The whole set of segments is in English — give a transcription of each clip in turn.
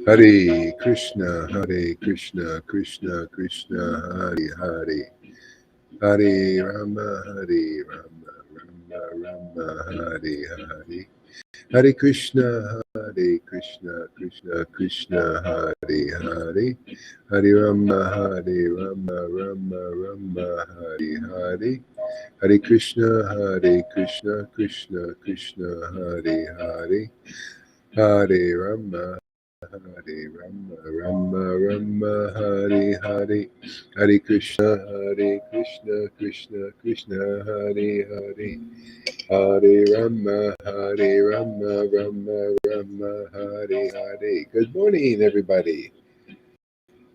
Hare Krishna, Krishna Krishna, Hare Hare, Hare Rama, Rama Rama, Hare Hare, Hare Krishna, Krishna Krishna, Hare Hare, Hare Rama, Rama, Hare Hare, Hare Krishna, Krishna Krishna, Hare Hare, Hare Rama, Rama, Hare Hare, Hare Krishna, Krishna Krishna, Hare Hare, Hare Rama, Rama, Hare Hare. Good morning, everybody.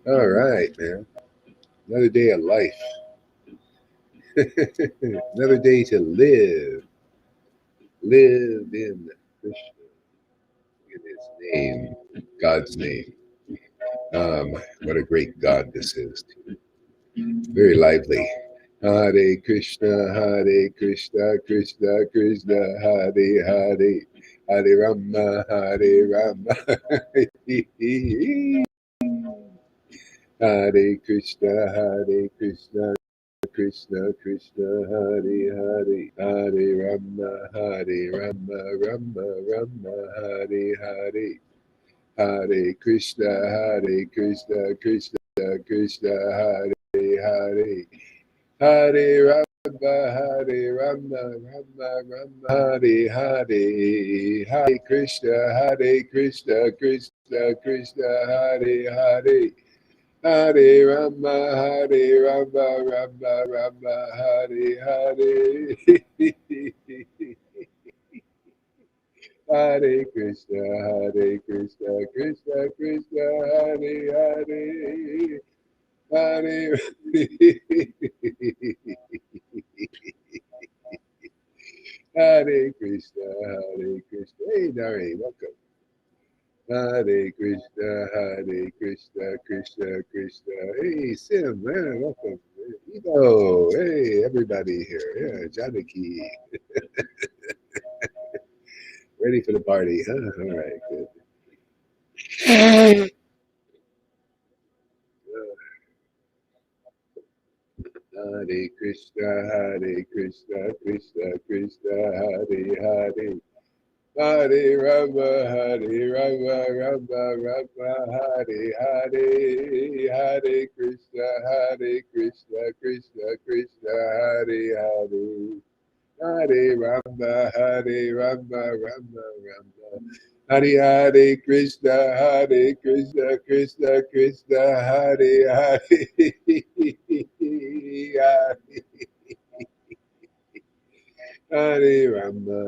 All right, man. Another day of life. Another day to live. Live in Krishna. In his name, God's name. What a great God this is. Very lively. Hare Krishna, Krishna Krishna, Hare Hare, Hare Rama, Hare Krishna, Krishna Krishna, Hare Hare, Hare Rama, Rama, Hare Hare, Hare Krishna, Krishna, Hare Hare, Hare Rama, Hare Hare, Hare Krishna, Krishna, Hare Hare, Hare Rama, Hare Hare, Hare Krishna, Krishna Krishna, Hare Hare, Hare Hare Krishna, Hey, Nari, welcome. Hare Krishna, Krishna. Hey, Sim, man, welcome. Ito, hey, everybody here. Yeah, Janaki. Ready for the party, huh? All right, good. Hare Krishna, Krishna Krishna, Hare Hare. Hare Rama, Rama, Hare Hare, Hare Krishna, Krishna, Hare Hare, Hare Rama, Rama, Hare Hare Krishna, Krishna, Hare Hare, Hare Rama,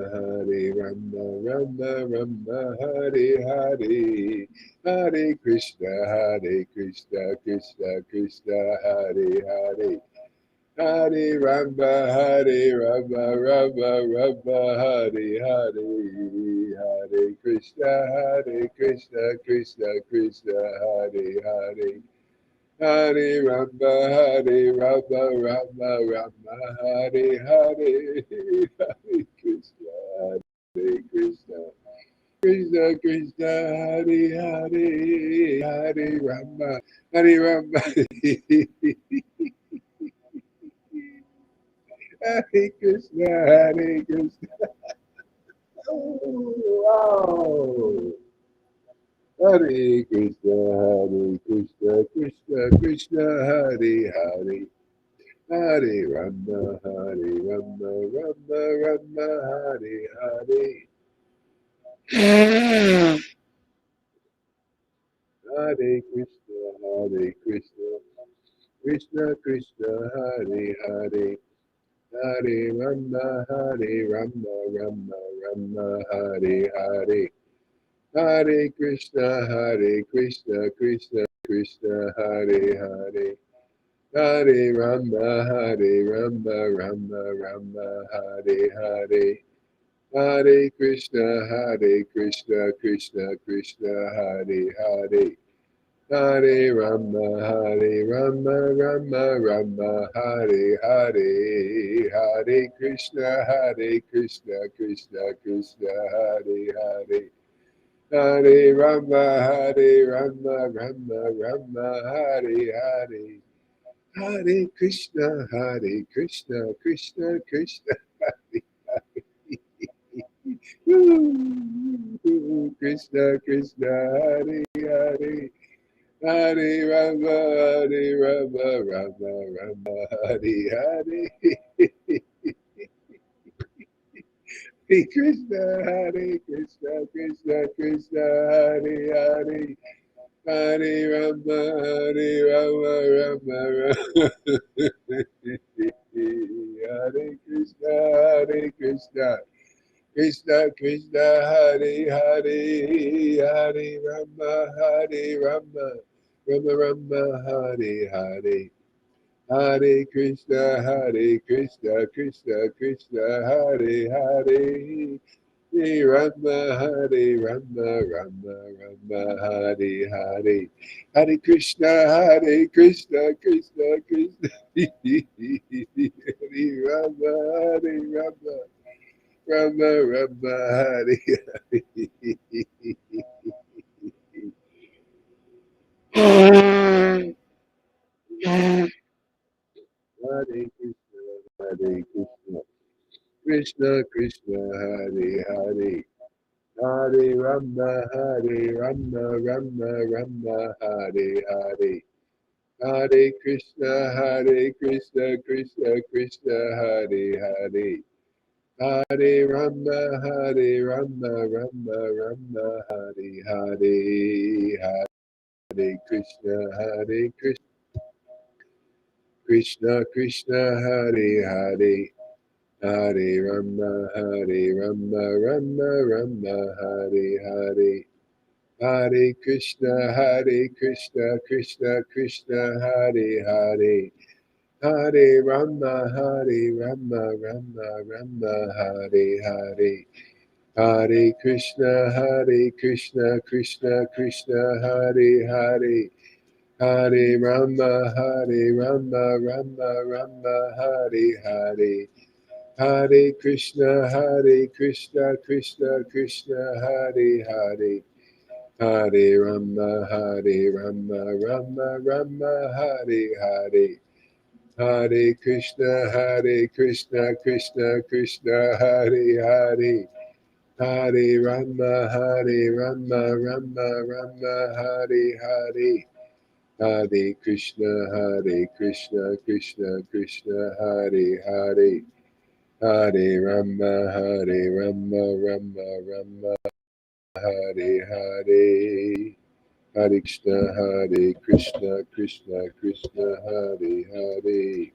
Hare Hare, Hare Krishna, Krishna, Hare Hare, Hare Rama, Hare Hare, Hare Krishna, Krishna, Hare Hare. Hare Rama, Hare Hare, Hare Krishna, Krishna, Hare Hare, Hare Rama, Hare Krishna, Hare Krishna. Oh, wow. Hare Krishna, Krishna, Hare Hare. Hare Rama, Hare Hare. Hare Krishna, Krishna, Hare Hare. Hare Rama, Rama, Hare Hare. Hare Krishna, Krishna, Hare Hare. Hare Rama, Rama, Hare Hare. Hare Krishna, Krishna, Hare Hare. Hare Rama, Hare Hare. Hare Krishna, Krishna, Hare Hare. Hare Rama, Hare Rama, Rama Rama, Hare Hare. Hare Krishna, Hare Krishna, Krishna Krishna, Hare Krishna Krishna, Hare Hare. Hare Rama, Hare Rama, Rama Rama, Hare Hare. Hare Krishna, Hare Krishna, Krishna Krishna, Hare Hare. Hare Rama, Hare Rama, Rama Rama. Hare Krishna, Hare Krishna, Krishna Krishna, Hare Hare. Hare Rama, Hare Rama, Rama Rama, Hare Hare. Hare Krishna, Hare Krishna, Krishna Krishna, Hare Hare. Hare Rama, Hare Rama, Rama Rama, Hare Hare. Hare Krishna, Hare Krishna, Krishna Krishna. Hare Rama, Hare Rama, Rama Rama, Hare Hare. Hare Krishna, Hare Krishna, Krishna Krishna, Hare Hare. Hare Rama, Hare Rama, Rama Rama, Hare Hare. Hare Krishna, Hare Krishna, Krishna Krishna, Hare Hare. Hare Rama, Hare Rama, Rama Rama, Hare Hare. Hare Krishna, Hare Krishna, Krishna Krishna, Hare Hare. Hare Rama, Hare Rama, Rama Rama, Hare Hare. Hare Krishna, Hare Krishna, Krishna Krishna, Hare Hare. Hare Rama, Hare Rama, Rama Rama, Hare Hare. Hare Krishna, Hare Krishna, Krishna Krishna, Hare Hare. Hare Rama, Hare Rama, Rama Rama, Hare Hare. Hare Krishna, Hare Krishna, Krishna Krishna, Hare Hare. Hare Rama, Hare Rama, Rama Rama, Hare Hare. Hare Krishna, Hare Krishna, Krishna Krishna, Hare Hare. Hare Rama, Hare Rama, Rama Rama, Hare Hare. Hare Krishna, Hare Krishna, Krishna Krishna, Hare Hare. Hare Rama, Hare Rama, Rama Rama, Hare Hare. Hare Krishna, Hare Krishna, Krishna Krishna, Hare Hare.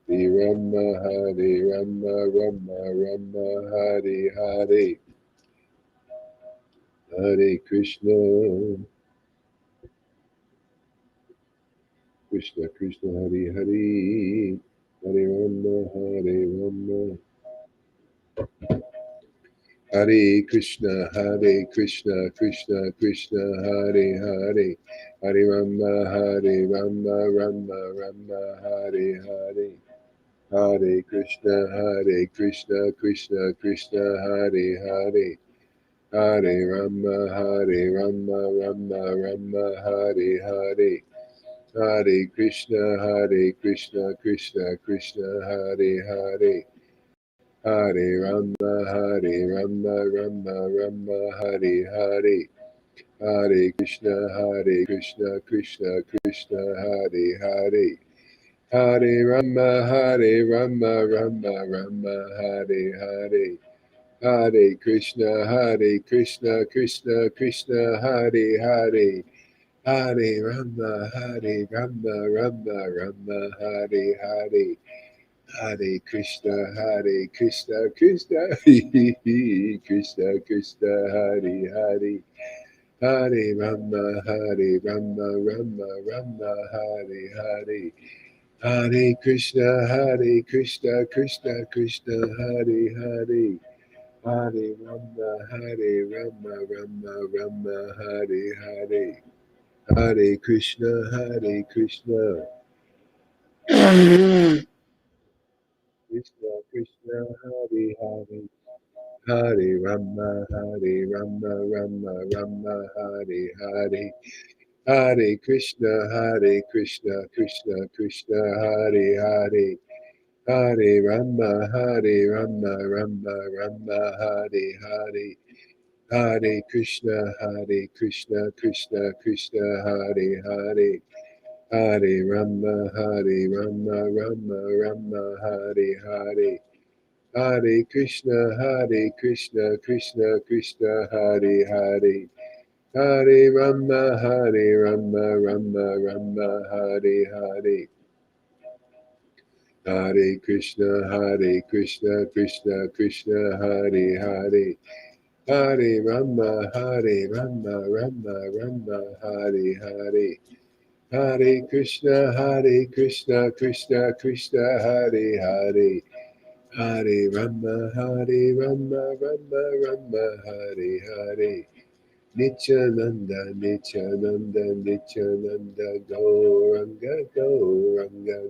Hare Rama, Hare Rama, Rama Rama, Hare Hare. Hare Krishna, Krishna Krishna, Hare Hare. Hare Rama, Hare Rama. Hare Krishna, Hare Krishna, Krishna Krishna, Hare Hare. Hare Rama, Hare Rama, Rama Rama, Hare Hare. Hare Krishna, Hare Krishna, Krishna Krishna, Hare Hare. Hare Rama, Hare Rama, Rama Rama, Hare Hare. Hare Krishna, Hare Krishna, Krishna Krishna, Hare Hare. Hare Rama, Hare Rama, Rama Rama, Hare Hare. Hare Krishna, Hare Krishna, Krishna Krishna, Hare Hare. Hare Rama, Hare Rama, Rama Rama, Hare Hare. Hare Krishna, Hare Krishna, Krishna Krishna, Hare Hare. Hare Rama, Hare Rama, Rama Rama, Hare Hare. Hare Krishna, Hare Krishna, Krishna, Krishna Krishna, Hare Hare. Hare Rama, Hare Rama, Rama Rama, Hare Hare. Hare Krishna, Hare Krishna, Krishna Krishna, Hare Hare. Hare Rama, Hare Rama, Rama Rama, Hare Hare. Hare Krishna, Hare Krishna. Krishna Krishna, Hare Hare. Hare Rama, Hare Rama, Rama Rama, Hare Hare. Hare Krishna, Krishna Krishna, Hare Hare. Hare Rama, Rama Rama, Hare Hare. Hare Krishna, Krishna Krishna, Hare Hare. Hare Rama, Rama Rama, Hare Hare. Hare Krishna, Krishna Krishna, Hare Hare. Hare Rama, Rama Rama, Hare Hare. Hare Krishna, Krishna Krishna, Hare Hare. Hare Rama, Rama Rama, Hare Hare. Hare Krishna, Krishna Krishna, Hare Hare. Hare Rama, Rama Rama, Hare Hare. Nityananda, Gauranga,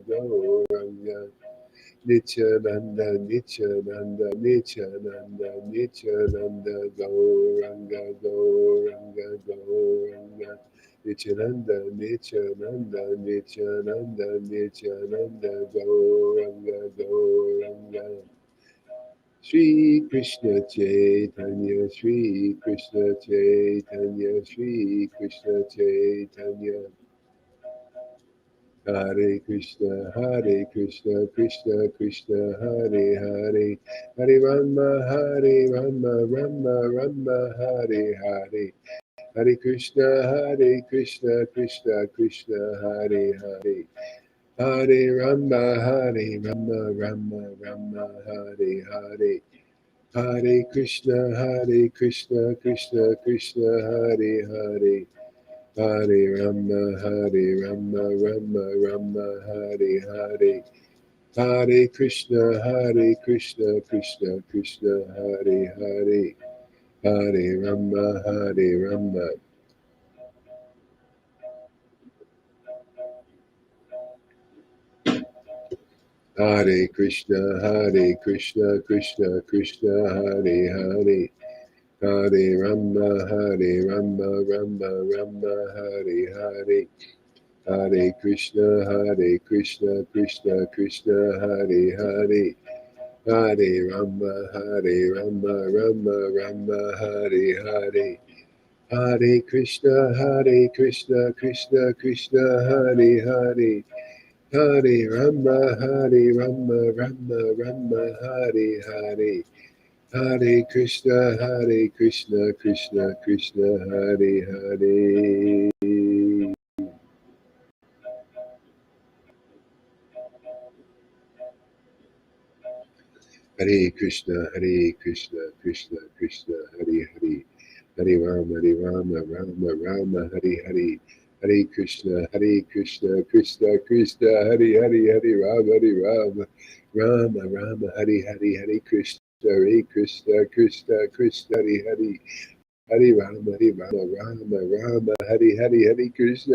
Gauranga. Nityananda, Gauranga, Gauranga. Nityananda, Gauranga. Shri Krishna Chaitanya, Shri Krishna Chaitanya, Shri Krishna Chaitanya. Hare Krishna, Krishna Krishna, Hare Hare. Hare Rama, Rama Rama, Hare Hare. Hare Krishna, Krishna Krishna, Hare Hare. Hare Rama, Rama Rama, Hare Hare. Hare Krishna, Krishna Krishna, Hare Hare. Hare Rama, Rama Rama, Hare Hare. Hare Krishna, Krishna Krishna, Hare Hare. Hare Rama, Rama. Hare Krishna, Krishna Krishna, Hare Hare. Hare Rama, Rama Rama, Hare Hare. Hare Krishna, Krishna Krishna, Hare Hare. Hare Rama, Rama Rama, Hare Hare. Hare Krishna, Krishna Krishna, Hare Hare. Hare Rama, Rama Rama, Hare Hare. Hare Krishna, Krishna Krishna, Hare Hare. Hare Krishna, Krishna Krishna, Hare Hare. Hare Rama, Rama Rama, Hare Hare. Hare Krishna, Krishna Krishna, Hare Hare. Hare Rama, Rama Rama, Hare Hare. Hare Krishna, Krishna Krishna, Hare Hare. Hare Rama, Rama Rama, Hare Hare. Hare Krishna, Krishna Krishna. Krishna Krishna, Hare Hare. Hare Rama, Rama Rama, Hare Hare. Hare Krishna, Krishna Krishna, Hare Hare. Hare Rama, Rama Rama, Hare Hare. Hare Krishna,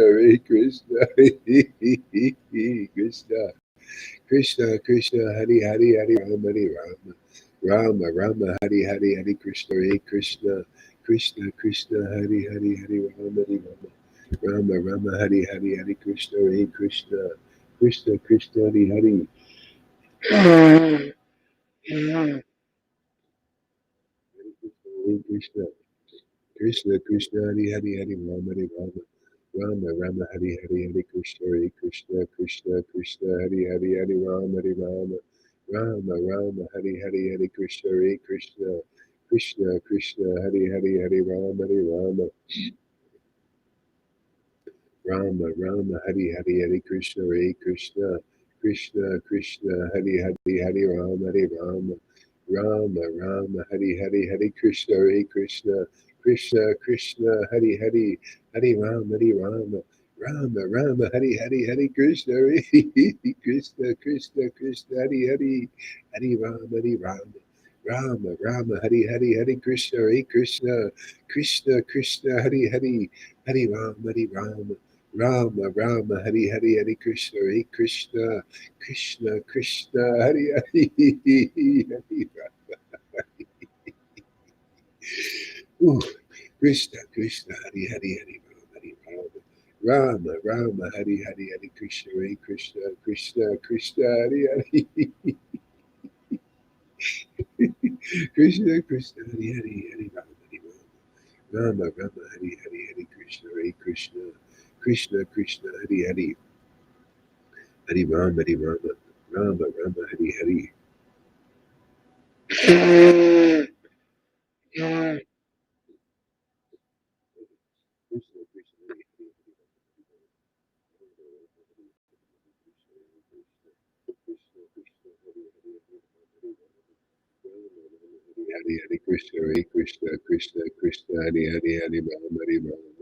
Krishna Krishna, Hare Hare. Hare Krishna, Krishna Krishna, Hare Hare. Hare Rama, Rama Rama, Hare Hare. Hare Krishna, Krishna Krishna, Hare Hare. Hare Rama, Rama Rama, Hare Hare. Hare Krishna, Krishna Krishna, Hare Hare. Hare Rama, Rama. Rama Rama, Hare Hare. Hare Krishna, Krishna Krishna, Hare Hare. Hare Rama, Rama. Rama Rama, Hare Hare. Hare Krishna, Krishna Krishna, Hare Hare. Hare Rama, Rama. Rama Rama, Hare Hare. Hare Krishna, Krishna Krishna, Hare Hare. Hare Rama, Rama. Rama Rama, Hare Hare. Hare Krishna, Krishna Krishna, Hare Hare. Hare Rama, Rama. Rama Rama, Hare Hare. Hare Krishna, Krishna Krishna, Hare Hare. Hare Rama. Ooh, Krishna, Krishna, Hari Hari Hari Rama, Rama, Rama, Hari Hari Hari Krishna, Hare Krishna, Krishna, Krishna, Hari Hari. Krishna, Krishna, Hari Hari Hari Rama, Rama, Rama, Hari Hari Hari Krishna, Hare Krishna, Krishna, Krishna, Hari Hari. Hari Rama, Hari Rama, Rama, Rama, Hari Hari. Krishna, Krishna, Hari Hari. Krishna, Krishna, Hari Hari, Hari Hari Krishna, Hare Krishna, Krishna, Krishna, Hari Hari, Hari Rama, Hari Rama.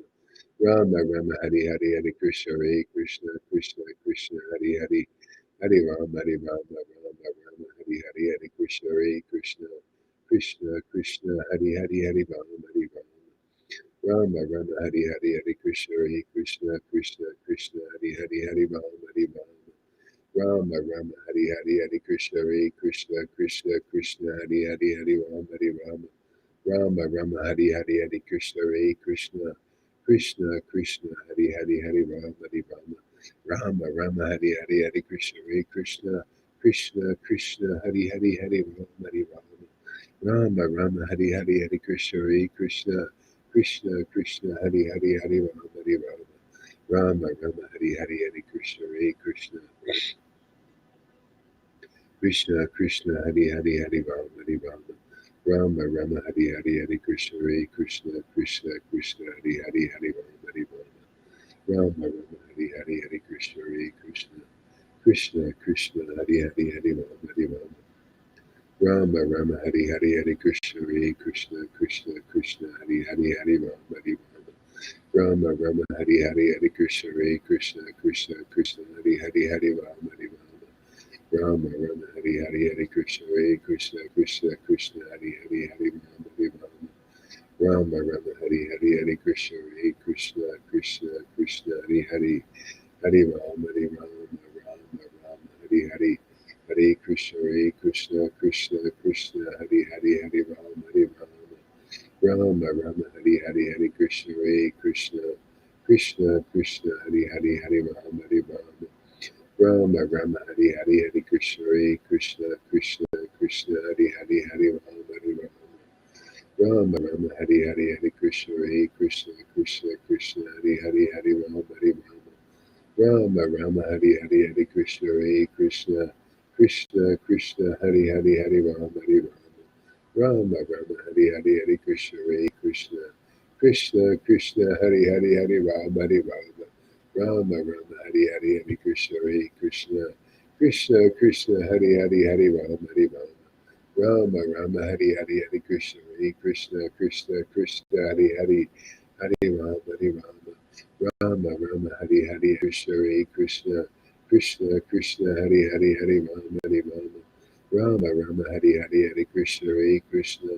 Rama, Rama, Hari Hari, Hari Krishna, Hare Krishna, Krishna, Krishna, Hari Hari. Hari Rama, Hari Rama, Rama, Rama, Hari Hari, Hari Krishna, Hare Krishna, Krishna, Krishna, Hari Hari, Hari Rama, Hari Rama. Rama, Rama, Hari Hari, Hari Krishna, Hare Krishna, Krishna, Krishna, Hari Hari, Hari Rama, Hari Rama. Rama, Rama, Hari Hari, Hari Krishna, Hare Krishna, Krishna, Krishna, Hari Hari, Hari Rama, Hari Rama. Rama, Rama, Hari Hari, Hari Krishna, Hare Krishna, Krishna, Krishna, Hari Hari, Hari Rama, Hari Rama. Rama, Rama, Hari Hari, Hari Krishna, Hare Krishna, Krishna, Krishna, Hari Hari, Hari Rama, Hari Rama. Rama, Rama, Hari Hari, Hari Krishna, Hare Krishna, Krishna, Krishna, Hari Hari, Hari Rama, Hari Rama. Rama, Rama, Hari Hari, Hari Krishna, Hare Krishna. Krishna, Krishna, Hari Hari, Hari Rama, Hari Rama. Rama, Rama, Hari Hari, Hari Krishna, Hare Krishna, Krishna, Krishna, Hari Hari, Hari Rama, Hari Rama. Rama, Rama, Hari Hari, Hari Krishna, Hare Krishna, Krishna, Krishna, Hari Hari, Hari Rama, Hari Rama. Rama, Rama, Hari Hari, Hari Krishna, Hare Krishna, Krishna, Krishna, Hari Hari, Hari Rama, Hari Rama. Rama, Rama, Hari Hari, Hari Krishna, Hare Krishna, Krishna, Krishna, Hari Hari, Hari Rama, Hari Rama. Rama, Rama, Hari Hari, Hari Krishna, Hare Krishna, Krishna, Krishna, Hari Hari, Hari Rama, Hari Rama. Rama, Rama, Hari Hari, Hari Krishna, Hare Krishna, Krishna, Krishna, Hari Hari, Hari Rama, Hari Rama, Rama, Rama, Hari Hari, Hare Krishna, Hare Krishna, Krishna, Krishna, Hari Hari, Hari Rama, Hari Rama. Rama, Rama, Hari Hari, Hari Krishna, Hare Krishna, Krishna, Krishna, Hari Hari, Hari Rama, Hari Rama. Rama, Rama, Hari Hari, Hari Krishna, Hare Krishna, Krishna, Krishna, Hari Hari, Hari Rama, Hari Rama. Rama, Rama, Hari Hari, Hari Krishna, Hare Krishna, Krishna, Krishna, Hari Hari, Hari Rama, Hari Rama. Rama, Rama, Hari Hari, Hari Krishna, Hare Krishna, Krishna, Krishna, Hari Hari, Hari Rama, Hari Rama. Rama, Rama, Hari Hari, Hari Krishna, Hare Krishna, Krishna, Krishna, Hari Hari, Hari Rama, Hari Rama. Rama, Rama, Hari Hari, Hari Krishna, Hare Krishna, Krishna, Krishna, Hari Hari, Hari Rama, Hari Rama. Rama, Rama, Hari Hari, Hari Krishna, Hare Krishna, Krishna, Krishna, Hari Hari, Hari Rama, Hari Rama. Rama, Rama, Hari Hari, Krishna, Hare Krishna, Krishna, Krishna, Hari Hari, Hari Rama, Hari Rama. Rama, Rama, Hari Hari, Hari Krishna, Hare Krishna,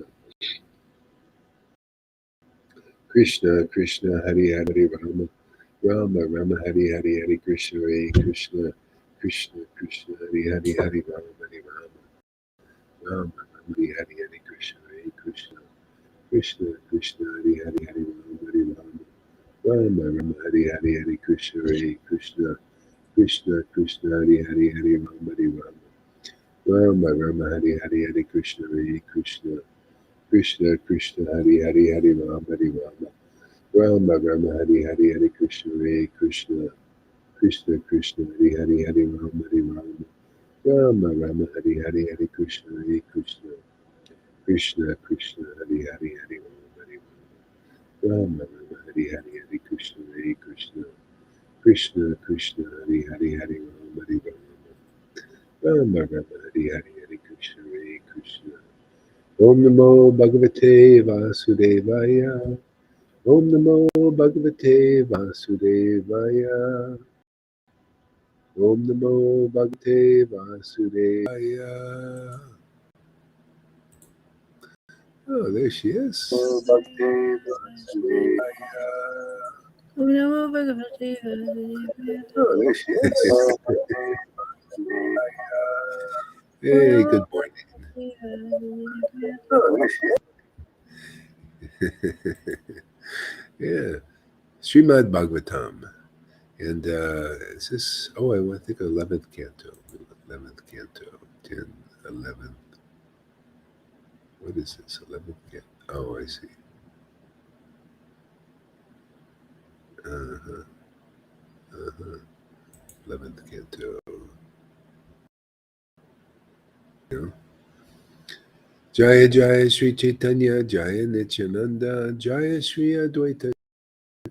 Krishna, Krishna, Hari Hari, Rama. Rama, Rama, Hari Hari, Hari Krishna, Hare Krishna, Krishna, Krishna, Hari Hari, Hari Rama, Hari Rama. Rama, Rama, Hari Hari, Hari Krishna, Hare Krishna, Krishna, Krishna, Hari Hari, Hari Rama, Hari Rama. Rama, Rama, Hari Hari, Hari Krishna, Hare Krishna, Krishna, Krishna, Hari Hari, Hari Rama, Hari Rama. Rama, Rama, Hari Hari, Hari Krishna, Hare Krishna, Krishna, Krishna, Hari Hari, Hari Rama, Hari Rama. Rama, Rama, Hari Hari, Hari Krishna, Hare Krishna, Krishna, Krishna, Hari Hari, Hari Rama, Hari Rama. Rama, Rama, Hari Hari, Hari Krishna, Hare Krishna, Krishna, Krishna, Hari Hari, Hari Rama, Hari Rama. Rama, Rama, Hari Hari, Hari Krishna, Hare Krishna, Krishna, Krishna, Hari Hari, Hari Rama, Hari Rama. Rama, Rama, Hari Hari, Hari Krishna, Hare Krishna. Om Namo Bhagavate Vasudevaya. Om Namo Bhagavate Vasudevaya. Om Namo Bhagavate Vasudevaya. Oh, there she is. Om Namo Bhagavate Vasudevaya. Oh, there she is. Hey, good morning. Yeah. Srimad Bhagavatam. And is this, oh, I think 11th canto. 11th canto. 10, 11th. What is this? 11th canto. Oh, I see. Uh-huh. Uh-huh. 11th canto. You Jaya Jaya Sri Chaitanya Jaya Nityananda Jaya Sri Advaita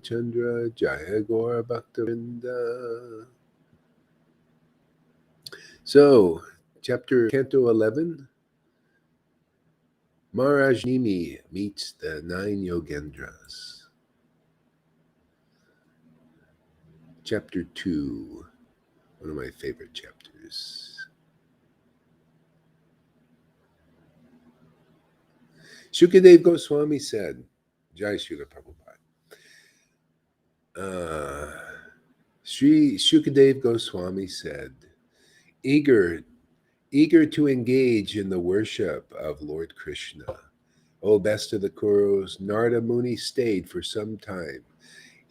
Chandra Jaya Gaura Bhaktavinda. So, Canto 11, Maharaj Nimi meets the 9 Yogendras. Chapter 2, one of my favorite chapters. Shukadev Goswami said, Jai Srila Prabhupada. Sri Shukadev Goswami said, eager to engage in the worship of Lord Krishna. O best of the Kurus, Narada Muni stayed for some time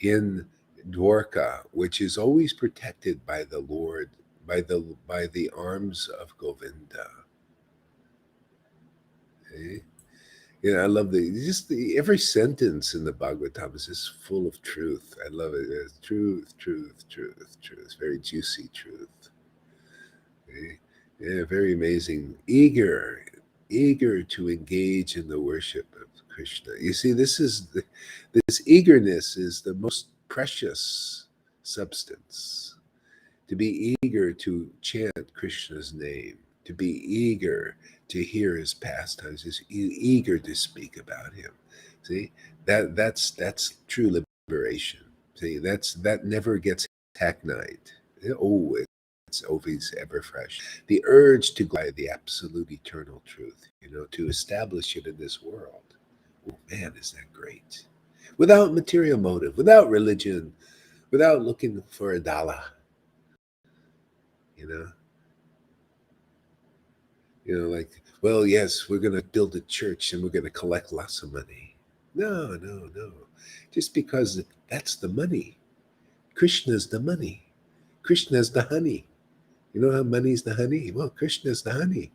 in Dwarka, which is always protected by the Lord, by the arms of Govinda. Okay? I love every sentence in the Bhagavatam is just full of truth. I love it. It's truth, truth, truth, truth. Very juicy truth. Okay? Yeah, very amazing. Eager to engage in the worship of Krishna. You see, this eagerness is the most precious substance. To be eager to chant Krishna's name, to be eager to hear his pastimes, is eager to speak about him. See, that's true liberation. See, that never gets hackneyed. Oh, it's always ever fresh. The urge to glorify the absolute eternal truth, to establish it in this world. Oh, man, is that great? Without material motive, without religion, without looking for a dollar, you know. Like, well, yes, we're going to build a church and we're going to collect lots of money. No, no, no. Just because that's the money. Krishna's the money. Krishna's the honey. You know how money's the honey? Well, Krishna's the honey.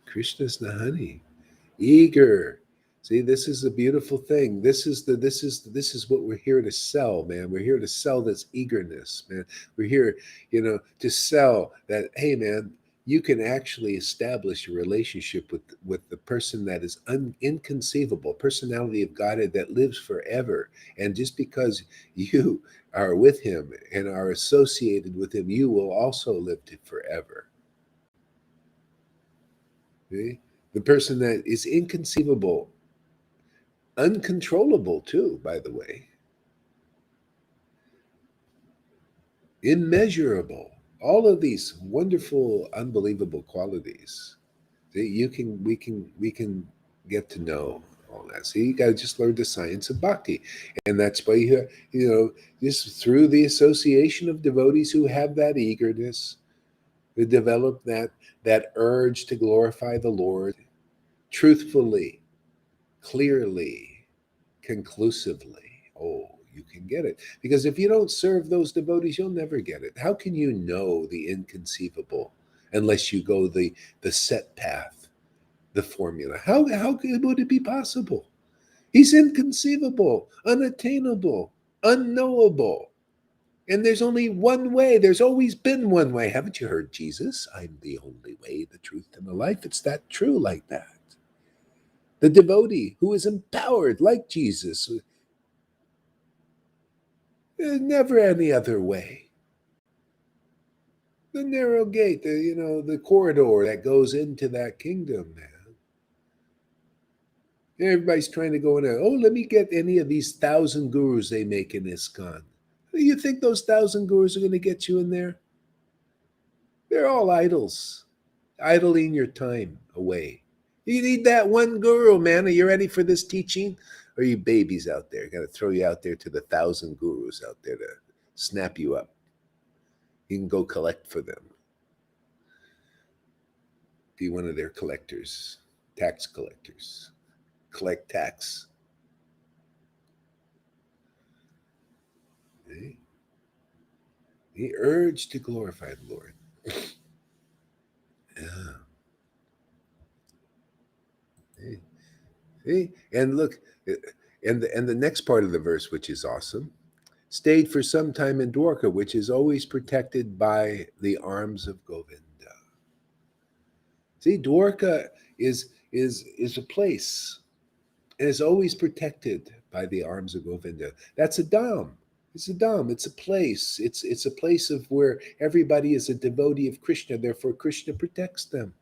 Krishna's the honey. Eager. See, this is a beautiful thing. This is what we're here to sell, man. We're here to sell this eagerness, man. We're here, to sell that, hey, man, you can actually establish a relationship with the person that is inconceivable, personality of Godhead that lives forever. And just because you are with him and are associated with him, you will also live to forever. See? The person that is inconceivable, uncontrollable too, by the way, immeasurable, all of these wonderful, unbelievable qualities that we can get to know all that. So you got to just learn the science of bhakti, and that's why just through the association of devotees who have that eagerness, who develop that urge to glorify the Lord truthfully, clearly, conclusively. Oh, you can get it. Because if you don't serve those devotees, you'll never get it. How can you know the inconceivable unless you go the set path, the formula? How would it be possible? He's inconceivable, unattainable, unknowable. And there's only one way. There's always been one way. Haven't you heard Jesus? I'm the only way, the truth, and the life. It's that true like that. The devotee who is empowered like Jesus, never any other way. The narrow gate, the corridor that goes into that kingdom, man. Everybody's trying to go in there. Oh, let me get any of these 1,000 gurus they make in ISKCON. You think those 1,000 gurus are going to get you in there? They're all idols, idling your time away. You need that one guru, man. Are you ready for this teaching? Or are you babies out there? Got to throw you out there to the 1,000 gurus out there to snap you up. You can go collect for them. Be one of their collectors. tax collectors. Collect tax. He urged to glorify the Lord. Yeah. See? And look, and the next part of the verse, which is awesome, stayed for some time in Dwarka, which is always protected by the arms of Govinda. See, Dwarka is a place, and is always protected by the arms of Govinda. That's a dham. It's a dham. It's a place. It's a place of where everybody is a devotee of Krishna. Therefore, Krishna protects them.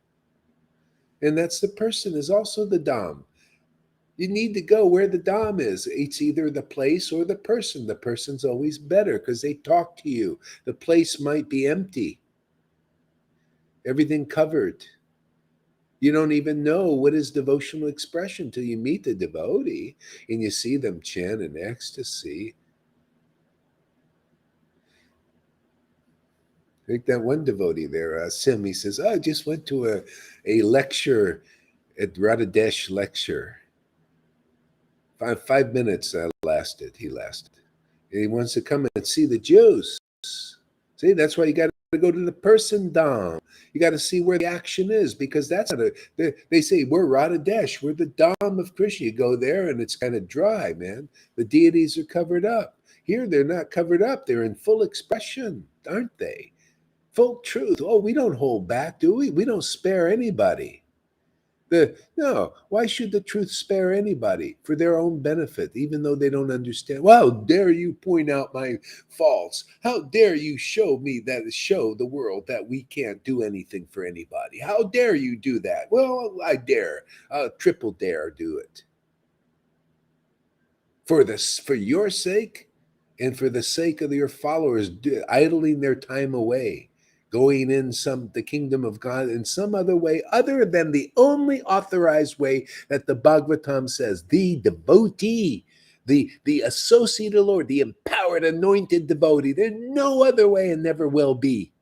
And that's the person is also the dham. You need to go where the dham is. It's either the place or the person. The person's always better because they talk to you. The place might be empty, everything covered. You don't even know what is devotional expression till you meet the devotee and you see them chant in ecstasy. I think that one devotee there, Sim, he says, I just went to a lecture at Radhadesh lecture. 5 minutes he lasted. And he wants to come and see the Jews. See, that's why you got to go to the person dham. You got to see where the action is, because that's not they say we're Radhadesh, we're the dham of Krishna. You go there and it's kind of dry, man. The deities are covered up. Here they're not covered up. They're in full expression, aren't they? Full truth. Oh, we don't hold back, do we? We don't spare anybody. No, why should the truth spare anybody? For their own benefit, even though they don't understand. Well, how dare you point out my faults? How dare you show the world that we can't do anything for anybody? How dare you do that? Well, I dare. Triple dare do it. For your sake and for the sake of your followers idling their time away, going in the kingdom of God in some other way other than the only authorized way that the Bhagavatam says, the devotee, the associate of the Lord, the empowered, anointed devotee. There's no other way and never will be.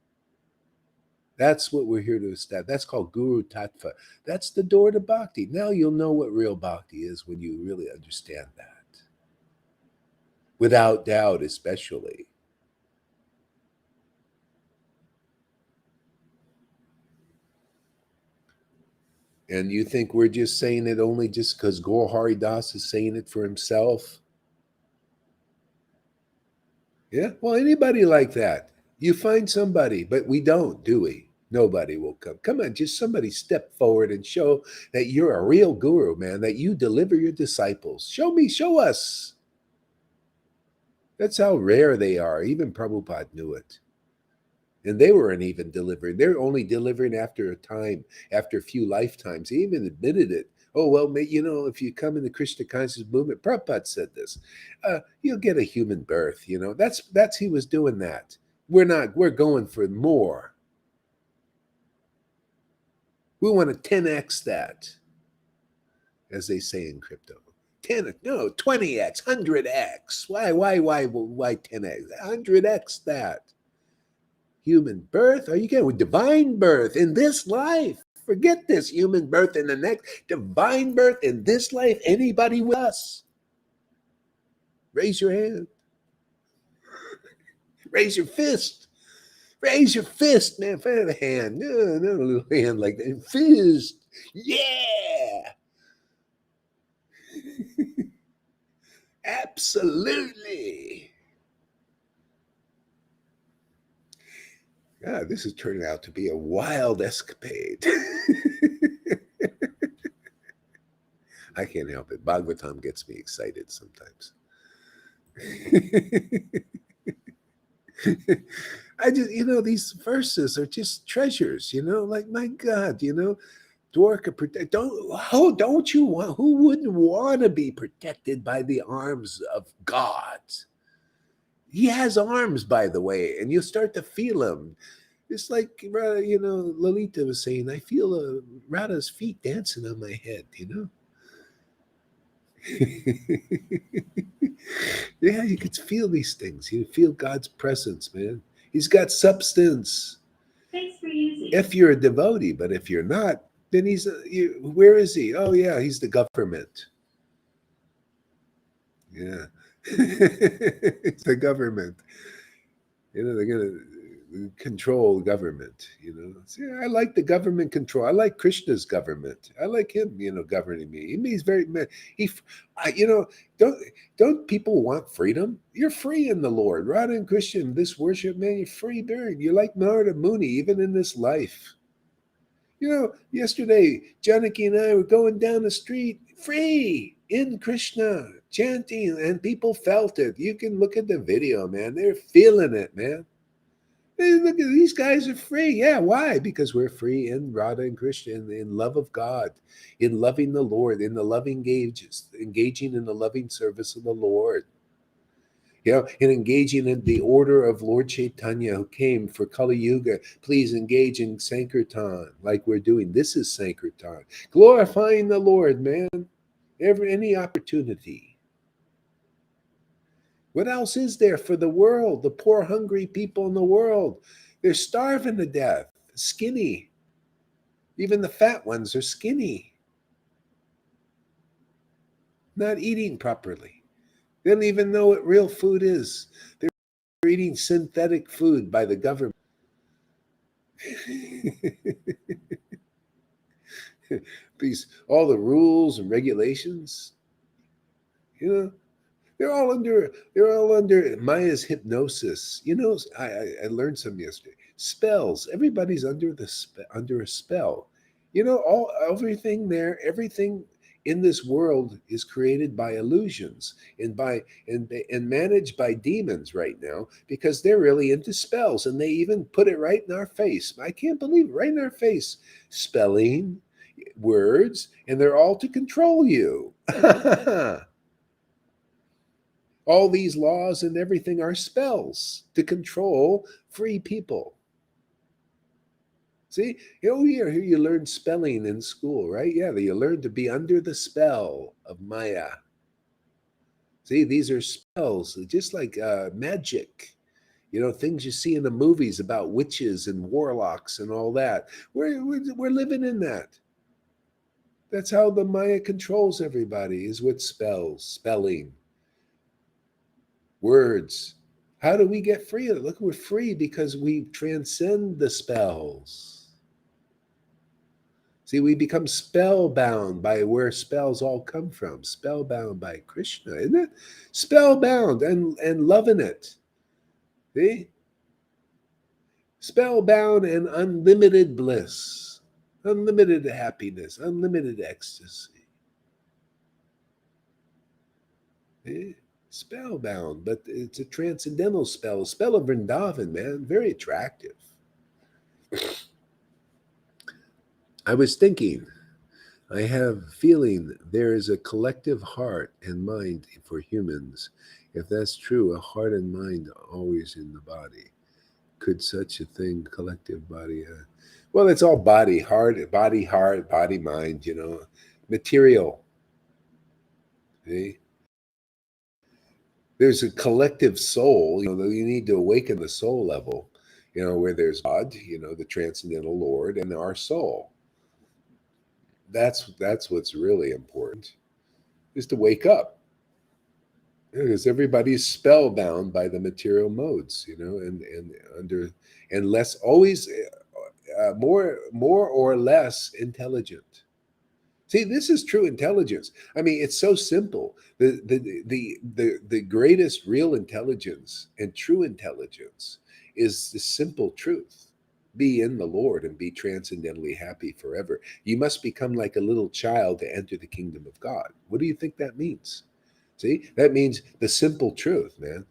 That's what we're here to establish. That's called Guru Tattva. That's the door to bhakti. Now you'll know what real bhakti is when you really understand that. Without doubt, especially. And you think we're just saying it only just because Gaur Hari Das is saying it for himself? Yeah, well, anybody like that. You find somebody, but we don't, do we? Nobody will come. Come on, just somebody step forward and show that you're a real guru, man, that you deliver your disciples. Show us. That's how rare they are. Even Prabhupada knew it. And they weren't even delivering. They're only delivering after a time, after a few lifetimes. He even admitted it. Oh, well, if you come in the Krishna consciousness movement, Prabhupada said this, you'll get a human birth. That's he was doing that. We're going for more. We want to 10x that, as they say in crypto. 20x, 100x. Why 10x? 100x that. Human birth? Are you kidding? Divine birth in this life. Forget this human birth in the next. Divine birth in this life. Anybody with us? Raise your hand. Raise your fist. Raise your fist, man. Find a hand. No, not a little hand like that. Fist. Yeah. Absolutely. God, this is turning out to be a wild escapade. I can't help it. Bhagavatam gets me excited sometimes. I just, these verses are just treasures, like, my God, Dwarka, who wouldn't want to be protected by the arms of God? He has arms, by the way, and you'll start to feel him. It's like, Lalita was saying, I feel Radha's feet dancing on my head, Yeah, you could feel these things. You feel God's presence, man. He's got substance. Thanks for using. If you're a devotee, but if you're not, Then where is he? Oh yeah, he's the government. Yeah. It's the government. They're gonna control government. See, I like the government control. I like Krishna's government. I like him. Governing me. He's very. He, I, don't people want freedom? You're free in the Lord. Radha and Krishna, this worship, man, you're free bird. You're like Narada Muni, even in this life. Yesterday, Janaki and I were going down the street, free in Krishna, chanting, and people felt it. You can look at the video, man. They're feeling it, man. Hey, look at these guys are free. Yeah, why? Because we're free in Radha and Krishna, in love of God, in loving the Lord, in the loving engaging in the loving service of the Lord. In engaging in the order of Lord Chaitanya who came for Kali Yuga. Please engage in Sankirtan like we're doing. This is Sankirtan. Glorifying the Lord, man. Any opportunity. What else is there for the world? The poor, hungry people in the world. They're starving to death, skinny. Even the fat ones are skinny. Not eating properly. They don't even know what real food is. They're eating synthetic food by the government. All the rules and regulations, they're all under Maya's hypnosis. I learned some yesterday. Spells. Everybody's under a spell. Everything in this world is created by illusions and managed by demons right now, because they're really into spells, and they even put it right in our face. I can't believe it, right in our face. Spelling words, and they're all to control you. All these laws and everything are spells to control free people. See, here you learn spelling in school, right? Yeah, you learn to be under the spell of Maya. See, these are spells, just like magic. Things you see in the movies about witches and warlocks and all that. We're living in that. That's how the Maya controls everybody, is with spelling, words. How do we get free of it? Look, we're free because we transcend the spells. See, we become spellbound by where spells all come from. Spellbound by Krishna, isn't it? Spellbound and loving it. See? Spellbound and unlimited bliss, unlimited happiness, unlimited ecstasy. See? Spellbound, but it's a transcendental spell. A spell of Vrindavan, man. Very attractive. I was thinking, I have a feeling there is a collective heart and mind for humans. If that's true, a heart and mind always in the body. Could such a thing, collective body? Well, it's all body, heart, body, mind, material. See? There's a collective soul, you need to awaken the soul level, where there's God, the transcendental Lord, and our soul. That's what's really important, is to wake up, because everybody's spellbound by the material modes, and less, always more or less intelligent. See, this is true intelligence. I mean, it's so simple. The greatest real intelligence and true intelligence is the simple truth. Be in the Lord and be transcendently happy forever. You must become like a little child to enter the kingdom of God. What do you think that means? See, that means the simple truth, man.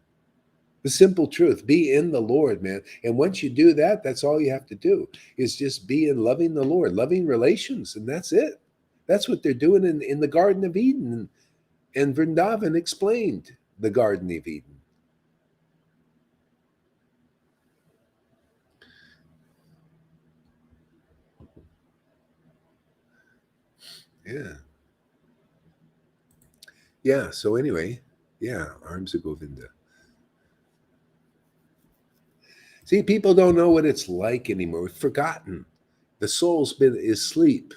The simple truth. Be in the Lord, man. And once you do that, that's all you have to do, is just be in loving the Lord, loving relations, and that's it. That's what they're doing in the Garden of Eden. And Vrindavan explained the Garden of Eden. Yeah. Yeah. So anyway, yeah, arms of Govinda. See, people don't know what it's like anymore. We've forgotten. The soul's been asleep.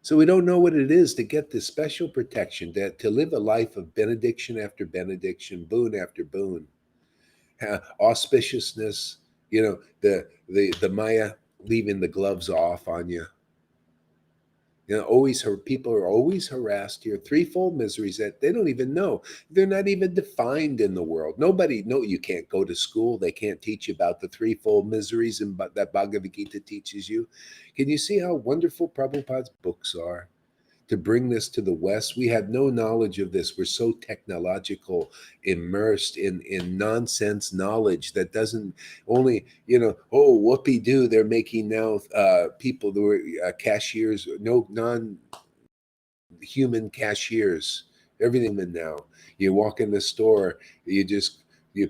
So we don't know what it is to get this special protection, to live a life of benediction after benediction, boon after boon, auspiciousness. The Maya leaving the gloves off on you. Always people are always harassed here. Threefold miseries that they don't even know. They're not even defined in the world. Nobody, no, you can't go to school. They can't teach you about the threefold miseries and that Bhagavad-Gita teaches you. Can you see how wonderful Prabhupada's books are? To bring this to the West. We have no knowledge of this. We're so technological, immersed in nonsense knowledge that doesn't only, oh, whoopee doo, they're making now people who are cashiers, no non-human cashiers, everything now. You walk in the store, you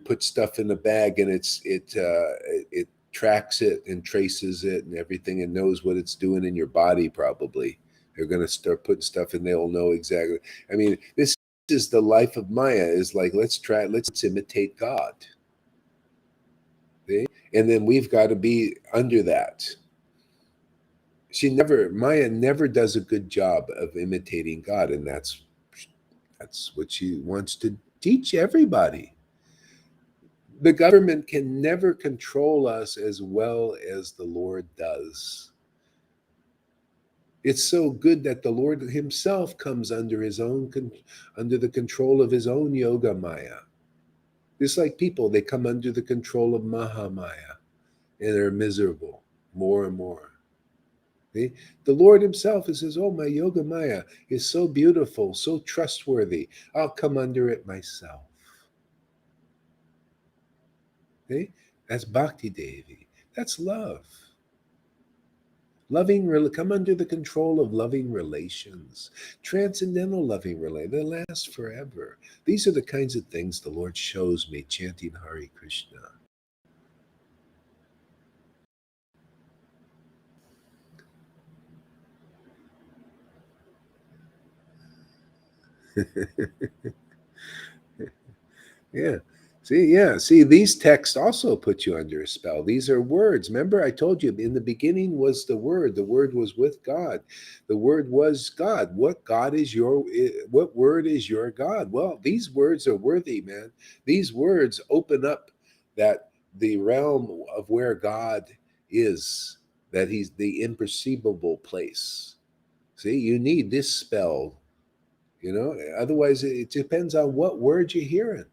put stuff in the bag and it tracks it and traces it and everything and knows what it's doing in your body probably. They're going to start putting stuff in. They'll know exactly. I mean, this is the life of Maya. Is like let's imitate God. See? And then we've got to be under that. Maya never does a good job of imitating God, and that's what she wants to teach everybody. The government can never control us as well as the Lord does. It's so good that the Lord himself comes under the control of his own yoga Maya. Just like people, they come under the control of Mahamaya and they're miserable more and more. See? The Lord himself says, oh, my yoga Maya is so beautiful, so trustworthy. I'll come under it myself. See? That's Bhakti Devi. That's love. Come under the control of loving relations, transcendental loving relations that last forever. These are the kinds of things the Lord shows me chanting Hare Krishna. Yeah. See, these texts also put you under a spell. These are words. Remember, I told you in the beginning was the Word. The Word was with God. The Word was God. What word is your God? Well, these words are worthy, man. These words open up the realm of where God is, that he's the imperceivable place. See, you need this spell, otherwise it depends on what word you're hearing.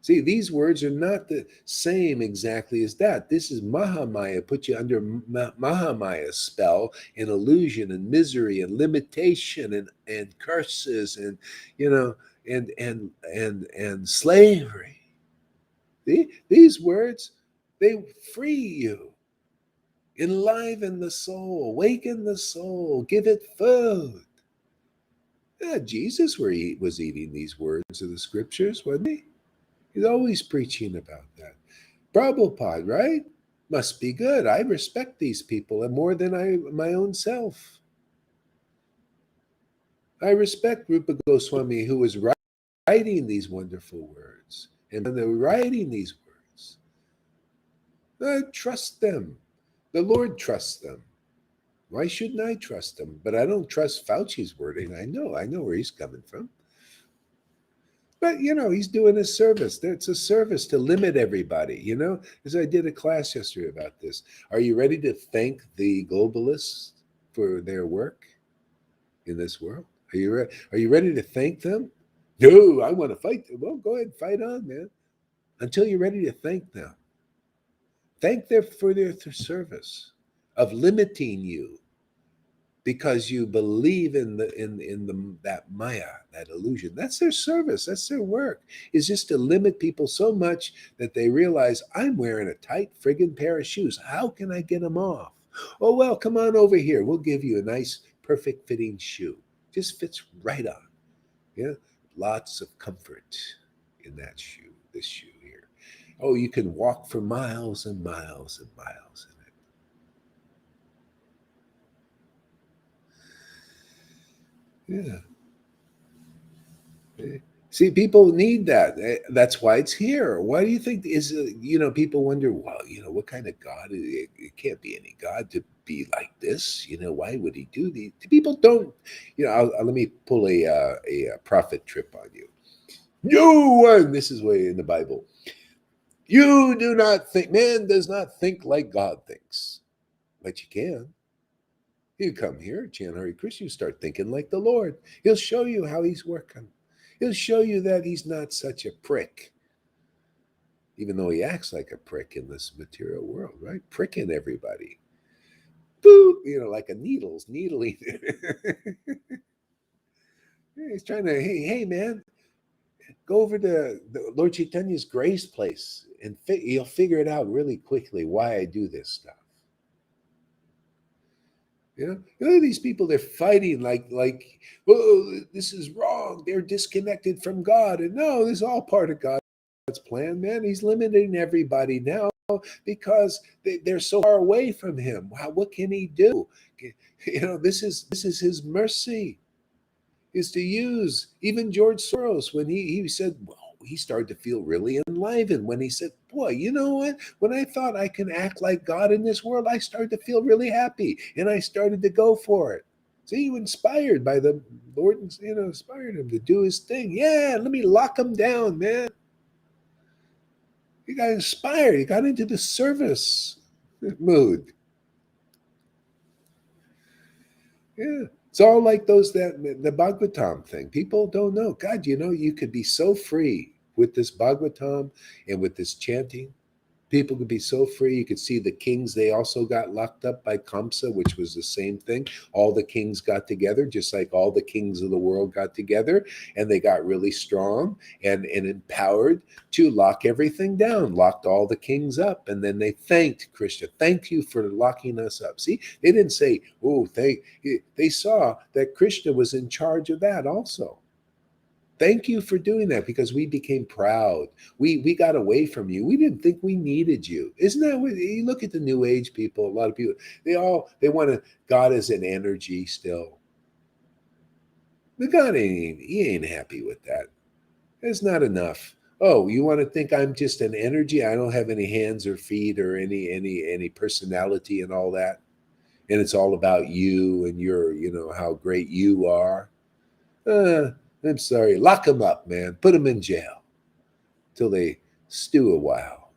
See, these words are not the same exactly as that. This is Mahamaya, put you under Mahamaya's spell and illusion and misery and limitation and curses and and slavery. See? These words, they free you, enliven the soul, awaken the soul, give it food. Yeah, Jesus was eating these words of the scriptures, wasn't he? He's always preaching about that. Prabhupada, right? Must be good. I respect these people and more than my own self. I respect Rupa Goswami, who was writing these wonderful words. And when they're writing these words, I trust them. The Lord trusts them. Why shouldn't I trust them? But I don't trust Fauci's wording. I know where he's coming from. But, he's doing his service. It's a service to limit everybody, as I did a class yesterday about this. Are you ready to thank the globalists for their work in this world? Are you ready to thank them? No, I want to fight them. Well, go ahead and fight on, man. Until you're ready to thank them. Thank them for their service of limiting you because you believe in that Maya, that illusion. That's their service. That's their work. Is just to limit people so much that they realize I'm wearing a tight friggin' pair of shoes. How can I get them off? Oh, well, come on over here. We'll give you a nice, perfect fitting shoe. Just fits right on. Yeah, lots of comfort in that shoe. This shoe here. Oh, you can walk for miles and miles and miles in it. Yeah. See, people need that. That's why it's here. Why do you think people wonder, well, what kind of God? It can't be any God to be like this. Why would he do these? People don't. Let me pull a prophet trip on you. And this is way in the Bible. You do not think. Man does not think like God thinks, but you can. You come here, chant Hare Krishna, you start thinking like the Lord. He'll show you how he's working. He'll show you that he's not such a prick, even though he acts like a prick in this material world, right? Pricking everybody. Boop, like a needling. He's trying to, hey, man, go over to the Lord Chaitanya's grace place and you'll figure it out really quickly why I do this stuff. These people, they're fighting like, oh, this is wrong. They're disconnected from God. And no, this is all part of God's plan, man. He's limiting everybody now because they're so far away from him. What can he do? This is his mercy, is to use even George Soros when he said, well, he started to feel really enlivened when he said, boy, you know what? When I thought I can act like God in this world, I started to feel really happy and I started to go for it. See, you inspired by the Lord, inspired him to do his thing. Yeah, let me lock him down, man. He got inspired. He got into the service mood. Yeah. It's all like the Bhagavatam thing. People don't know. God, you could be so free with this Bhagavatam and with this chanting. People could be so free. You could see the kings, they also got locked up by Kamsa, which was the same thing. All the kings got together, just like all the kings of the world got together, and they got really strong and empowered to lock everything down, locked all the kings up. And then they thanked Krishna. Thank you for locking us up. See, they didn't say, oh, they saw that Krishna was in charge of that also. Thank you for doing that, because we became proud. We got away from you. We didn't think we needed you. Isn't that what you look at the New Age people? A lot of people, they want God as an energy still. But God he ain't happy with that. It's not enough. Oh, you want to think I'm just an energy? I don't have any hands or feet or any personality and all that. And it's all about you and your, how great you are. I'm sorry. Lock them up, man. Put them in jail till they stew a while.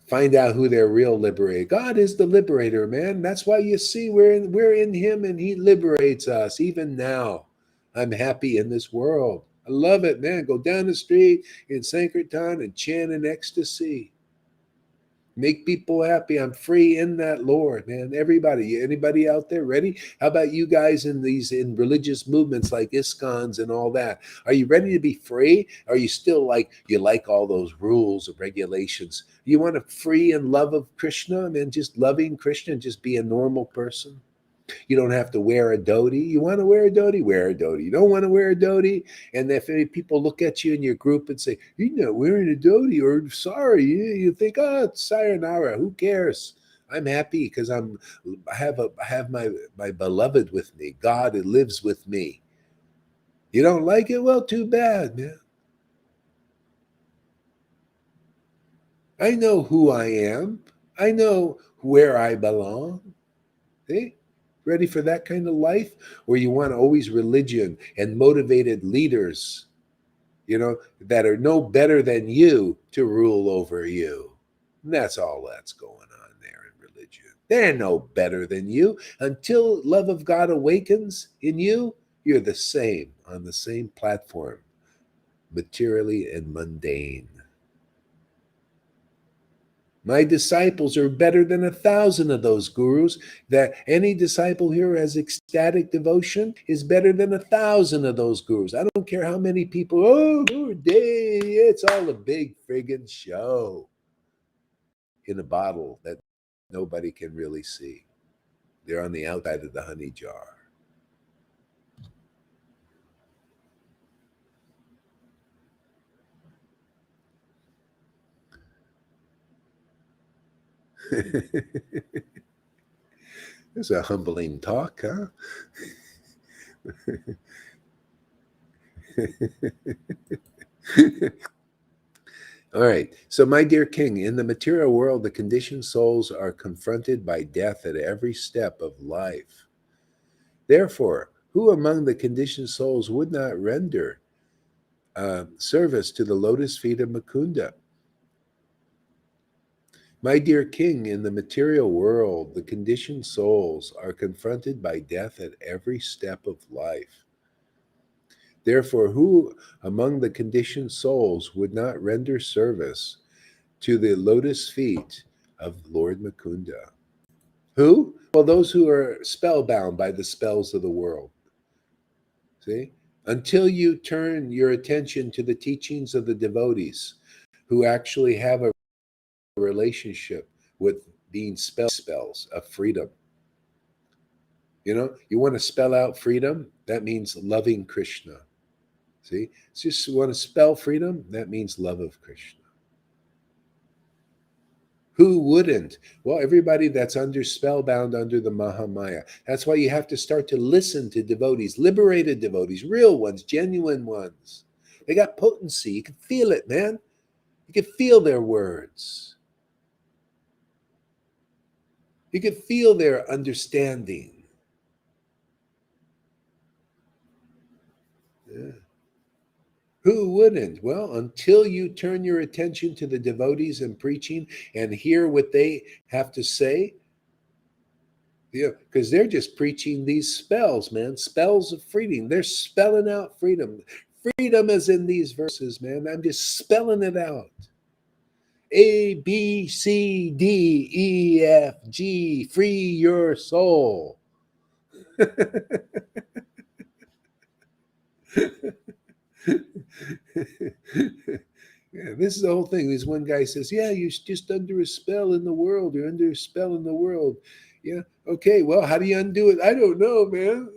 Find out who their real liberator. God is the liberator, man. That's why you see we're in him and he liberates us. Even now, I'm happy in this world. I love it, man. Go down the street in Sankirtan and chant in ecstasy. Make people happy. I'm free in that, Lord, man. Anybody out there ready? How about you guys in religious movements like ISKCONs and all that? Are you ready to be free? Are you still you like all those rules and regulations? You want to free and love of Krishna, man, just loving Krishna and just be a normal person? You don't have to wear a dhoti. You want to wear a dhoti? Wear a dhoti. You don't want to wear a dhoti? And if any people look at you in your group and say, you're not wearing a dhoti, or sorry, you think, oh, it's sayonara. Who cares? I'm happy because I have my beloved with me. God lives with me. You don't like it? Well, too bad, man. I know who I am. I know where I belong. See? Ready for that kind of life? Or you want always religion and motivated leaders, that are no better than you to rule over you? And that's all that's going on there in religion. They're no better than you. Until love of God awakens in you, you're the same, on the same platform, materially and mundane. My disciples are better than 1,000 of those gurus. That any disciple here has ecstatic devotion is better than 1,000 of those gurus. I don't care how many people, it's all a big friggin' show in a bottle that nobody can really see. They're on the outside of the honey jar. It's a humbling talk, huh? All right. So, my dear king, in the material world, the conditioned souls are confronted by death at every step of life. Therefore, who among the conditioned souls would not render service to the lotus feet of Mukunda? My dear king, in the material world, the conditioned souls are confronted by death at every step of life. Therefore, who among the conditioned souls would not render service to the lotus feet of Lord Mukunda? Who? Well, those who are spellbound by the spells of the world. See? Until you turn your attention to the teachings of the devotees who actually have a relationship with being spells of freedom. You know, you want to spell out freedom? That means loving Krishna. See? So just want to spell freedom? That means love of Krishna. Who wouldn't? Well, everybody that's spellbound under the Mahamaya. That's why you have to start to listen to devotees, liberated devotees, real ones, genuine ones. They got potency. You can feel it, man. You can feel their words. You can feel their understanding. Yeah. Who wouldn't? Well, until you turn your attention to the devotees and preaching and hear what they have to say, yeah, because they're just preaching these spells, man, spells of freedom. They're spelling out freedom. Freedom is in these verses, man. I'm just spelling it out. A, B, C, D, E, F, G, free your soul. Yeah, this is the whole thing. This one guy says, "Yeah, you're just under a spell in the world. You're under a spell in the world." Yeah. Okay. Well, how do you undo it? I don't know, man.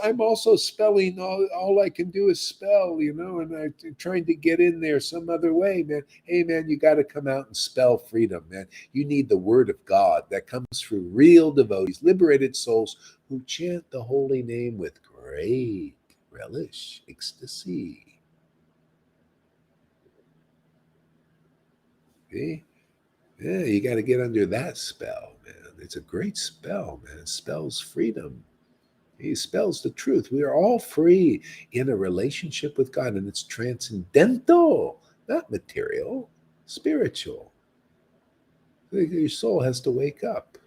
I'm also spelling. All I can do is spell, and I'm trying to get in there some other way, man. Hey, man, you got to come out and spell freedom, man. You need the word of God that comes through real devotees, liberated souls who chant the holy name with great relish, ecstasy. See? Yeah, you got to get under that spell, man. It's a great spell, man. It spells freedom. He spells the truth. We are all free in a relationship with God, and it's transcendental, not material, spiritual. Your soul has to wake up.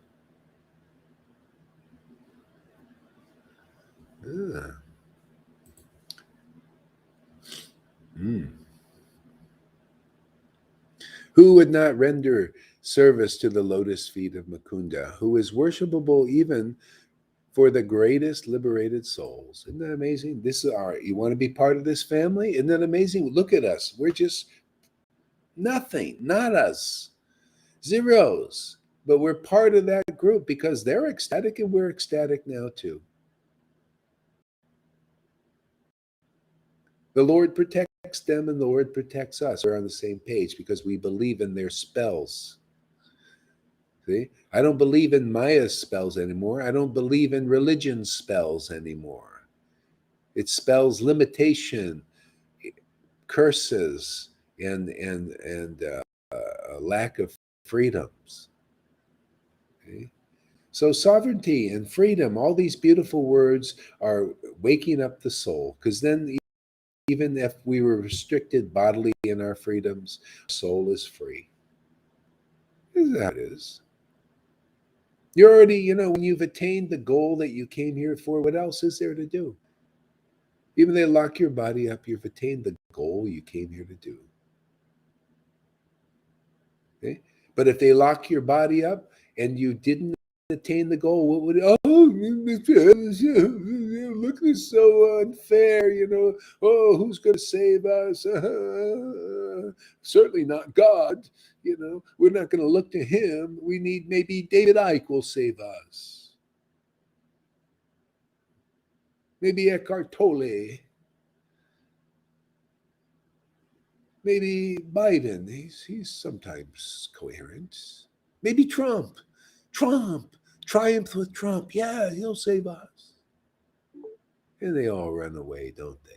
Ah. Mm. Who would not render service to the lotus feet of Mukunda, who is worshipable even for the greatest liberated souls? Isn't that amazing? You want to be part of this family? Isn't that amazing? Look at us. We're just nothing, not us, zeros. But we're part of that group because they're ecstatic and we're ecstatic now too. The Lord protects them and the Lord protects us. We're on the same page because we believe in their spells. See? I don't believe in Maya's spells anymore. I don't believe in religion spells anymore. It spells limitation, curses, and a lack of freedoms. Okay? So sovereignty and freedom, all these beautiful words are waking up the soul. Because then, even if we were restricted bodily in our freedoms, soul is free. That is. You're already, when you've attained the goal that you came here for, what else is there to do? Even if they lock your body up, you've attained the goal you came here to do. Okay? But if they lock your body up and you didn't attain the goal, what would look, this is so unfair, oh, who's going to save us? Certainly not God. We're not going to look to him. We need maybe David Icke will save us. Maybe Eckhart Tolle. Maybe Biden. He's sometimes coherent. Maybe Trump. Triumph with Trump. Yeah, he'll save us. And they all run away, don't they?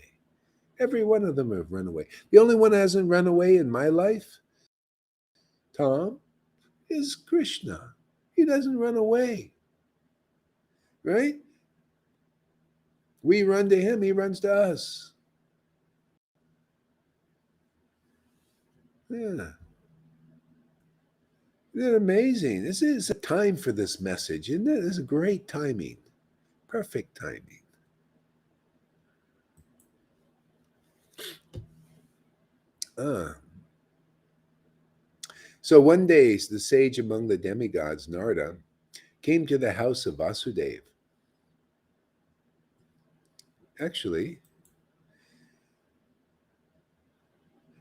Every one of them have run away. The only one that hasn't run away in my life, Tom, is Krishna. He doesn't run away. Right? We run to him, he runs to us. Yeah. Isn't it amazing? This is a time for this message, isn't it? This is great timing. Perfect timing. So one day, the sage among the demigods, Narada, came to the house of Vasudeva. Actually,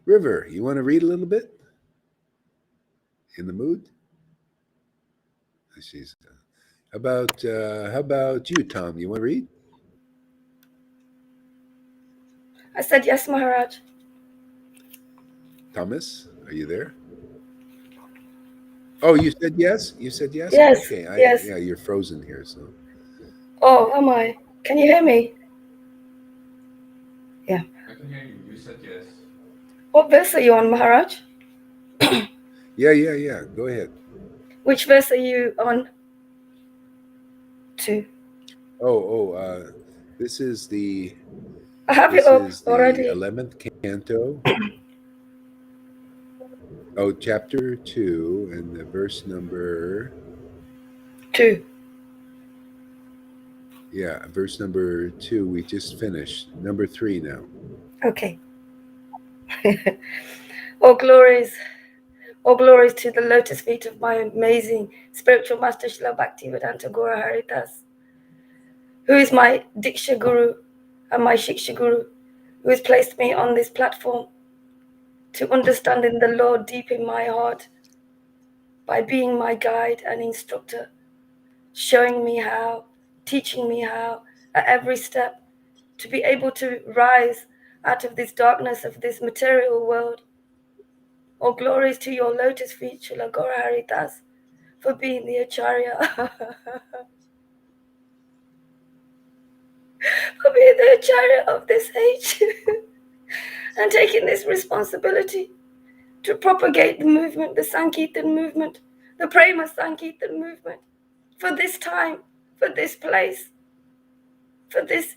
River, you want to read a little bit? In the mood? She's. How about you, Tom? You want to read? I said yes, Maharaj. Thomas, are you there? Oh, you said yes? You said yes? Yes. Okay. Yes. Yeah, you're frozen here, so. Oh, am I? Can you hear me? Yeah. I can hear you. You said yes. What verse are you on, Maharaj? Yeah. Go ahead. Which verse are you on? 2. This is the. I have This it up is the already. 11th canto. Oh, chapter 2 and the verse number. 2. Yeah, verse number 2. We just finished. Number 3 now. Okay. All glories to the lotus feet of my amazing spiritual master Srila Bhaktivedanta Guru Haridas, who is my Diksha Guru and my Shiksha Guru, who has placed me on this platform to understanding the Lord deep in my heart by being my guide and instructor, showing me how, teaching me how, at every step, to be able to rise out of this darkness of this material world. All glories to your lotus feet, Srila Gaura Haridas, for being the Acharya, for being the Acharya of this age, and taking this responsibility to propagate the movement, the Sankirtan movement, the Prema Sankirtan movement, for this time, for this place, for this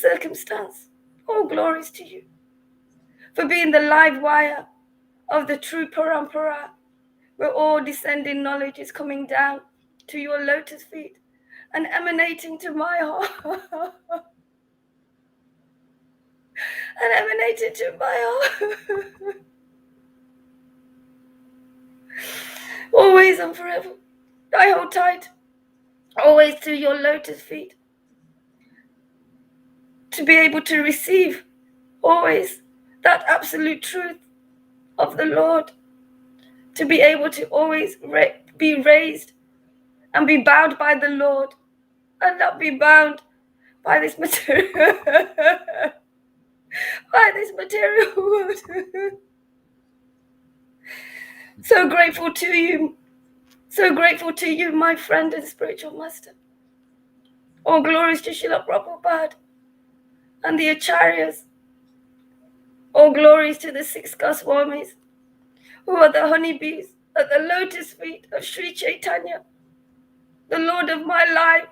circumstance. All glories to you, for being the live wire of the true Parampara, where all descending knowledge is coming down to your lotus feet and emanating to my heart. And emanating to my heart. Always and forever. I hold tight. Always to your lotus feet. To be able to receive always that absolute truth of the Lord. To be able to always be raised and be bound by the Lord and not be bound by this material world. So grateful to you. So grateful to you, my friend and spiritual master. All glories to Srila Prabhupada and the Acharyas. All glories to the 6 Goswamis, who are the honeybees at the lotus feet of Sri Chaitanya, the Lord of my life.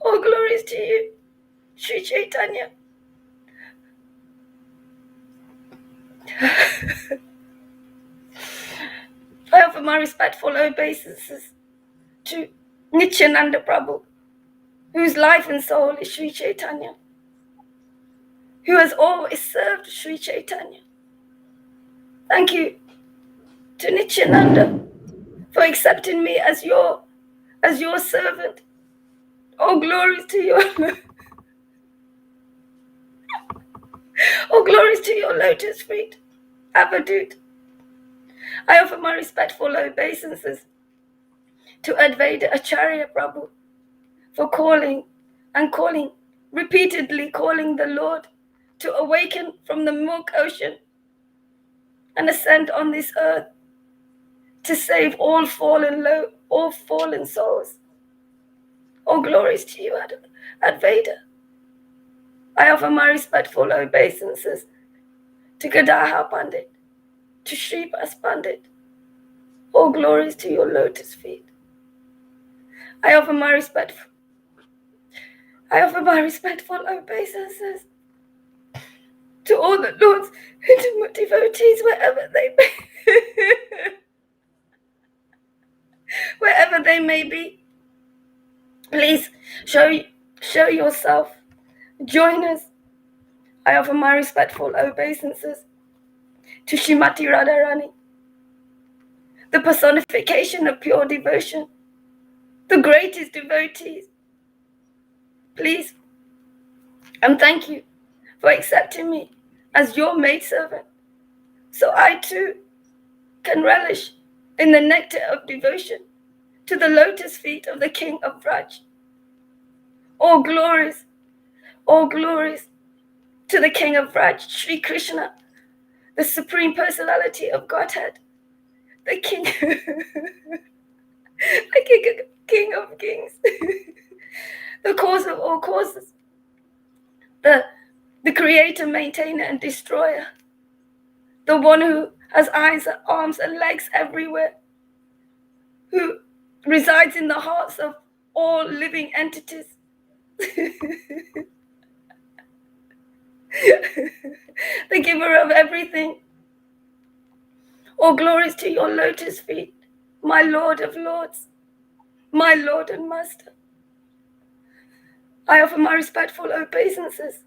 All glories to you, Sri Chaitanya. I offer my respectful obeisances to Nityananda Prabhu, whose life and soul is Sri Chaitanya, who has always served Sri Chaitanya. Thank you to Nityananda for accepting me as your servant. All glories to you. All glories to your lotus feet, Avadut. I offer my respectful obeisances to Advaita Acharya Prabhu for calling, repeatedly calling the Lord to awaken from the milk ocean and ascend on this earth to save all fallen souls. All glories to you, Advaita. I offer my respectful obeisances to Gadaha Pandit, to Sripas Pandit. All glories to your lotus feet. I offer my respectful obeisances to all the Lord's intimate devotees, wherever they may be. Please show yourself. Join us. I offer my respectful obeisances to Shrimati Radharani, the personification of pure devotion, the greatest devotees. Please, and thank you for accepting me as your maidservant, so I too can relish in the nectar of devotion to the lotus feet of the King of Braj. All glories to the King of Braj, Sri Krishna, the Supreme Personality of Godhead, the King, the King of Kings, the cause of all causes, the Creator, Maintainer, and Destroyer, the one who has eyes, arms, and legs everywhere, who resides in the hearts of all living entities. The giver of everything. All glories to your lotus feet, my Lord of Lords, my Lord and Master. I offer my respectful obeisances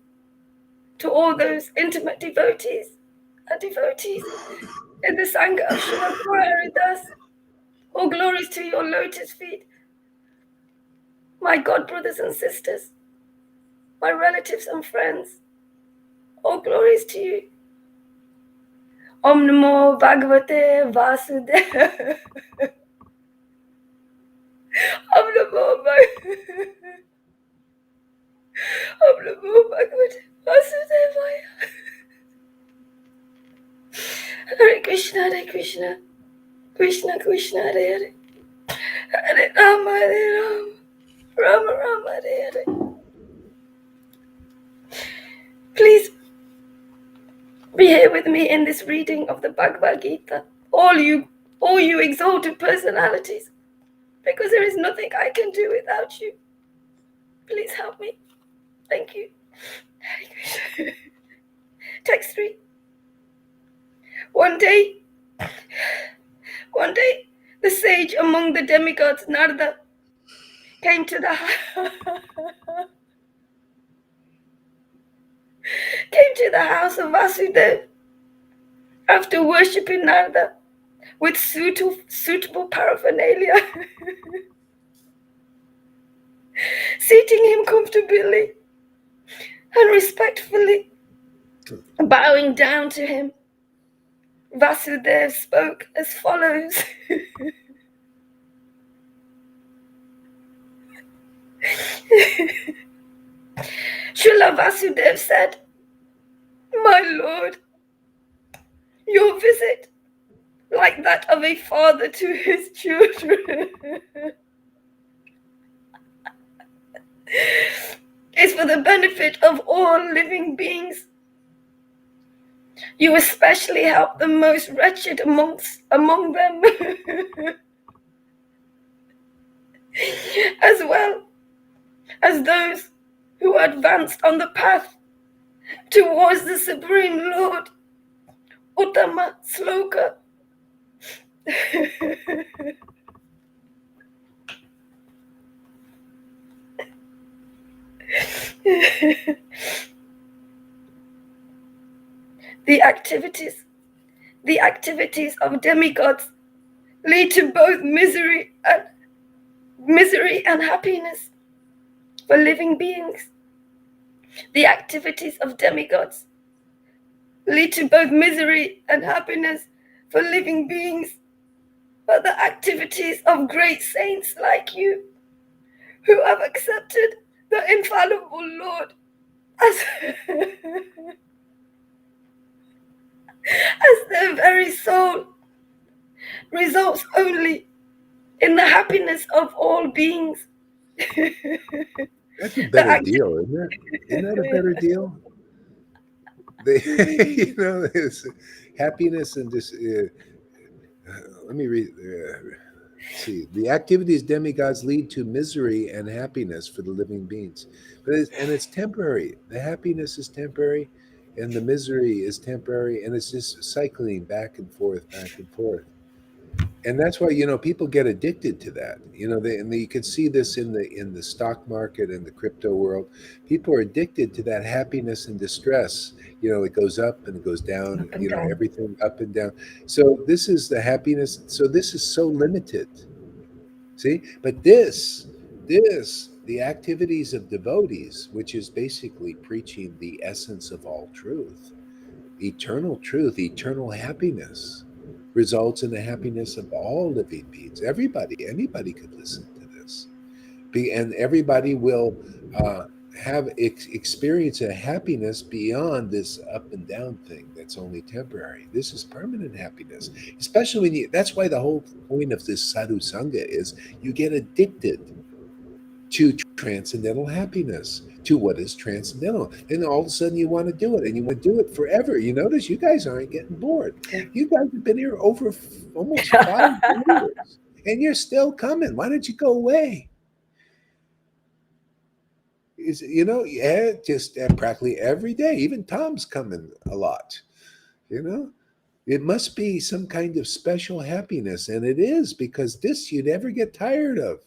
to all those intimate devotees and devotees in the Sangha of Srila Guru Haridas. All glories to your lotus feet, my God brothers and sisters, my relatives and friends. All glories to you. Om Namo Bhagavate Vasudevaya. Om Namo Bhagavate Vasudevaya. Hare Krishna, Hare Krishna, Krishna Krishna, Hare Hare, Hare Rama, Hare Rama, Rama Rama, Hare Hare. Please be here with me in this reading of the Bhagavad-Gita. All you exalted personalities, because there is nothing I can do without you. Please help me. Thank you. Hare Krishna. Text 3. One day, the sage among the demigods, Narada, came to the house of Vasudeva after worshipping Narada with suitable paraphernalia, seating him comfortably and respectfully bowing down to him. Vasudeva spoke as follows. Srila Vasudeva said, "My Lord, your visit, like that of a father to his children, is for the benefit of all living beings. You especially help the most wretched among them, as well as those who advanced on the path towards the Supreme Lord. Uttama Sloka." The activities of demigods lead to both misery and happiness for living beings. The activities of demigods lead to both misery and happiness for living beings, but the activities of great saints like you, who have accepted the infallible Lord as their very soul, results only in the happiness of all beings. That's a better deal, isn't it? Isn't that a better deal? They, it's happiness and just. Let me read. See, the activities demigods lead to misery and happiness for the living beings, and it's temporary. The happiness is temporary, and the misery is temporary, and it's just cycling back and forth, back and forth. And that's why people get addicted to that. You can see this in the stock market and the crypto world. People are addicted to that happiness and distress. It goes up and it goes down. Up and down. Everything up and down. So this is the happiness. So this is so limited. See, but the activities of devotees, which is basically preaching the essence of all truth, eternal happiness, results in the happiness of all living beings. Anybody could listen to this, and everybody will have experience a happiness beyond this up and down thing that's only temporary. This is permanent happiness, especially when that's why the whole point of this sadhu sangha is you get addicted to transcendental happiness, to what is transcendental. And all of a sudden you want to do it, and you want to do it forever. You notice you guys aren't getting bored. You guys have been here over almost 5 years, and you're still coming. Why don't you go away? Just practically every day. Even Tom's coming a lot. It must be some kind of special happiness, and it is, because this you never get tired of.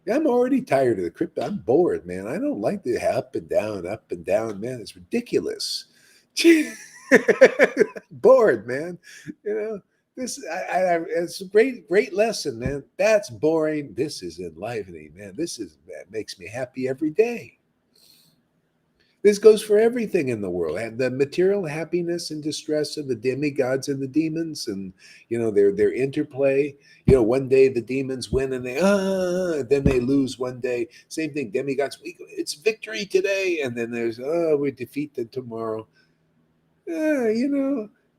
I'm already tired of the crypto. I'm bored, man. I don't like the up and down, man. It's ridiculous. Bored, man. This it's a great lesson, man. That's boring. This is enlivening, man. That makes me happy every day. This goes for everything in the world, and the material happiness and distress of the demigods and the demons, and their interplay. One day the demons win, and then they lose one day. Same thing, demigods. It's victory today, and then there's we defeat them tomorrow.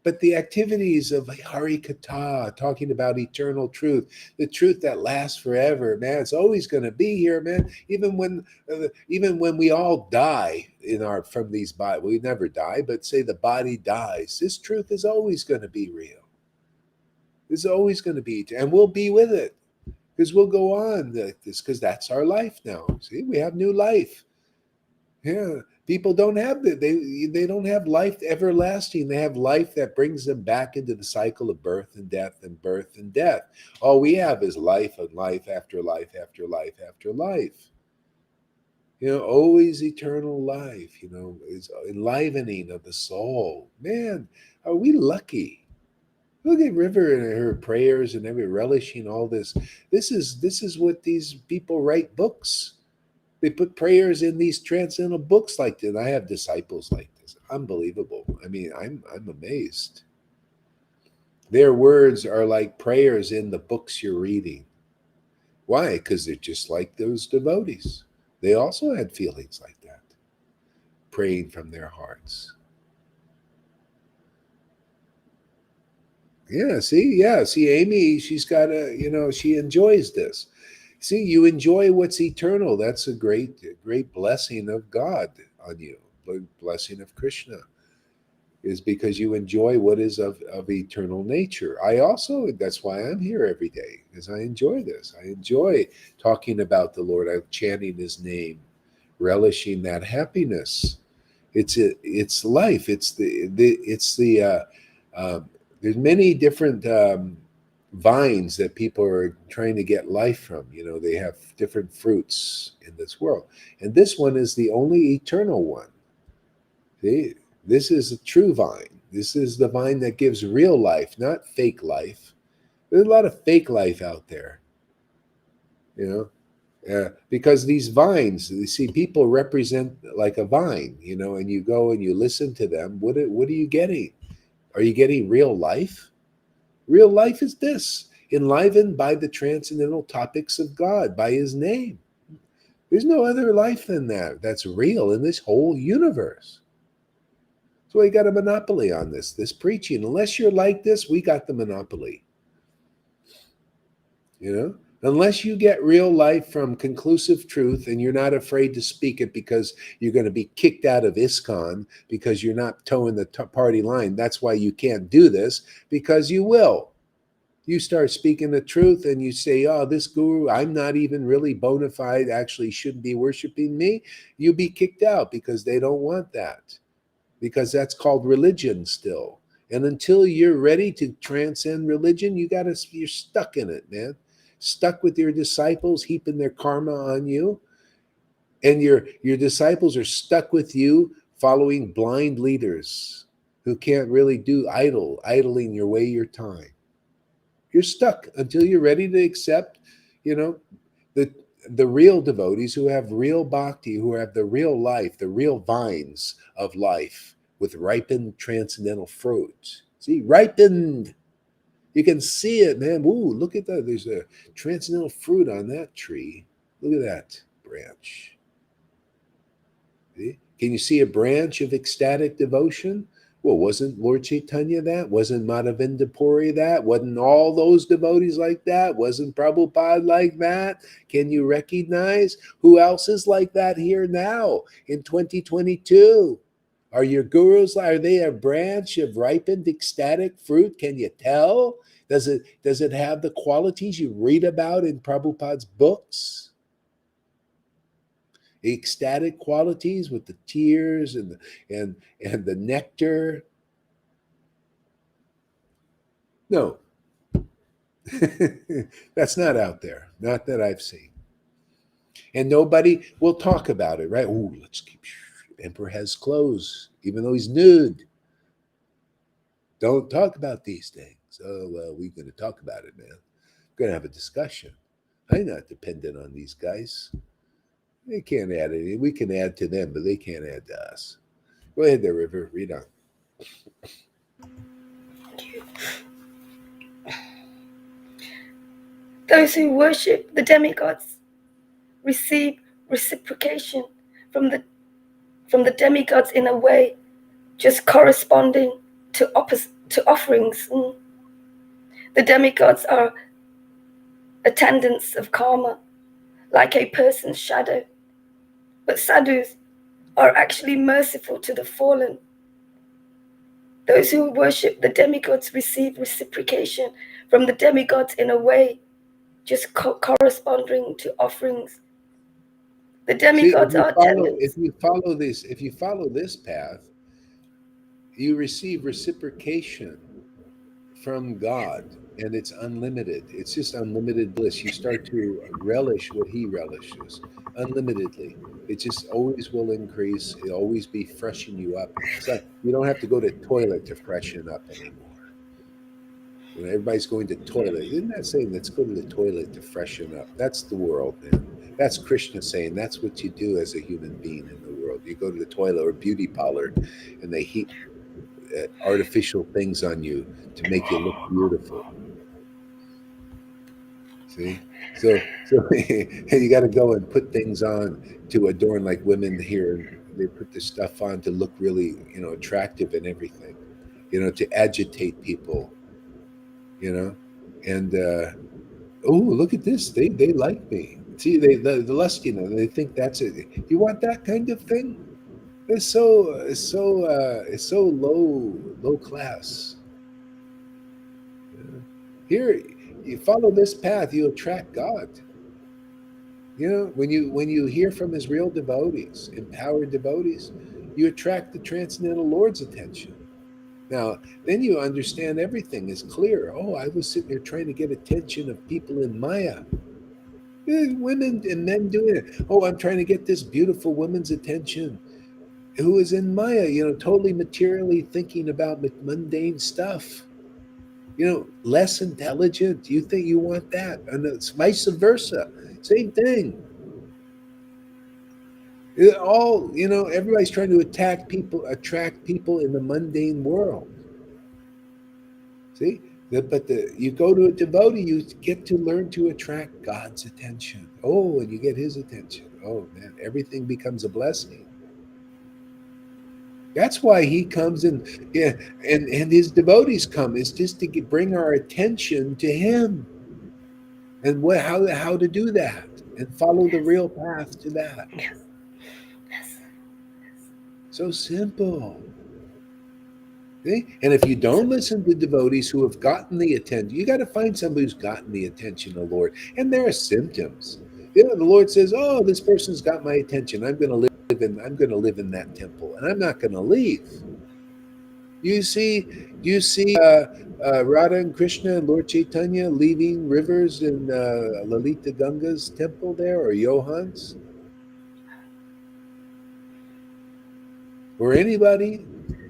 But the activities of Hari Katha, talking about eternal truth, the truth that lasts forever, man, it's always going to be here, man. Even when we all die from these bodies, we never die, but say the body dies, this truth is always going to be real. It's always going to be, and we'll be with it, because we'll go on like this, because that's our life now. See, we have new life. Yeah. People don't have that. They don't have life everlasting. They have life that brings them back into the cycle of birth and death and birth and death. All we have is life and life after life after life after life. Always eternal life, is enlivening of the soul. Man, are we lucky? Look at River and her prayers and every relishing all this. This is what these people write books. They put prayers in these transcendental books like this. I have disciples like this. Unbelievable. I mean, I'm amazed. Their words are like prayers in the books you're reading. Why? Because they're just like those devotees. They also had feelings like that, praying from their hearts. See, Amy, she's got she enjoys this. See, you enjoy what's eternal. That's a great blessing of God on you. Blessing of Krishna is because you enjoy what is of eternal nature. That's why I'm here every day, because I enjoy this. I enjoy talking about the Lord. I'm chanting his name, relishing that happiness. It's life. There's many different vines that people are trying to get life from. They have different fruits in this world, and this one is the only eternal one. See, this is a true vine. This is the vine that gives real life, not fake life. There's a lot of fake life out there, because these vines, you see, people represent like a vine, and you go and you listen to them. What are you getting? Are you getting real life? Real life is this, enlivened by the transcendental topics of God, by his name. There's no other life than that that's real in this whole universe. So we got a monopoly on this preaching. Unless you're like this, we got the monopoly. Unless you get real life from conclusive truth and you're not afraid to speak it because you're going to be kicked out of ISKCON because you're not towing the party line. That's why you can't do this, because you will. You start speaking the truth and you say, oh, this guru, I'm not even really bona fide, actually shouldn't be worshiping me. You'll be kicked out because they don't want that, because that's called religion still. And until you're ready to transcend religion, you're stuck in it, man. Stuck with your disciples, heaping their karma on you. And your disciples are stuck with you following blind leaders who can't really do idling your way your time. You're stuck until you're ready to accept, the real devotees who have real bhakti, who have the real life, the real vines of life with ripened transcendental fruit. See, ripened. You can see it, man. Ooh, look at that. There's a transcendental fruit on that tree. Look at that branch. See? Can you see a branch of ecstatic devotion? Well, wasn't Lord Chaitanya that? Wasn't Madhavinda Puri that? Wasn't all those devotees like that? Wasn't Prabhupada like that? Can you recognize who else is like that here now in 2022? Are your gurus, are they a branch of ripened ecstatic fruit? Can you tell? Does it have the qualities you read about in Prabhupada's books? The ecstatic qualities with the tears and the nectar? No. That's not out there. Not that I've seen. And nobody will talk about it, right? Oh, let's keep Emperor has clothes, even though he's nude. Don't talk about these things. Oh, well, we're going to talk about it, man. We're going to have a discussion. I'm not dependent on these guys. They can't add anything. We can add to them, but they can't add to us. Go ahead there, River. Read on. Those who worship the demigods receive reciprocation from the demigods in a way just corresponding to offerings. The demigods are attendants of karma, like a person's shadow. But sadhus are actually merciful to the fallen. Those who worship the demigods receive reciprocation from the demigods in a way just corresponding to offerings. The demigods are attendants. If you follow this path, you receive reciprocation from God, and it's unlimited. It's just unlimited bliss. You start to relish what he relishes unlimitedly. It just always will increase. It'll always be freshening you up. So you don't have to go to toilet to freshen up anymore. Everybody's going to toilet. Isn't that saying, let's go to the toilet to freshen up? That's the world, man. That's Krishna saying that's what you do as a human being in the world. You go to the toilet or beauty parlor, and they heap artificial things on you to make you look beautiful. See? So you got to go and put things on to adorn, like women here. They put this stuff on to look really, attractive and everything, to agitate people, and oh, look at this. They like me. See, the lust, they think that's it. You want that kind of thing? It's so low class. Here, you follow this path, you attract God. When you hear from his real devotees, empowered devotees, you attract the transcendental Lord's attention. Now, then you understand everything is clear. Oh, I was sitting there trying to get attention of people in Maya. Women and men doing it. Oh, I'm trying to get this beautiful woman's attention who is in Maya, totally materially thinking about mundane stuff. Less intelligent. You think you want that? And it's vice versa. Same thing. Everybody's trying to attract people in the mundane world. See? But you go to a devotee, you get to learn to attract God's attention. Oh, and you get his attention. Oh, man, everything becomes a blessing. That's why he comes and his devotees come, is just to bring our attention to him. and how to do that and follow the real path to that. Yes. Yes. So simple. See? And if you don't listen to devotees who have gotten the attention, you got to find somebody who's gotten the attention of the Lord. And there are symptoms. You know, the Lord says, "Oh, this person's got my attention. I'm going to live in that temple, and I'm not going to leave." You see, do you see Radha and Krishna and Lord Chaitanya leaving rivers in Lalita Ganga's temple there, or Johan's, or anybody?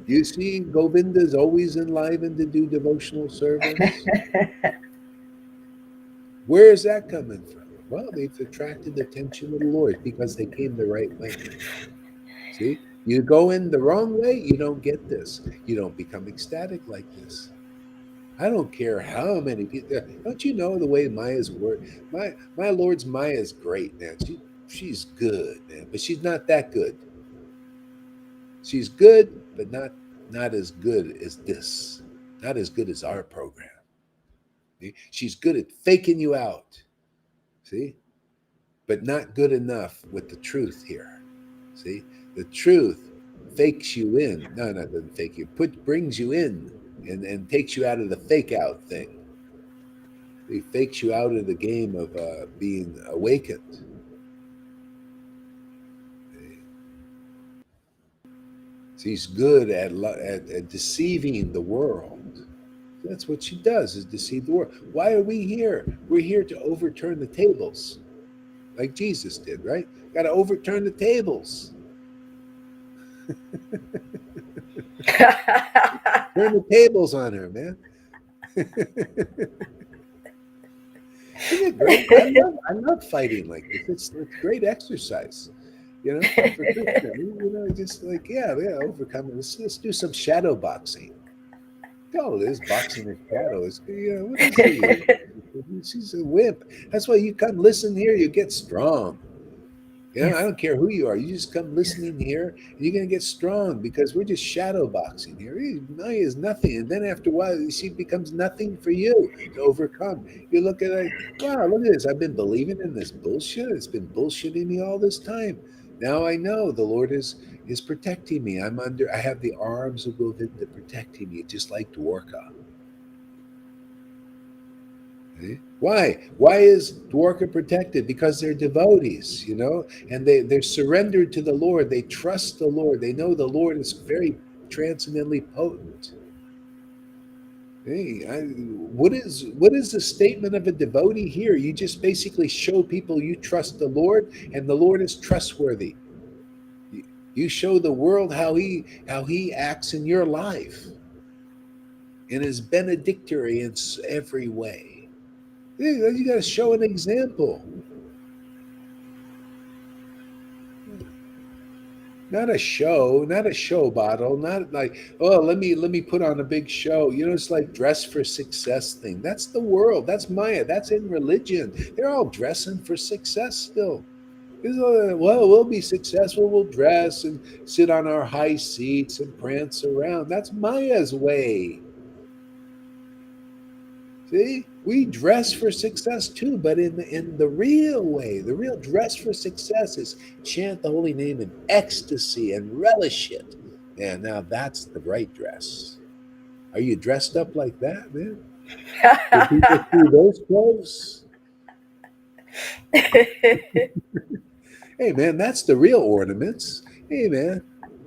You see, Govinda is always enlivened to do devotional service. Where is that coming from? Well, they've attracted the attention of the Lord because they came the right way. See, you go in the wrong way, you don't get this. You don't become ecstatic like this. I don't care how many people. Don't you know the way Maya's work? My Lord's Maya is great, man. She's good, man, but she's not that good. She's good, but not as good as this. Not as good as our program. See? She's good at faking you out. See, but not good enough with the truth here. See, the truth fakes you in. No, doesn't fake you. Brings you in and takes you out of the fake out thing. He fakes you out of the game of being awakened. She's good at deceiving the world. That's what she does, is deceive the world. Why are we here? We're here to overturn the tables, like Jesus did, right? Got to overturn the tables. Turn the tables on her, man. Isn't it great? I love fighting like this. It's great exercise, you know, for Krishna. You know, just like overcome it. Let's do some shadow boxing. Oh, this boxing in shadows. You know, what is he? She's a wimp. That's why you come listen here. You get strong. You know, I don't care who you are. You just come listening here, and you're going to get strong because we're just shadow boxing here. Maya is nothing. And then after a while, she becomes nothing for you to overcome. You look at it, wow, look at this. I've been believing in this bullshit. It's been bullshitting me all this time. Now I know the Lord is protecting me. I have the arms of Govinda protecting me, just like Dwarka. Why? Why is Dwarka protected? Because they're devotees, you know, and they're surrendered to the Lord. They trust the Lord. They know the Lord is very transcendently potent. What is the statement of a devotee here? You just basically show people you trust the Lord, and the Lord is trustworthy. You show the world how he acts in your life, and is benedictory in every way. You got to show an example, not a show bottle, not like, oh, let me put on a big show. You know, it's like dress for success thing. That's the world. That's Maya. That's in religion. They're all dressing for success still. Well, we'll be successful. We'll dress and sit on our high seats and prance around. That's Maya's way. See, we dress for success too, but in the real way. The real dress for success is chant the holy name in ecstasy and relish it. And now that's the right dress. Are you dressed up like that, man? Do people see those clothes? Hey, man, that's the real ornaments. Hey, man,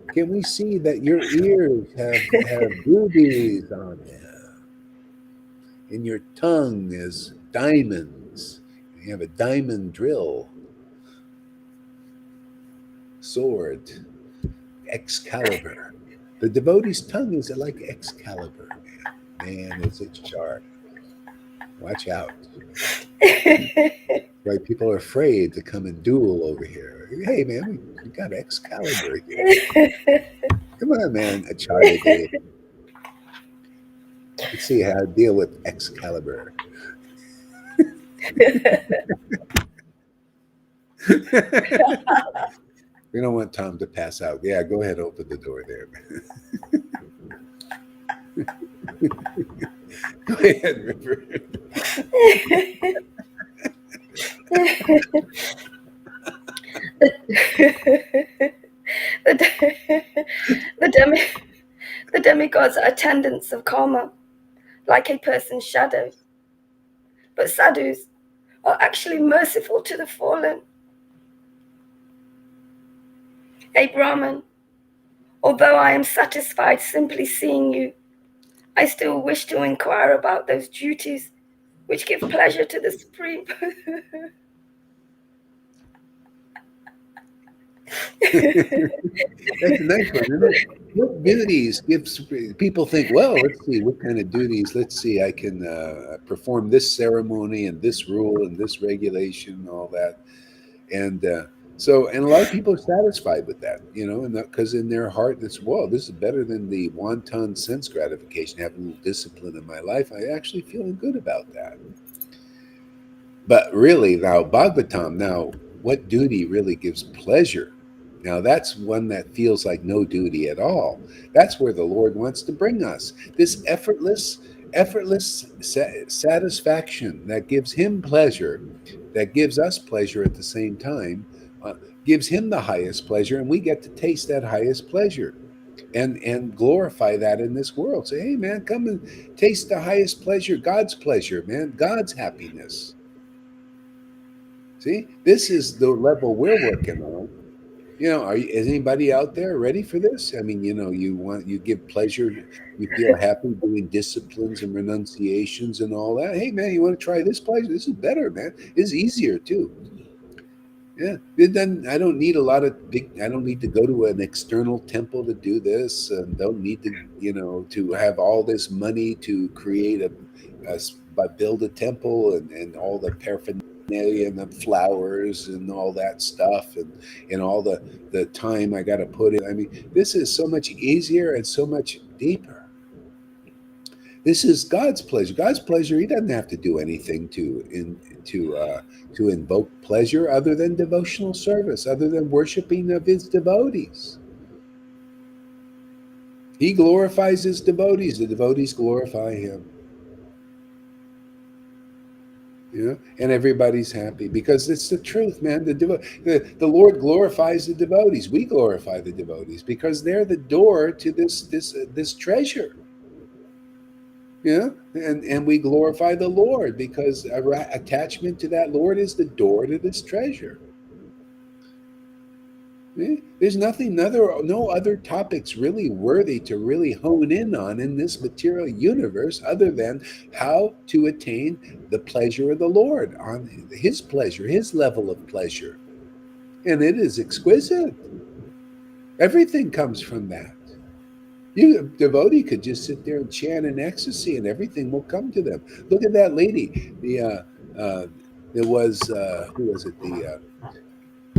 can we see that your ears have rubies on them? And your tongue is diamonds. You have a diamond drill. Sword. Excalibur. The devotee's tongue is like Excalibur, man. Man, is it sharp. Watch out. Right, people are afraid to come and duel over here. Hey, man, we got Excalibur here. Come on, man, Acharya Dave. Let's see how to deal with Excalibur. We don't want Tom to pass out. Yeah, go ahead, open the door there, man. Go ahead, River. the, demi, the demigods are attendants of karma, like a person's shadow. But sadhus are actually merciful to the fallen. A Brahman, although I am satisfied simply seeing you, I still wish to inquire about those duties which give pleasure to the Supreme. That's a nice one, isn't it? What duties gives people think? Well, let's see what kind of duties. Let's see, I can perform this ceremony and this rule and this regulation and all that. And and a lot of people are satisfied with that, and because in their heart, it's, well, this is better than the wanton sense gratification. Having a little discipline in my life, I actually feeling good about that. But really, now Bhagavatam, now what duty really gives pleasure? Now that's one that feels like no duty at all. That's where the Lord wants to bring us. This effortless satisfaction that gives Him pleasure, that gives us pleasure at the same time, gives Him the highest pleasure, and we get to taste that highest pleasure and glorify that in this world. Say, hey man, come and taste the highest pleasure, man, God's happiness. See, this is the level we're working on. Is anybody out there ready for this? I mean, you give pleasure, you feel happy doing disciplines and renunciations and all that. Hey, man, you want to try this pleasure? This is better, man. It's easier too. Yeah, it doesn't. I don't need a lot of big. I don't need to go to an external temple to do this, and don't need to, to have all this money to create build a temple and all the paraphernalia and the flowers and all that stuff and all the time I got to put in. I mean, this is so much easier and so much deeper. This is God's pleasure. God's pleasure. He doesn't have to do anything to invoke pleasure other than devotional service, other than worshiping of His devotees. He glorifies His devotees. The devotees glorify Him. And everybody's happy because it's the truth, man. The Lord glorifies the devotees. We glorify the devotees because they're the door to this treasure. And we glorify the Lord because attachment to that Lord is the door to this treasure. There's no other topics really worthy to really hone in on in this material universe other than how to attain the pleasure of the Lord, on His pleasure, His level of pleasure. And it is exquisite. Everything comes from that. A devotee could just sit there and chant in ecstasy and everything will come to them. Look at that lady. There was, who was it?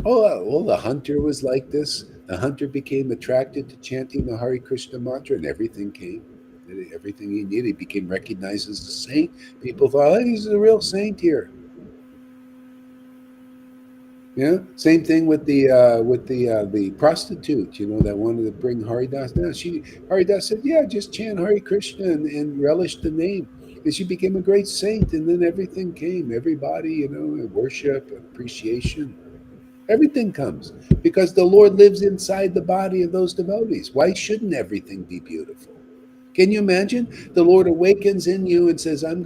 The hunter was like this. The hunter became attracted to chanting the Hare Krishna mantra, and everything came. Everything he needed. He became recognized as a saint. People thought, oh, he's a real saint here. Same thing with the prostitute, that wanted to bring Haridas. Now Haridas said, yeah, just chant Hare Krishna and relish the name. And she became a great saint, and then everything came. Everybody, worship, appreciation. Everything comes because the Lord lives inside the body of those devotees. Why shouldn't everything be beautiful? Can you imagine? The Lord awakens in you and says, I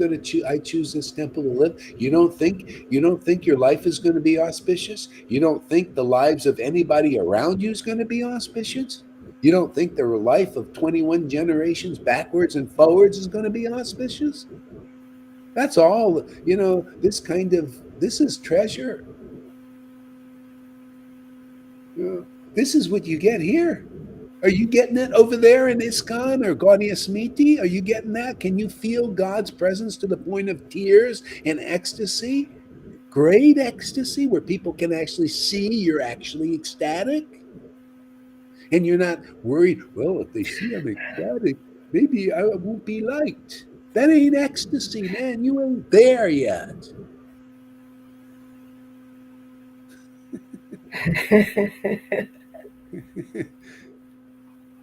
choose this temple to live. You don't think your life is going to be auspicious? You don't think the lives of anybody around you is going to be auspicious? You don't think the life of 21 generations backwards and forwards is going to be auspicious? That's all, this is treasure. This is what you get here. Are you getting it over there in ISKCON or Gaudiya Smriti? Are you getting that? Can you feel God's presence to the point of tears and ecstasy? Great ecstasy where people can actually see you're actually ecstatic. And you're not worried, well, if they see I'm ecstatic, maybe I won't be liked. That ain't ecstasy, man. You ain't there yet.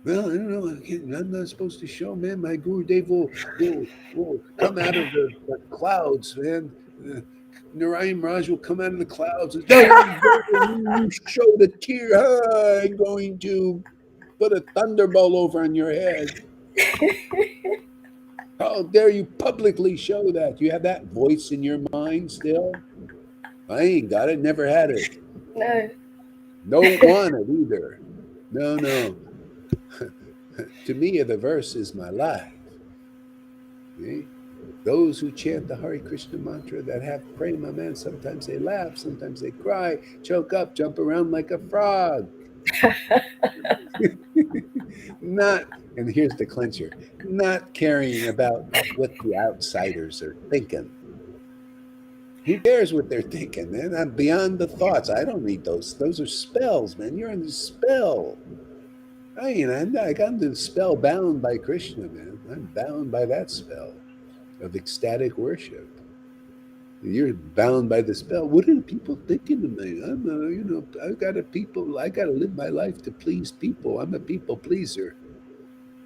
Well, I don't know. I'm not supposed to show, man. My Guru Dev will come out of the clouds, man. Narayan Raj will come out of the clouds and say, you showed a tear. Huh? I'm going to put a thunderbolt over on your head. How dare you publicly show that? You have that voice in your mind still? I ain't got it, never had it. No. Don't want it either. No. To me, the verse is my life. See? Those who chant the Hare Krishna mantra that have prema, man, sometimes they laugh, sometimes they cry, choke up, jump around like a frog. Not, and here's the clincher, not caring about what the outsiders are thinking. Who cares what they're thinking, man? I'm beyond the thoughts. I don't need those. Those are spells, man. You're in the spell. I got into the spell bound by Krishna, man. I'm bound by that spell of ecstatic worship. You're bound by the spell. What are people thinking of me? I got to live my life to please people. I'm a people pleaser.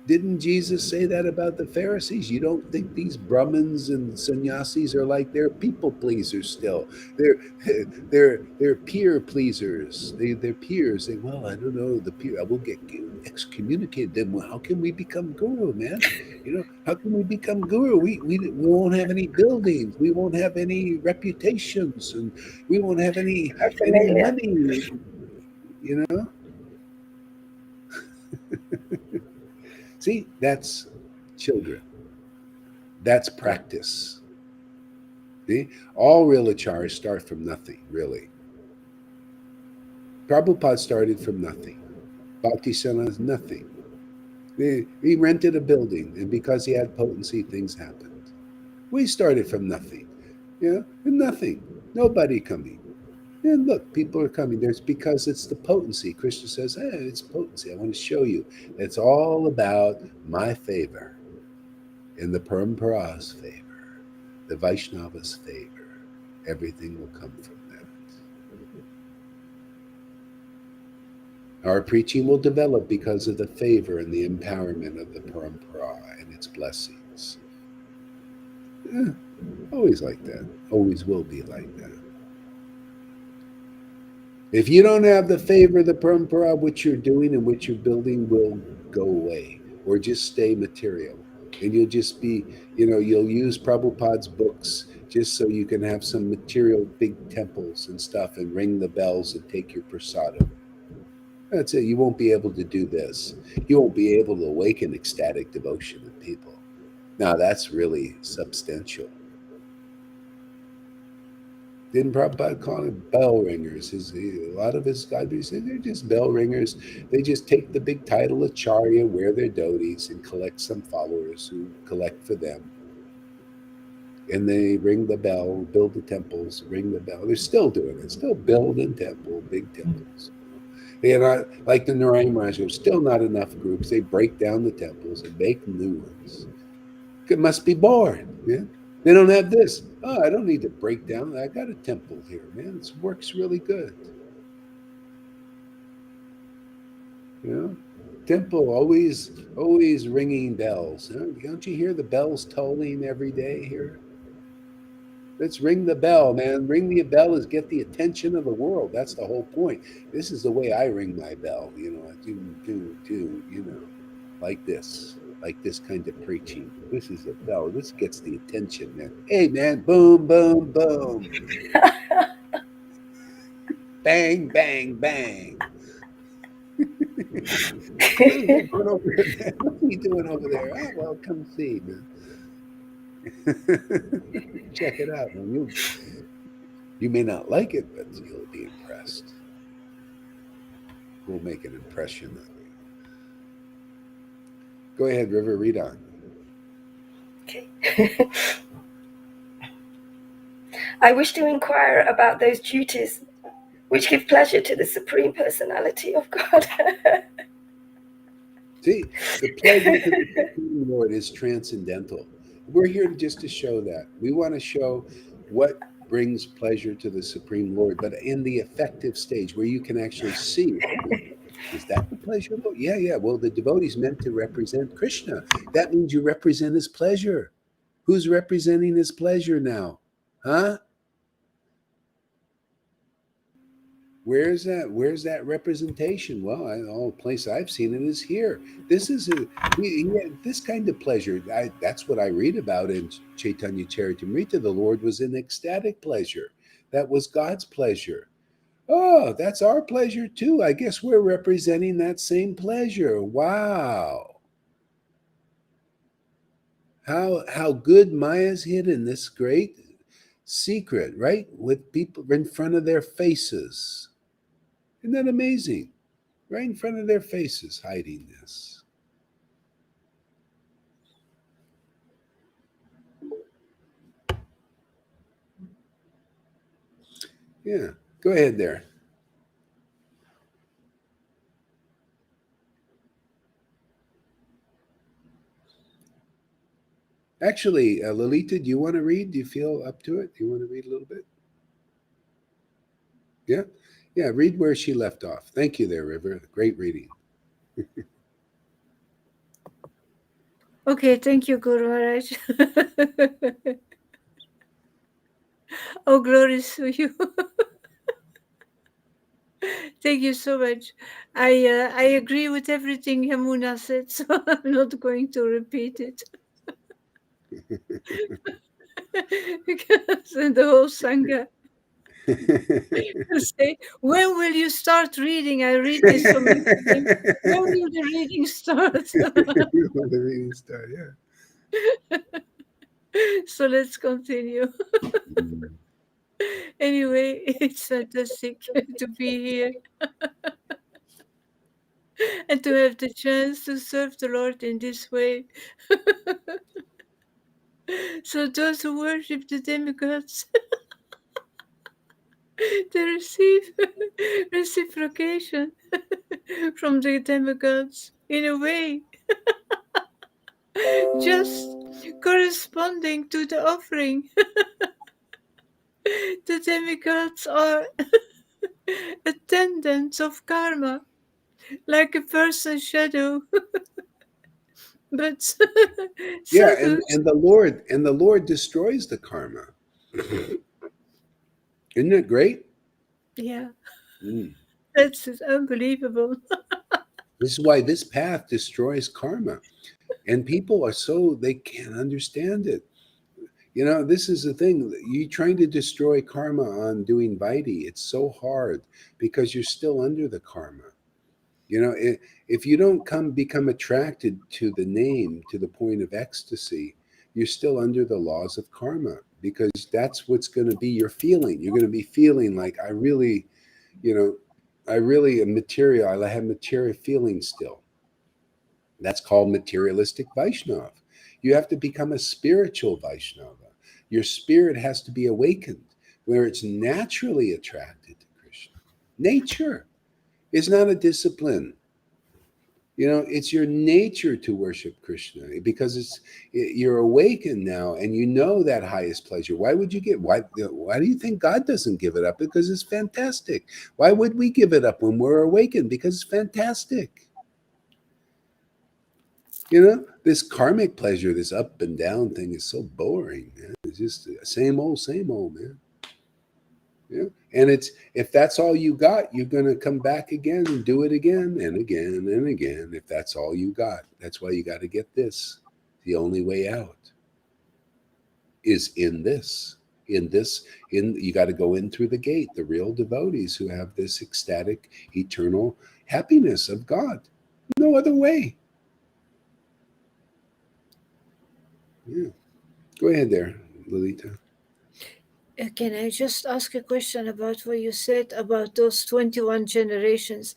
Didn't Jesus say that about the Pharisees? You don't think these Brahmins and sannyasis are like they're people pleasers still? They're peer pleasers. They're peers. I don't know the peer. I will get excommunicated. Then how can we become guru, man? How can we become guru? We won't have any buildings. We won't have any reputations, and we won't have any money. See, that's children. That's practice. See? All real acharyas start from nothing, really. Prabhupada started from nothing. Bhaktisiddhanta is nothing. He rented a building, and because he had potency, things happened. We started from nothing. Nothing. Nobody coming. And look, people are coming. Because it's the potency. Krishna says, hey, it's potency. I want to show you. It's all about my favor and the Parampara's favor, the Vaishnava's favor. Everything will come from that. Our preaching will develop because of the favor and the empowerment of the Parampara and its blessings. Always like that. Always will be like that. If you don't have the favor of the Parampara, what you're doing and what you're building will go away or just stay material. And you'll just be, you'll use Prabhupada's books just so you can have some material big temples and stuff and ring the bells and take your prasadam. That's it. You won't be able to do this. You won't be able to awaken ecstatic devotion in people. Now, that's really substantial. Didn't Prabhupada call them bell ringers? A lot of his guys said they're just bell ringers. They just take the big title Acharya, wear their dhotis, and collect some followers who collect for them. And they ring the bell, build the temples, ring the bell. They're still doing it, still building big temples. They're not like the Narayan Raj, still not enough groups. They break down the temples and make new ones. It must be bored, man. They don't have this. Oh, I don't need to break down. I got a temple here, man. It works really good. Temple always ringing bells. Don't you hear the bells tolling every day here? Let's ring the bell, man. Ring the bell is get the attention of the world. That's the whole point. This is the way I ring my bell. I do, like this. Like this kind of preaching. This is a bell. This gets the attention, man. Hey, man, boom, boom, boom. Bang, bang, bang. What are you doing over there, man? What are you doing over there? Oh, well, come see, man. Check it out, man. You may not like it, but you'll be impressed. We'll make an impression on you. Go ahead, River, read on. Okay. I wish to inquire about those duties which give pleasure to the Supreme Personality of God. See, the pleasure to the Supreme Lord is transcendental. We're here just to show that. We want to show what brings pleasure to the Supreme Lord, but in the effective stage where you can actually see it. Is that the pleasure, Lord? Yeah. Well, the devotee is meant to represent Krishna. That means you represent his pleasure. Who's representing his pleasure now? Huh? Where's that representation? Well, the only place I've seen it is here. This is he had this kind of pleasure. That's what I read about in Chaitanya Charitamrita. The Lord was in ecstatic pleasure. That was God's pleasure. Oh, that's our pleasure too. I guess we're representing that same pleasure. Wow. How good Maya's hidden this great secret, right? With people in front of their faces. Isn't that amazing? Right in front of their faces, hiding this. Yeah, go ahead there. Actually, Lalita, do you want to read? Do you feel up to it? Do you want to read a little bit? Yeah? Yeah, read where she left off. Thank you there, River. Great reading. Okay, thank you, Guru Maharaj. Oh, glories to you. Thank you so much. I agree with everything Yamuna said, so I'm not going to repeat it. Because the whole Sangha say, when will you start reading? I read this so many times. When will the reading start? The reading start, yeah. So let's continue. Mm. Anyway, it's fantastic to be here and to have the chance to serve the Lord in this way. So those who worship the demigods, they receive reciprocation from the demigods in a way just corresponding to the offering. The demigods are attendants of karma, like a person's shadow. But Yeah, sadhus, and the Lord destroys the karma. Isn't it great? yeah, Mm. that's unbelievable. This is why this path destroys karma. And people are so they can't understand it. This is the thing. You trying to destroy karma on doing Vaidhi, it's so hard because you're still under the karma. If you don't become attracted to the name to the point of ecstasy, you're still under the laws of karma because that's what's going to be your feeling. You're going to be feeling like you know, I really am material. I have material feelings still. That's called materialistic Vaishnava. You have to become a spiritual Vaishnava. Your spirit has to be awakened where it's naturally attracted to Krishna. Nature is not a discipline. It's your nature to worship Krishna because you're awakened now and you know that highest pleasure. Why do you think God doesn't give it up? Because it's fantastic. Why would we give it up when we're awakened? Because it's fantastic. This karmic pleasure, this up and down thing is so boring, man. It's just same old, man. Yeah. And it's if that's all you got, you're gonna come back again and do it again and again and again. If that's all you got. That's why you got to get this. The only way out is in this. You got to go in through the gate, the real devotees who have this ecstatic, eternal happiness of God. No other way. Yeah. Go ahead there, Lolita. Can I just ask a question about what you said about those 21 generations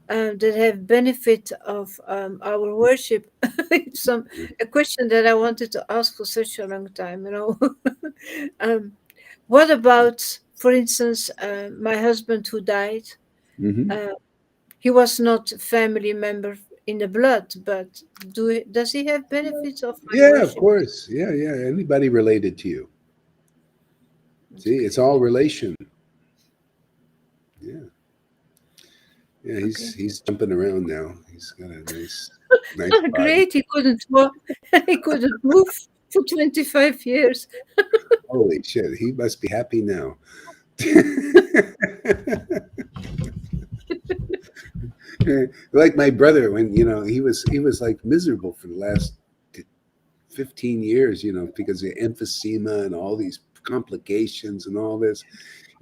that have benefit of our worship? It's a question that I wanted to ask for such a long time. um, what about, for instance, my husband who died? Mm-hmm. Uh, he was not a family member in the blood, but does he have benefits of my Yeah, of worship? course. Yeah, yeah. Anybody related to you. That's See, it's great. all relation. Yeah. Yeah, he's Okay. he's jumping around now. He's got a nice body. Great, he couldn't walk. He couldn't move for 25 years. Holy shit, he must be happy now. Like my brother, when he was like miserable for the last 15 years, because of emphysema and all these complications and all this.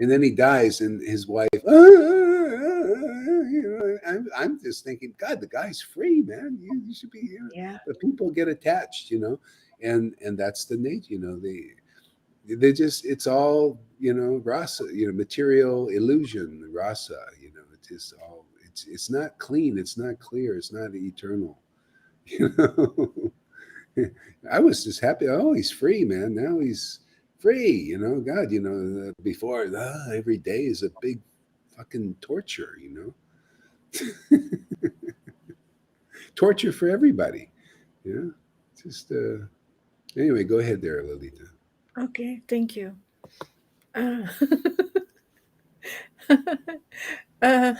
And then he dies, and his wife, I'm just thinking, God, the guy's free, man. You should be here. Yeah. But people get attached, and that's the nature, they just, it's all, rasa, material illusion, rasa, it's just all, it's not clean, it's not clear, it's not eternal. you know I was just happy. Oh, he's free, man. Now he's free. God, before, every day is a big fucking torture, torture for everybody. Just, anyway, go ahead there, Lolita. Okay, thank you. Uh, uh,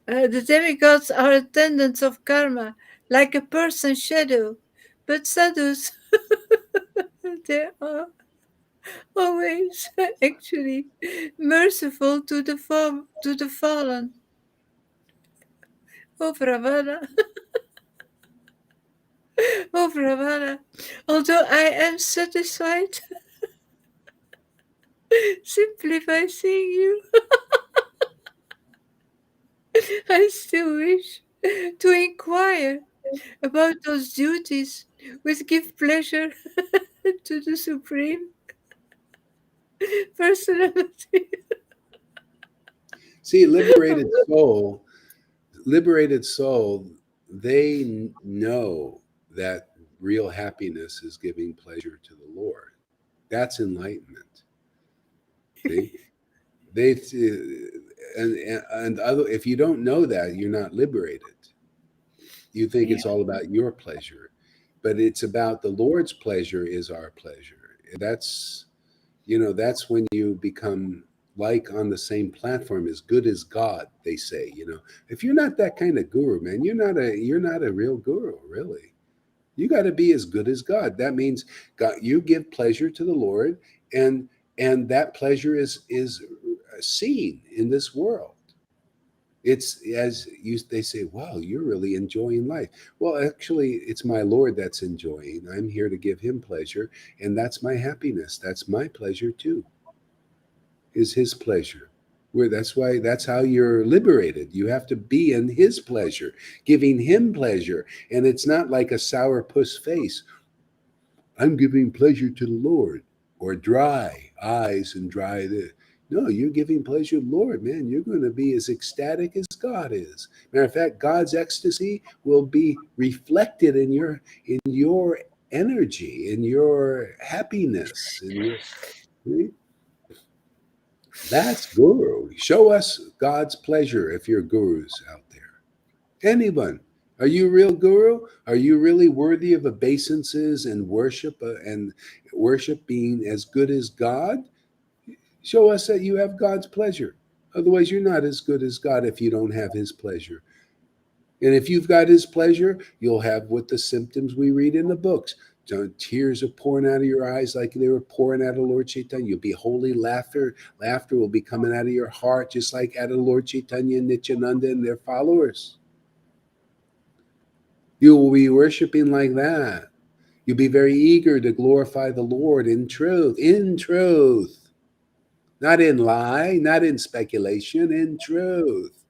the demigods are attendants of karma, like a person's shadow, but sadhus, they are always actually merciful to the fallen. Oh, Brahmana, oh, Brahmana. Although I am satisfied simply by seeing you, I still wish to inquire about those duties which give pleasure to the Supreme Personality. See, liberated soul, they know that real happiness is giving pleasure to the Lord. That's enlightenment. See, they and other. If you don't know that, you're not liberated. You think Yeah. it's all about your pleasure, but it's about the Lord's pleasure is our pleasure. That's when you become like on the same platform, as good as God, they say. If you're not that kind of guru, man, you're not a real guru, really. You got to be as good as God. That means God, you give pleasure to the Lord, and that pleasure is seen in this world. It's as you they say, wow, you're really enjoying life. Well, actually, it's my Lord that's enjoying. I'm here to give him pleasure, and that's my happiness. That's my pleasure too. Is his pleasure. Where that's how you're liberated. You have to be in his pleasure, giving him pleasure. And it's not like a sourpuss face. I'm giving pleasure to the Lord, or dry eyes and dry this. No, you're giving pleasure to the Lord, man. You're going to be as ecstatic as God is. Matter of fact, God's ecstasy will be reflected in your energy, in your happiness, in your. That's guru. Show us God's pleasure if you're gurus out there. Anyone. Are you a real guru? Are you really worthy of obeisances and worship being as good as God? Show us that you have God's pleasure. Otherwise, you're not as good as God if you don't have his pleasure. And if you've got his pleasure, you'll have what the symptoms we read in the books. Tears are pouring out of your eyes like they were pouring out of Lord Chaitanya. You'll be holy laughter. Laughter will be coming out of your heart, just like out of Lord Chaitanya and Nityananda and their followers. You will be worshiping like that. You'll be very eager to glorify the Lord in truth, not in lie, not in speculation, in truth,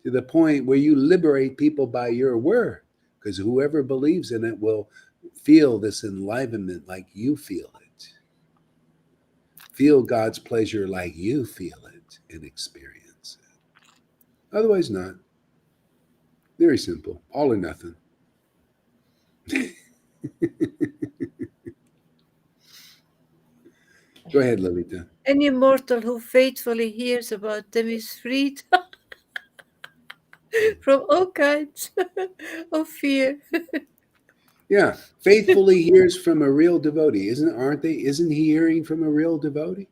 to the point where you liberate people by your word, because whoever believes in it will feel this enlivenment like you feel it. Feel God's pleasure like you feel it and experience it. Otherwise, not. Very simple. All or nothing. Go ahead, Lalita. Any mortal who faithfully hears about them is freed from all kinds of fear. Yeah, faithfully hears from a real devotee, aren't they? Isn't he hearing from a real devotee?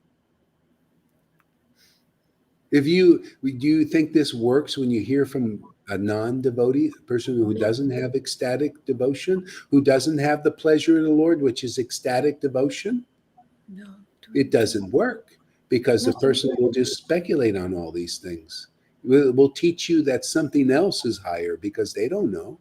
Do you think this works when you hear from a non-devotee, a person who doesn't have ecstatic devotion, who doesn't have the pleasure of the Lord, which is ecstatic devotion? No, It doesn't work, because the not at person all. will just speculate on all these things. Will teach you that something else is higher because they don't know.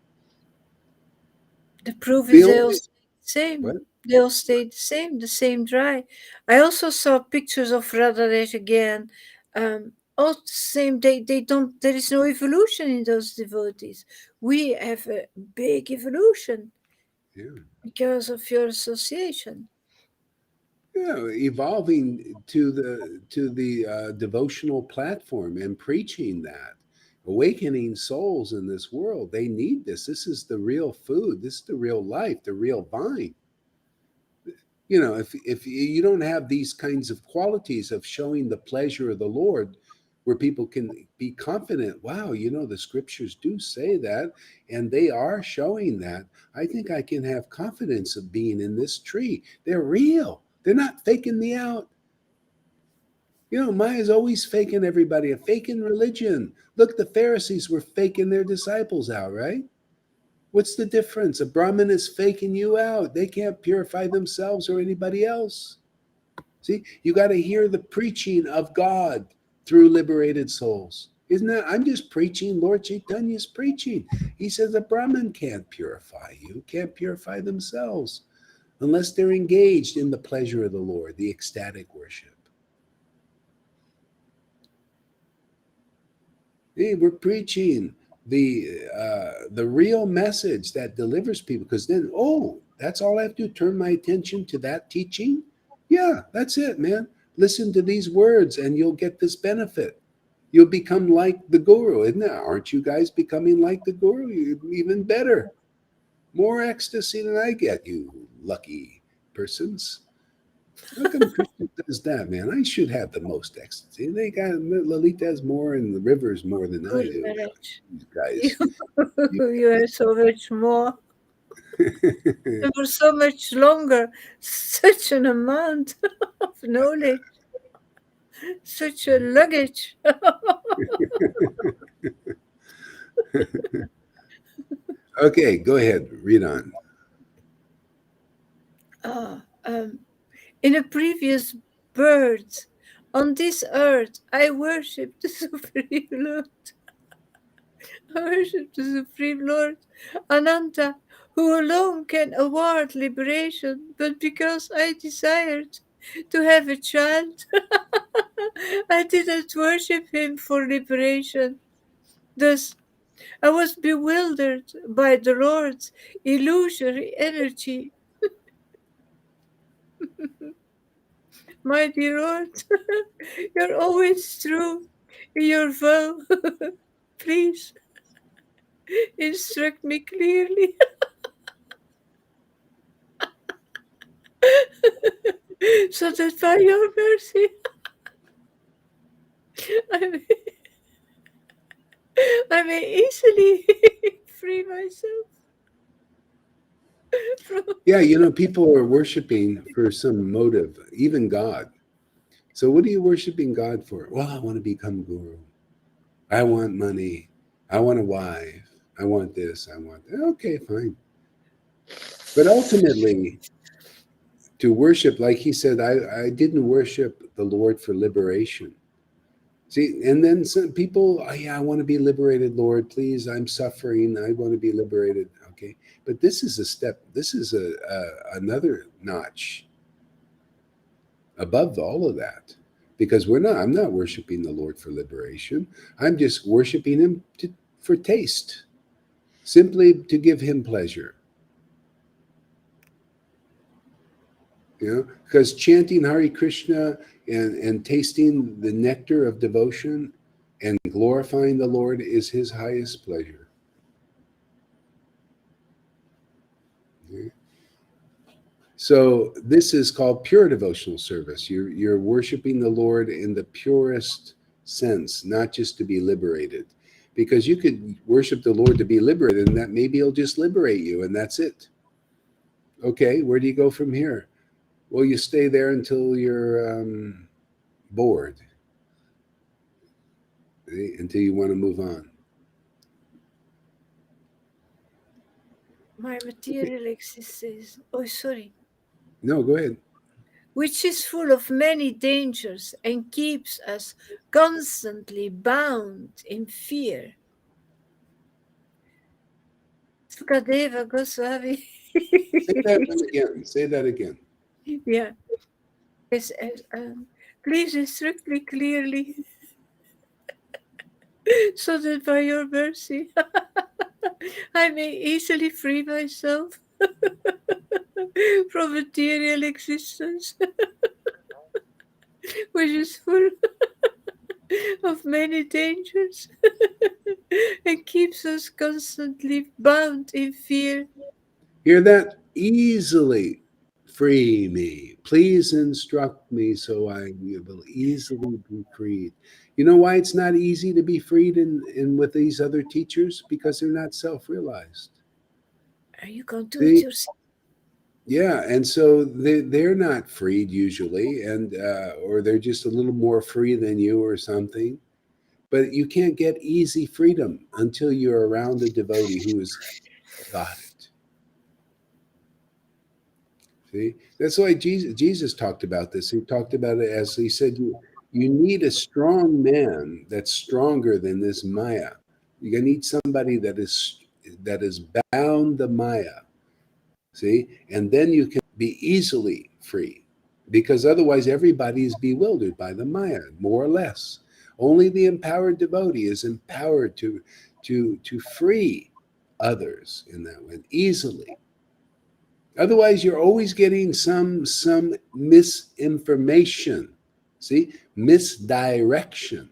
The proof The is they all only stay the same. what? They all stay the same dry. I also saw pictures of Radharesh again. All the same. They don't. There is no evolution in those devotees. We have a big evolution Yeah. because of your association. Yeah, evolving to the devotional platform and preaching that, awakening souls in this world. They need this. This is the real food. This is the real life, the real vine. If you don't have these kinds of qualities of showing the pleasure of the Lord, where people can be confident, wow, the scriptures do say that, and they are showing that. I think I can have confidence of being in this tree. They're real. They're not faking me out. Maya's always faking everybody, a faking religion. Look, the Pharisees were faking their disciples out, right? What's the difference? A Brahmin is faking you out. They can't purify themselves or anybody else. See, you got to hear the preaching of God through liberated souls. Isn't that? I'm just preaching Lord Chaitanya's preaching. He says a Brahmin can't purify you, can't purify themselves unless they're engaged in the pleasure of the Lord, the ecstatic worship. Hey, we're preaching the real message that delivers people. Because then, that's all I have to do. Turn my attention to that teaching. Yeah, that's it, man. Listen to these words, and you'll get this benefit. You'll become like the guru, isn't it? Aren't you guys becoming like the guru? You're even better, more ecstasy than I get. You lucky persons. How come Krishna does that, man? I should have the most ecstasy. They got Lalita has more and the rivers more than I Good do. marriage. These You, guys. you have so much more and for so much longer. Such an amount of knowledge, such a luggage. Okay, go ahead. Read on. Ah, in a previous birth, on this earth, I worship the Supreme Lord. I worship the Supreme Lord, Ananta, who alone can award liberation. But because I desired to have a child, I didn't worship him for liberation. Thus, I was bewildered by the Lord's illusory energy. My dear Lord, you're always true in your vow. Please instruct me clearly so that by your mercy I may, I may easily free myself from. Yeah, people are worshiping for some motive, even God. So, what are you worshiping God for? Well, I want to become guru. I want money. I want a wife. I want this. I want that. Okay, fine. But ultimately, to worship, like he said, I didn't worship the Lord for liberation. See, and then some people, oh, yeah, I want to be liberated, Lord. Please, I'm suffering. I want to be liberated. Okay, but this is a step. This is another notch above all of that, because we're not. I'm not worshiping the Lord for liberation. I'm just worshiping Him for taste, simply to give Him pleasure. Because chanting Hare Krishna and tasting the nectar of devotion and glorifying the Lord is his highest pleasure. Okay? So this is called pure devotional service. You're worshiping the Lord in the purest sense, not just to be liberated. Because you could worship the Lord to be liberated, and that maybe he'll just liberate you, and that's it. Okay, where do you go from here? Well, you stay there until you're bored, until you want to move on. My material existence. Oh, sorry. No, go ahead. which is full of many dangers and keeps us constantly bound in fear. Sukadeva Goswami. Say that one again. Say that again. Yeah. Yes, please instruct me clearly so that by your mercy I may easily free myself from material existence, which is full of many dangers and keeps us constantly bound in fear. Hear that? Easily free me. Please instruct me so I will easily be freed. You know why it's not easy to be freed in with these other teachers? Because they're not self-realized. Are you going to do it See? yourself? Yeah, and so they're not freed usually, and or they're just a little more free than you or something. But you can't get easy freedom until you're around a devotee who has got it. See, that's why Jesus talked about this. He talked about it as he said, you need a strong man that's stronger than this Maya. You need somebody that is bound the Maya. See, and then you can be easily free, because otherwise everybody is bewildered by the Maya, more or less. Only the empowered devotee is empowered to free others in that way easily. Otherwise, you're always getting some misinformation, see, misdirection,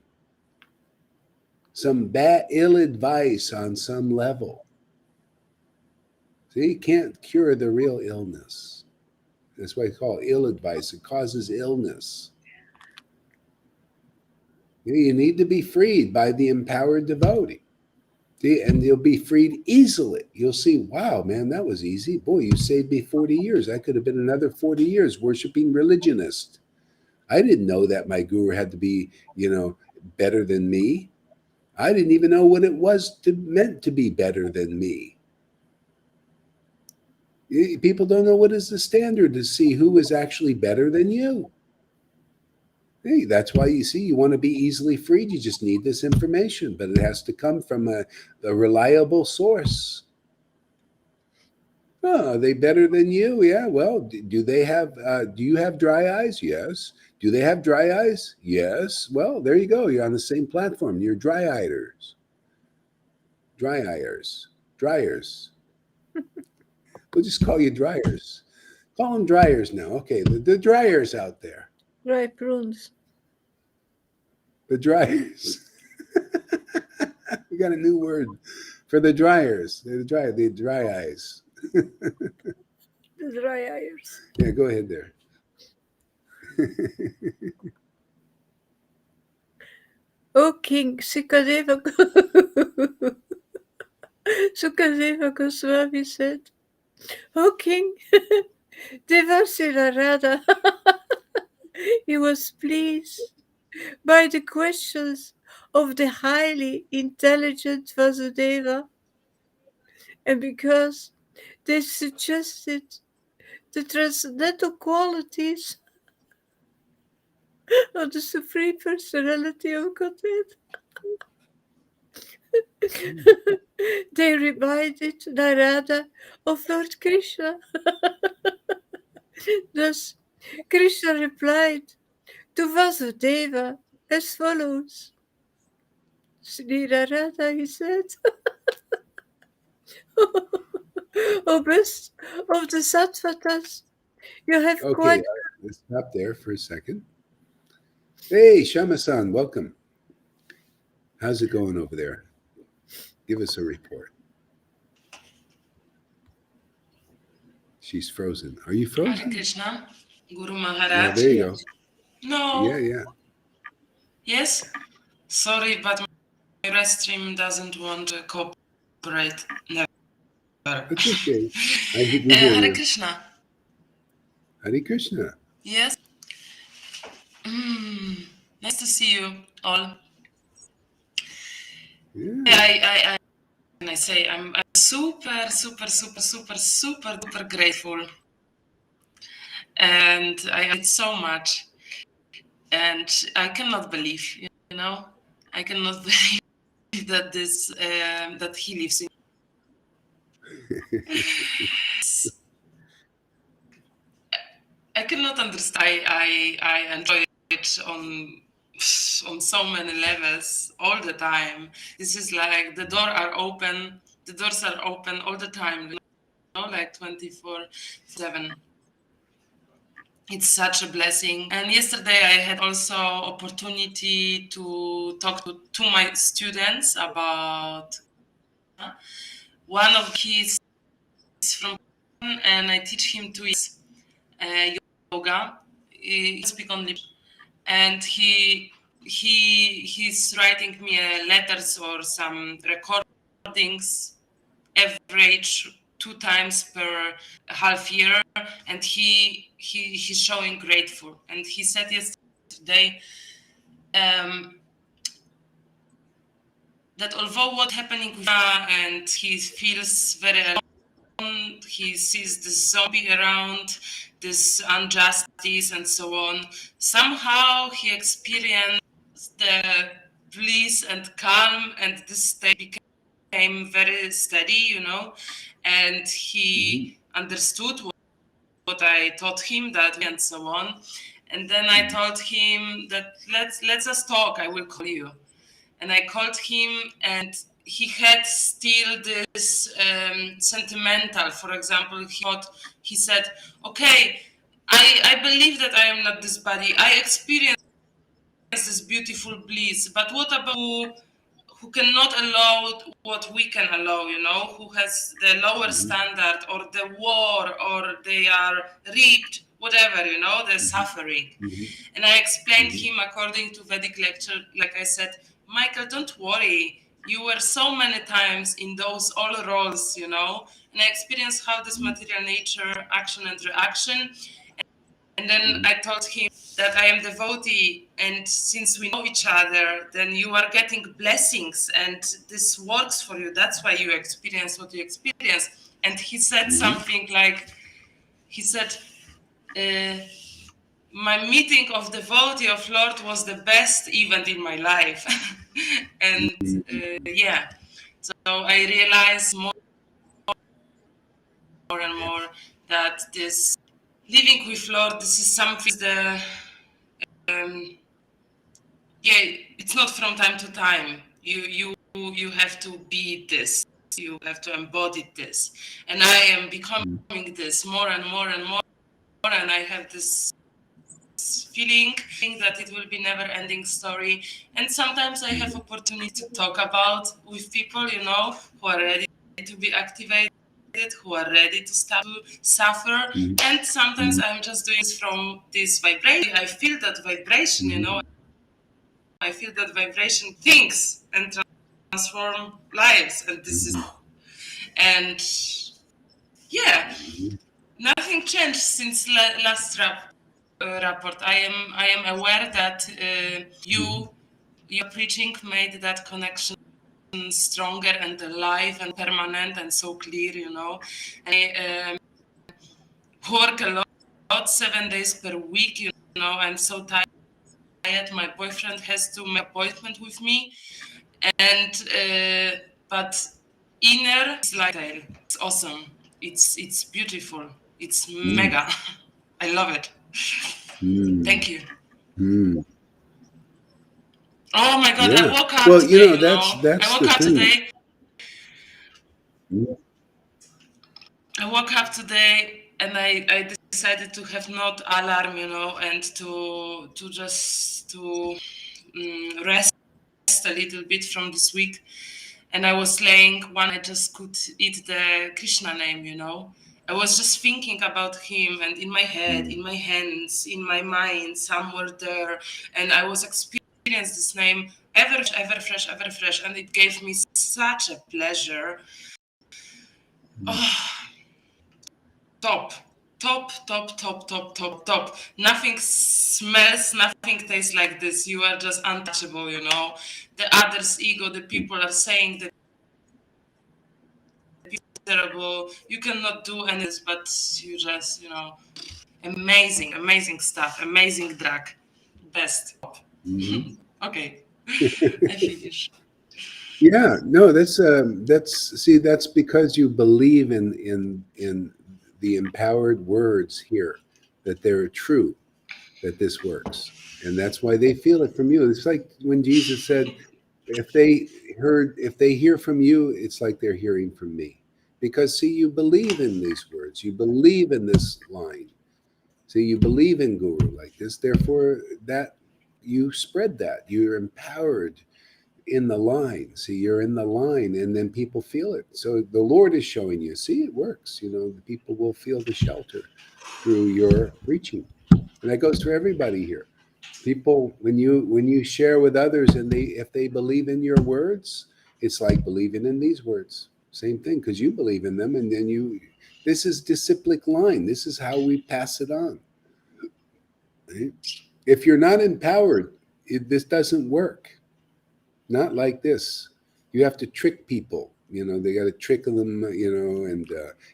some bad ill advice on some level. See, you can't cure the real illness. That's why it's called ill advice. It causes illness. You need to be freed by the empowered devotee. See, and you'll be freed easily. You'll see, wow, man, that was easy. Boy, you saved me 40 years. I could have been another 40 years worshiping religionist. I didn't know that my guru had to be, better than me. I didn't even know what it was meant to be better than me. People don't know what is the standard to see who is actually better than you. Hey, that's why you want to be easily freed. You just need this information, but it has to come from a reliable source. Oh, are they better than you? Yeah. Well, do they have? Do you have dry eyes? Yes. Do they have dry eyes? Yes. Well, there you go. You're on the same platform. You're dry-eyers. Dryers. We'll just call you dryers. Call them dryers now. Okay, the dryers out there. Dry prunes. The dryers. We got a new word for the dryers. The dry eyes. The dry eyes. Yeah, go ahead there. O King Sukadeva Goswami said, O King Devassi Narada, he was pleased by the questions of the highly intelligent Vasudeva, and because they suggested the transcendental qualities of the Supreme Personality of Godhead, they reminded Narada of Lord Krishna. Thus, Krishna replied to Vasudeva as follows. Sri Narada, he said, O best of the Sattvatas, you have Okay, let's stop there for a second. Hey, Shama-san, welcome. How's it going over there? Give us a report. She's frozen. Are you frozen? Hare Krishna, Guru Yeah, Maharaj. there you go. No. Yeah. Yes? Sorry, but my Restream doesn't want to cooperate. Never. That's okay. We hear Hare you. Krishna. Hare Krishna. Yes? Nice to see you all. Yeah. I say I'm super duper grateful and I did so much, and I cannot believe, I cannot believe that that he lives in. I cannot understand. I enjoy it on so many levels all the time. This is like the doors are open all the time, like 24/7. It's such a blessing. And yesterday I had also opportunity to talk to my students about one of his from, and I teach him to yoga. He speak only, and he's writing me letters or some recordings average 2 times per half year, and he's showing grateful. And he said yesterday that although what's happening with and he feels very alone, he sees this zombie around, this injustice and so on, somehow he experienced the bliss and calm, and this state became very steady, and he understood what I taught him, that and so on. And then I told him that let's us talk. I will call you. And I called him, and he had still this sentimental. For example, he said, "Okay, I believe that I am not this body. I experienced this beautiful bliss. But what about who cannot allow what we can allow, who has the lower standard, or the war, or they are raped, whatever, the suffering." And I explained him according to Vedic lecture, like I said, "Michael, don't worry. You were so many times in those all roles, and I experienced how this material nature, action and reaction." And then I told him that I am devotee, and since we know each other, then you are getting blessings, and this works for you. That's why you experience what you experience. And he said something like, he said, "My meeting of devotee of Lord was the best event in my life." And yeah, so I realized more and more that this living with Lord, this is something it's not from time to time. You have to be this. You have to embody this. And I am becoming this more and more and more. And I have this feeling that it will be never-ending story. And sometimes I have opportunity to talk about with people, who are ready to be activated, who are ready to start to suffer. And sometimes I'm just doing this from this vibration. I feel that vibration, I feel that vibration thinks and transform lives. And this is, and yeah, nothing changed since last report. I am aware that your preaching made that connection stronger and alive and permanent and so clear, I work a lot, 7 days per week, I'm so tired. My boyfriend has to make an appointment with me, and but inner is like it's awesome. It's beautiful. It's mega. I love it. Thank you. Oh my God! Yeah. I woke up Well, today. that's I woke the up thing. today. I woke up today, and I decided to have not alarm, and to just to rest a little bit from this week. And I was laying when I just could eat the Krishna name, I was just thinking about him, and in my head, in my hands, in my mind, somewhere there. And I was experiencing this name ever fresh, and it gave me such a pleasure. Oh, top. Nothing smells, nothing tastes like this. You are just untouchable, The other's ego, the people are saying that terrible, you cannot do any of this, but you just, Amazing stuff. Amazing drag. Best. Mhm. Okay, I finish. Yeah, no, that's see, that's because you believe in the empowered words here, that they're true, that this works, and that's why they feel it from you. It's like when Jesus said, if they hear from you, it's like they're hearing from me, because see, you believe in these words, you believe in this line, see, you believe in Guru like this, therefore that you spread that, you're empowered in the line. See, you're in the line, and then people feel it. So the Lord is showing you, see, it works. The people will feel the shelter through your preaching. And that goes for everybody here. People, when you share with others, and if they believe in your words, it's like believing in these words. Same thing, because you believe in them, and then this is disciplic line. This is how we pass it on. Right? If you're not empowered, this doesn't work. Not like this. You have to trick people. They got to trick them, and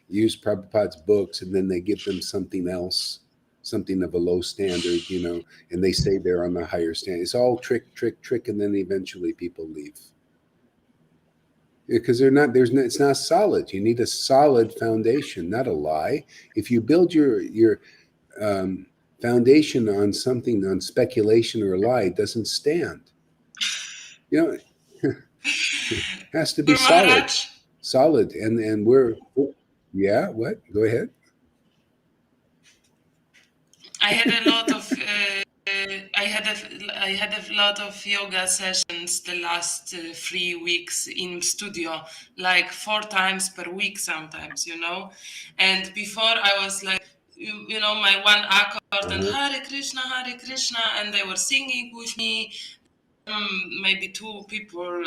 use Prabhupada's books, and then they give them something else, something of a low standard, and they say they're on the higher standard. It's all trick, trick, trick, and then eventually people leave. Because it's not solid. You need a solid foundation, not a lie. If you build your foundation on something, on speculation or a lie, it doesn't stand. It has to be Guru solid. Maharaj, Solid. And yeah, what? Go ahead. I had a lot of I had a lot of yoga sessions the last 3 weeks in studio, like 4 times per week sometimes, And before I was like, my one accord and Hare Krishna, and they were singing with me. Maybe 2 people,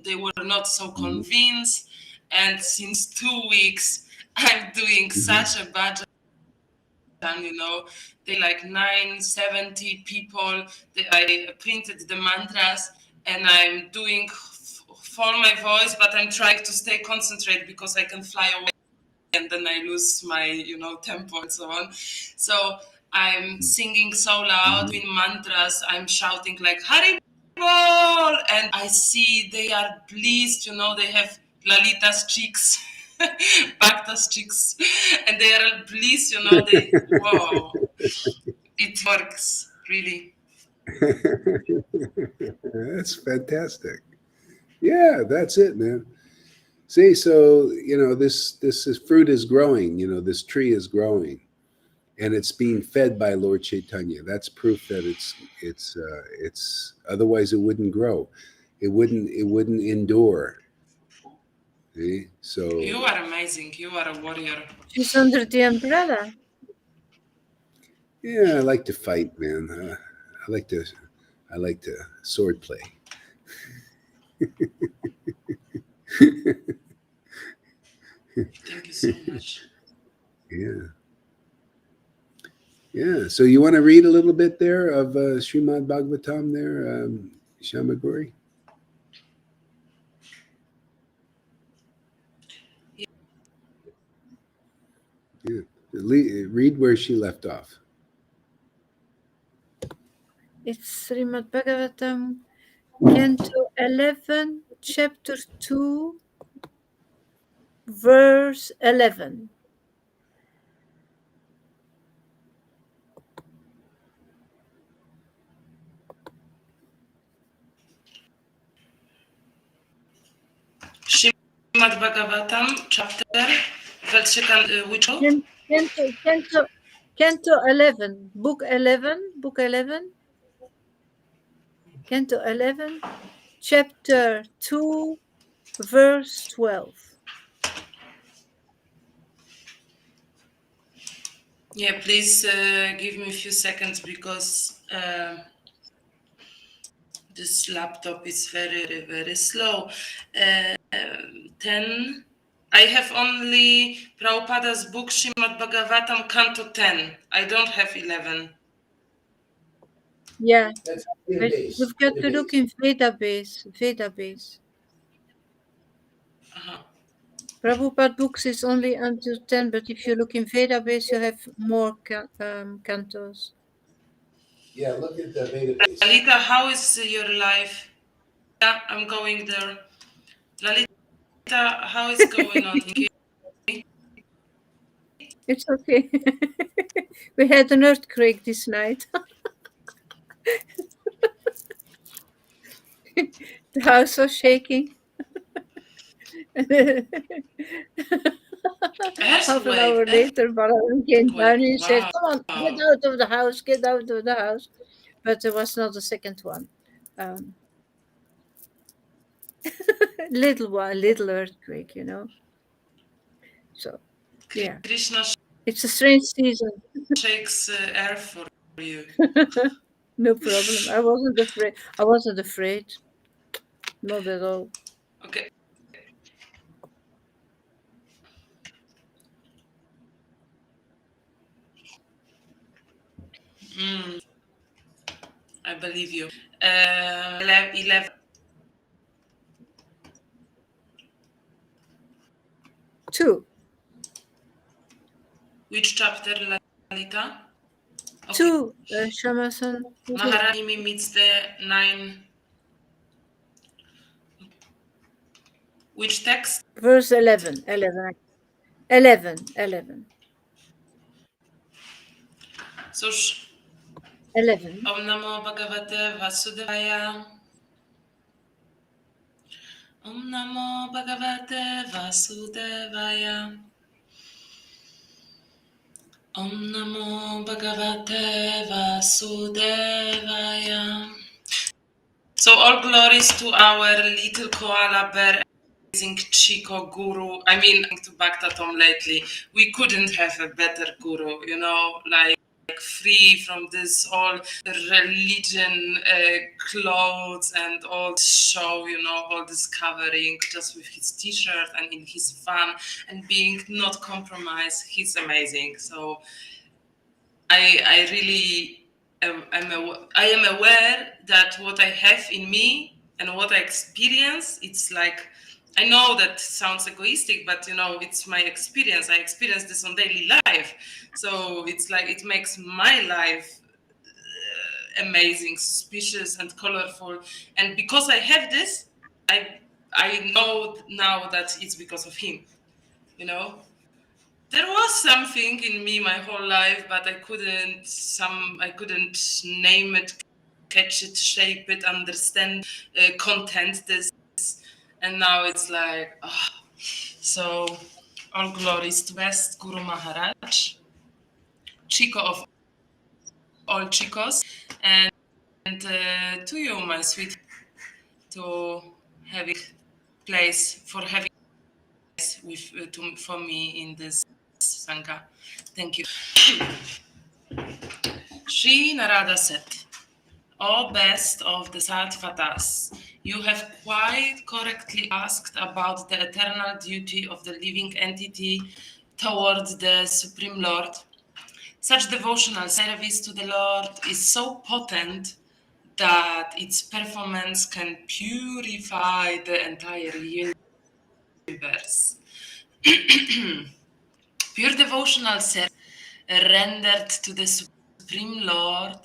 they were not so convinced. And since 2 weeks, I'm doing such a bad job, they like 970 people. I printed the mantras, and I'm doing for my voice, but I'm trying to stay concentrated because I can fly away and then I lose my, tempo and so on. So I'm singing so loud in mantras. I'm shouting like Hari Bol, and I see they are pleased. They have Lalita's cheeks, Bhakta's cheeks, and they are pleased. Wow, it works really. That's fantastic. Yeah, that's it, man. See, so this fruit is growing. This tree is growing, and it's being fed by Lord Chaitanya. That's proof that it's otherwise it wouldn't grow, it wouldn't endure. See? So You are amazing. You are a warrior. She's under the umbrella. yeah, I like to fight, man. I like to sword play. Thank you so much. Yeah. So you want to read a little bit there of Srimad Bhagavatam there, Shamaguri? Yeah. Read where she left off. It's Srimad Bhagavatam, Canto 11, Chapter 2, Verse 11. Srimad Bhagavatam, chapter, which one? Canto 11, Book 11, Canto 11, Chapter 2, Verse 12. Yeah, please give me a few seconds because this laptop is very, very slow. 10. I have only Prabhupada's book, Srimad Bhagavatam, Canto 10. I don't have 11. Yeah, but you've got to look in database. Uh-huh. Prabhupada books is only until 10, but if you look in Vedabase, you have more cantos. Yeah, look at the database. Lalita, how is your life? Yeah, I'm going there. Lalita, how is going on? It's okay. We had an earthquake this night. The house was shaking. Half an hour later, Balaram came down and said, "Come on, get out of the house, get out of the house." But there was not a second one. Little earthquake, you know. So, yeah, Krishna it's a strange season. shakes earth for you. No problem. I wasn't afraid. I wasn't afraid. Not at all. Okay. I believe you. 11. Two. Which chapter, Lalita? Okay. Two, Shamasan. Maharani meets the 9. Which text? Verse 11. 11. 11. So, 11. Om Namo Bhagavate Vasudevaya. Om Namo Bhagavate Vasudevaya. Om Namo Bhagavate Vasudevaya. So all glories to our little koala bear, amazing Chico guru. I mean, to Bhaktatom lately, we couldn't have a better guru, you know, like free from this all religion clothes and all this show, you know, all this covering, just with his t-shirt and in his van and being not compromised. He's amazing. So I really I am aware that what I have in me and what I experience, it's like, I know that sounds egoistic, but you know, it's my experience. I experience this on daily life. So it's like, it makes my life amazing, suspicious and colorful. And because I have this, I know now that it's because of him, you know? There was something in me my whole life, but I couldn't name it, catch it, shape it, understand, content this. And now it's like, so all glories to West Guru Maharaj, Chico of all Chicos, and to you, my sweet, to having place for having for me in this Sangha. Thank you. Sri Narada said, "O best of the Sattvatas, you have quite correctly asked about the eternal duty of the living entity towards the Supreme Lord. Such devotional service to the Lord is so potent that its performance can purify the entire universe. Pure devotional service rendered to the Supreme Lord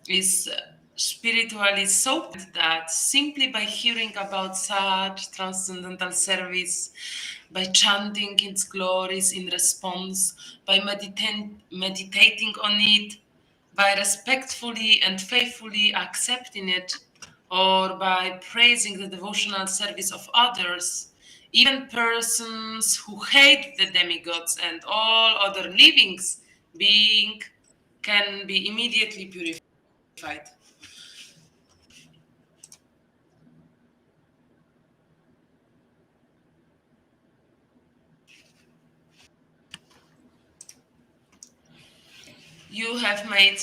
is spiritually so potent that simply by hearing about such transcendental service, by chanting its glories in response, by meditating on it, by respectfully and faithfully accepting it, or by praising the devotional service of others, even persons who hate the demigods and all other livings being can be immediately purified." You have made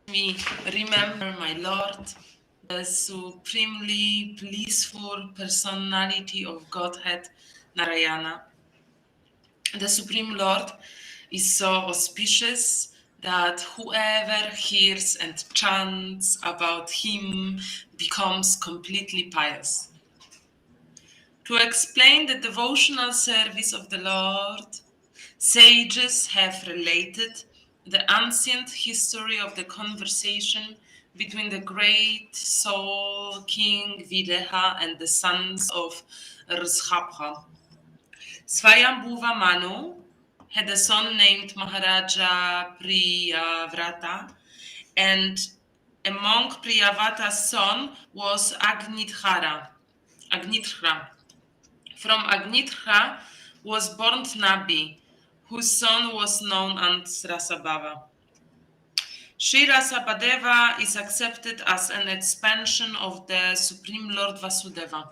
me remember my Lord, the supremely blissful personality of Godhead, Narayana. The Supreme Lord is so auspicious that whoever hears and chants about him becomes completely pious. To explain the devotional service of the Lord, sages have related the ancient history of the conversation between the great soul king Videha and the sons of Rshabha. Swayambhuva Manu had a son named Maharaja Priyavrata, and among Priyavrata's son was Agnidhara. From Agnidhara was born Nabi, whose son was known as Rasabhava. Sri Rasabhadeva is accepted as an expansion of the Supreme Lord Vasudeva.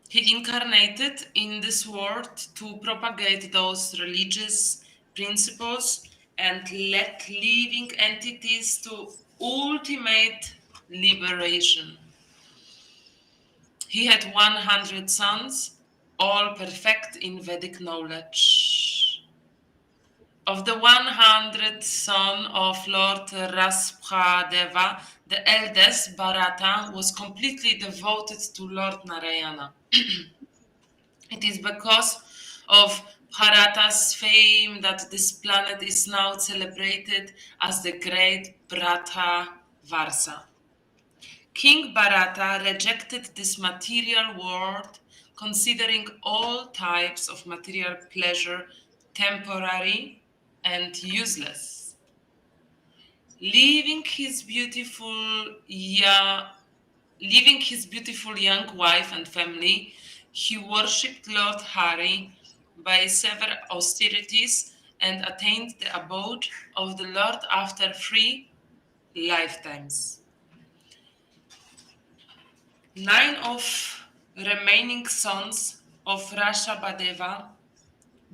He incarnated in this world to propagate those religious principles and lead living entities to ultimate liberation. He had 100 sons, all perfect in Vedic knowledge. Of the 100 son of Lord Rasbhadeva, the eldest, Bharata, was completely devoted to Lord Narayana. It is because of Bharata's fame that this planet is now celebrated as the Great Bharata Varsa. King Bharata rejected this material world, considering all types of material pleasure temporary and useless. Leaving his beautiful young wife and family, he worshipped Lord Hari by several austerities and attained the abode of the Lord after 3 lifetimes. 9 of remaining sons of Rashabhadeva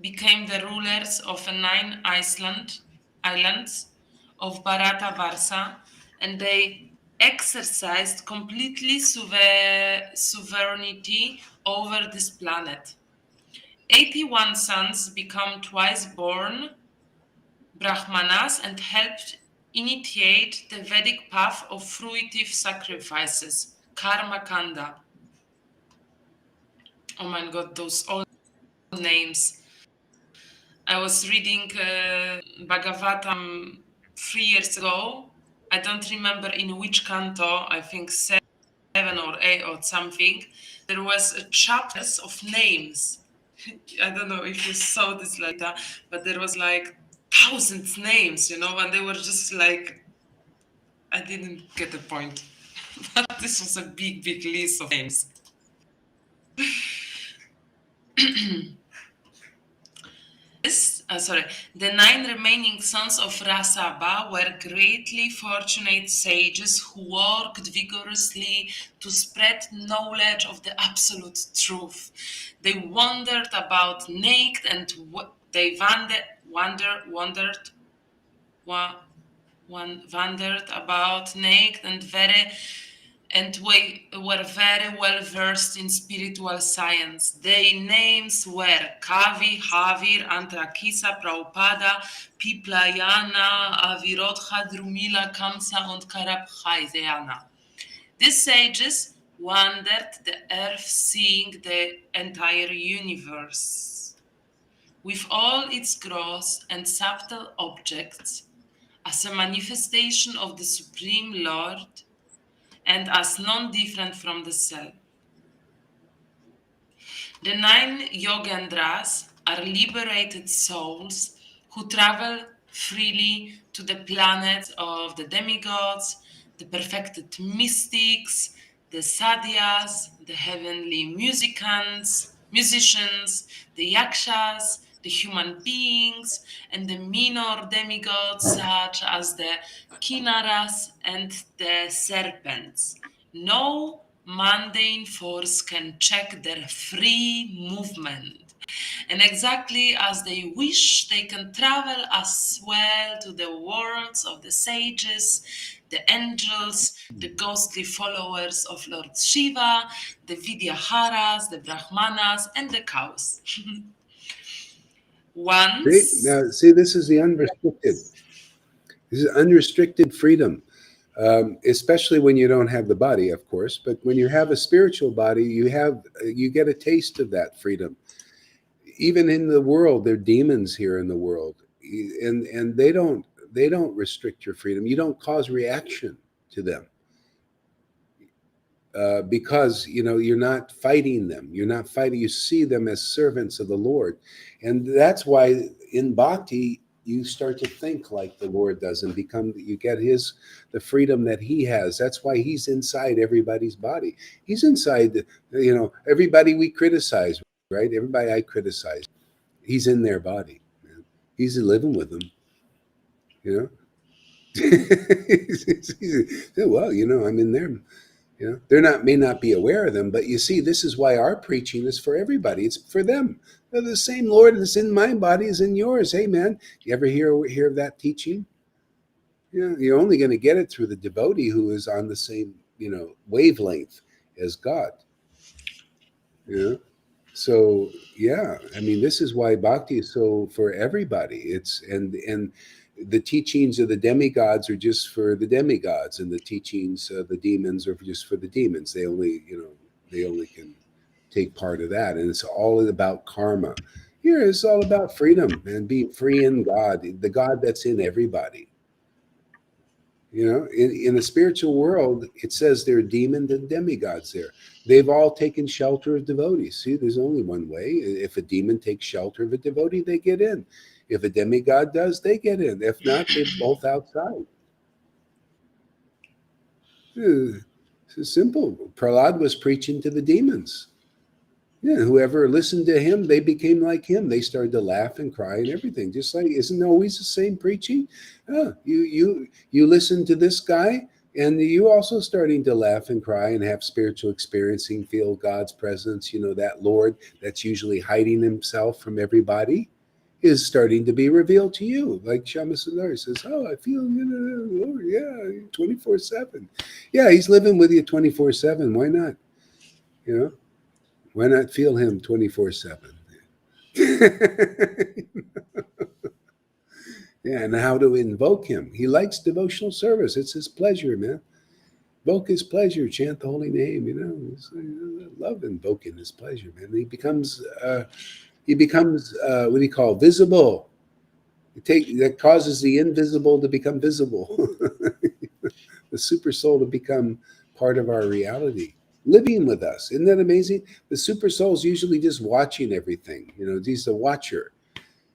became the rulers of the 9 islands of Bharata Varsa, and they exercised completely sovereignty over this planet. 81 sons become twice born Brahmanas and helped initiate the Vedic path of fruitive sacrifices, Karma Kanda. Oh my God, those all names. I was reading Bhagavatam 3 years ago. I don't remember in which canto, I think 7 or 8 or something. There was a chapter of names. I don't know if you saw this later, but there was like thousands names, and they were just like, I didn't get the point. But this was a big, big list of names. The 9 remaining sons of Rasabha were greatly fortunate sages who worked vigorously to spread knowledge of the absolute truth. They wandered about naked and wandered about naked and were very well versed in spiritual science. Their names were Kavi, Havir, Antrakisa, Prabhupada, Piplayana, Avirodha, Drumila, Kamsa, and Karabhaizeana. These sages wandered the earth, seeing the entire universe, with all its gross and subtle objects, as a manifestation of the Supreme Lord, and as non-different from the self. The 9 Yogendras are liberated souls who travel freely to the planets of the demigods, the perfected mystics, the sadhyas, the heavenly musicians, the yakshas, the human beings, and the minor demigods such as the kinnaras and the serpents. No mundane force can check their free movement. And exactly as they wish, they can travel as well to the worlds of the sages, the angels, the ghostly followers of Lord Shiva, the Vidyaharas, the Brahmanas, and the cows. See, this is the unrestricted. This is unrestricted freedom. especially when you don't have the body, of course. But when you have a spiritual body, you get a taste of that freedom. Even in the world, there are demons here in the world, and they don't restrict your freedom. You don't cause reaction to them. Because you're not fighting them. You're not fighting. You see them as servants of the Lord, and that's why in bhakti you start to think like the Lord does, and you get the freedom that He has. That's why He's inside everybody's body. He's inside. Everybody we criticize, right? Everybody I criticize, He's in their body. Man. He's living with them. Well, I'm in there. They may not be aware of them, but you see, this is why our preaching is for everybody. It's for them. They're the same Lord that's in my body is in yours. Hey, man, you ever hear of that teaching? You're only going to get it through the devotee who is on the same, wavelength as God. So yeah, I mean, this is why bhakti is so for everybody. It's and the teachings of the demigods are just for the demigods, and the teachings of the demons are just for the demons. They only can take part of that, and it's all about karma. Here, it's all about freedom and being free in God, the God that's in everybody. In the spiritual world, it says there are demons and demigods there. They've all taken shelter of devotees. See, there's only one way. If a demon takes shelter of a devotee, they get in. If a demigod does, they get in. If not, they're both outside. It's simple. Prahlad was preaching to the demons. Yeah, whoever listened to him, they became like him. They started to laugh and cry and everything. Just like, isn't it always the same preaching? You listen to this guy, and you also starting to laugh and cry and have spiritual experiencing, feel God's presence. That Lord that's usually hiding himself from everybody is starting to be revealed to you. Like Shama Sundar says, I feel, Lord, yeah, 24/7. Yeah, he's living with you 24/7. Why not? Why not feel him 24/7? Yeah, and how to invoke him. He likes devotional service. It's his pleasure, man. Invoke his pleasure, chant the holy name, I love invoking his pleasure, man. He becomes what do you call visible. That causes the invisible to become visible. The super soul to become part of our reality, living with us. Isn't that amazing? The super soul is usually just watching everything. He's the watcher.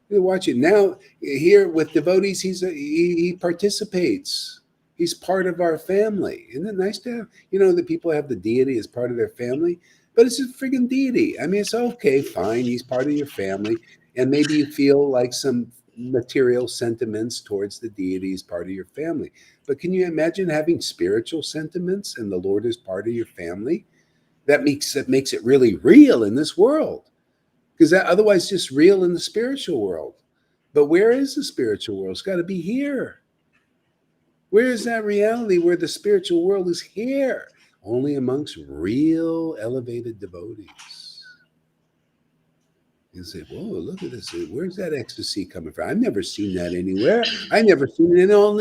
He's watching. Now here with devotees, he participates. He's part of our family. Isn't it nice to have? The people have the deity as part of their family, but it's a friggin' deity. I mean, it's okay, fine. He's part of your family, and maybe you feel like some material sentiments towards the deity as part of your family. But can you imagine having spiritual sentiments and the Lord is part of your family? That makes it really real in this world, because that otherwise just real in the spiritual world. But where is the spiritual world? It's got to be here. Where is that reality where the spiritual world is here? Only amongst real elevated devotees. You say, whoa, look at this. Where's that ecstasy coming from? I've never seen that anywhere. I've never seen it in all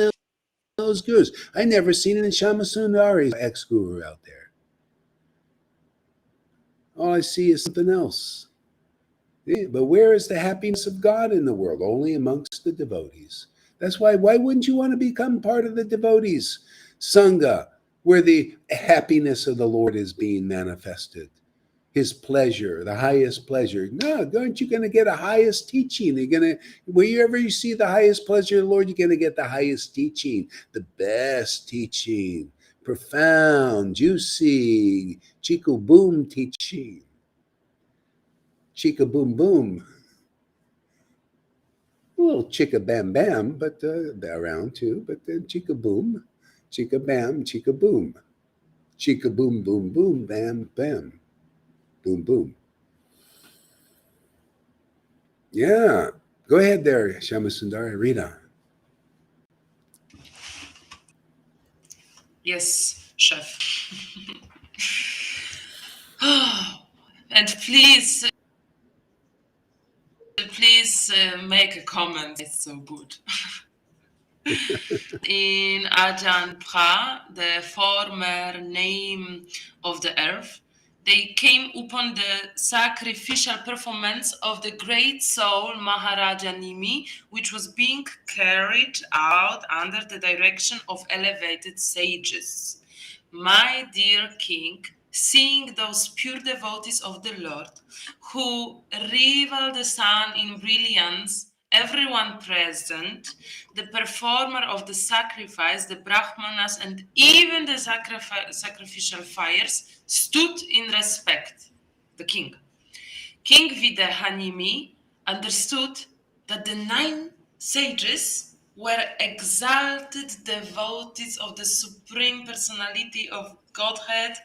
those gurus. I've never seen it in Shama Sundari's ex-guru out there. All I see is something else. Yeah, but where is the happiness of God in the world? Only amongst the devotees. That's why wouldn't you want to become part of the devotees? Sangha, where the happiness of the Lord is being manifested. His pleasure, the highest pleasure. No, aren't you going to get a highest teaching? Wherever you see the highest pleasure of the Lord, you're going to get the highest teaching, the best teaching, profound, juicy, chico boom teaching. Chica boom boom. A little chica bam bam, but around too. But then chica boom, chica bam, chica boom. Chica boom boom boom, bam bam. Boom boom. Yeah. Go ahead there, Shama Sundari. Rita. Yes, chef. And please make a comment. It's so good. In Ajahn-Pra, the former name of the earth, they came upon the sacrificial performance of the great soul Maharaja Nimi, which was being carried out under the direction of elevated sages. My dear king, seeing those pure devotees of the Lord, who rival the sun in brilliance, everyone present, the performer of the sacrifice, the Brahmanas, and even the sacrificial fires stood in respect. The king. King Videhanimi understood that the 9 sages were exalted devotees of the Supreme Personality of Godhead.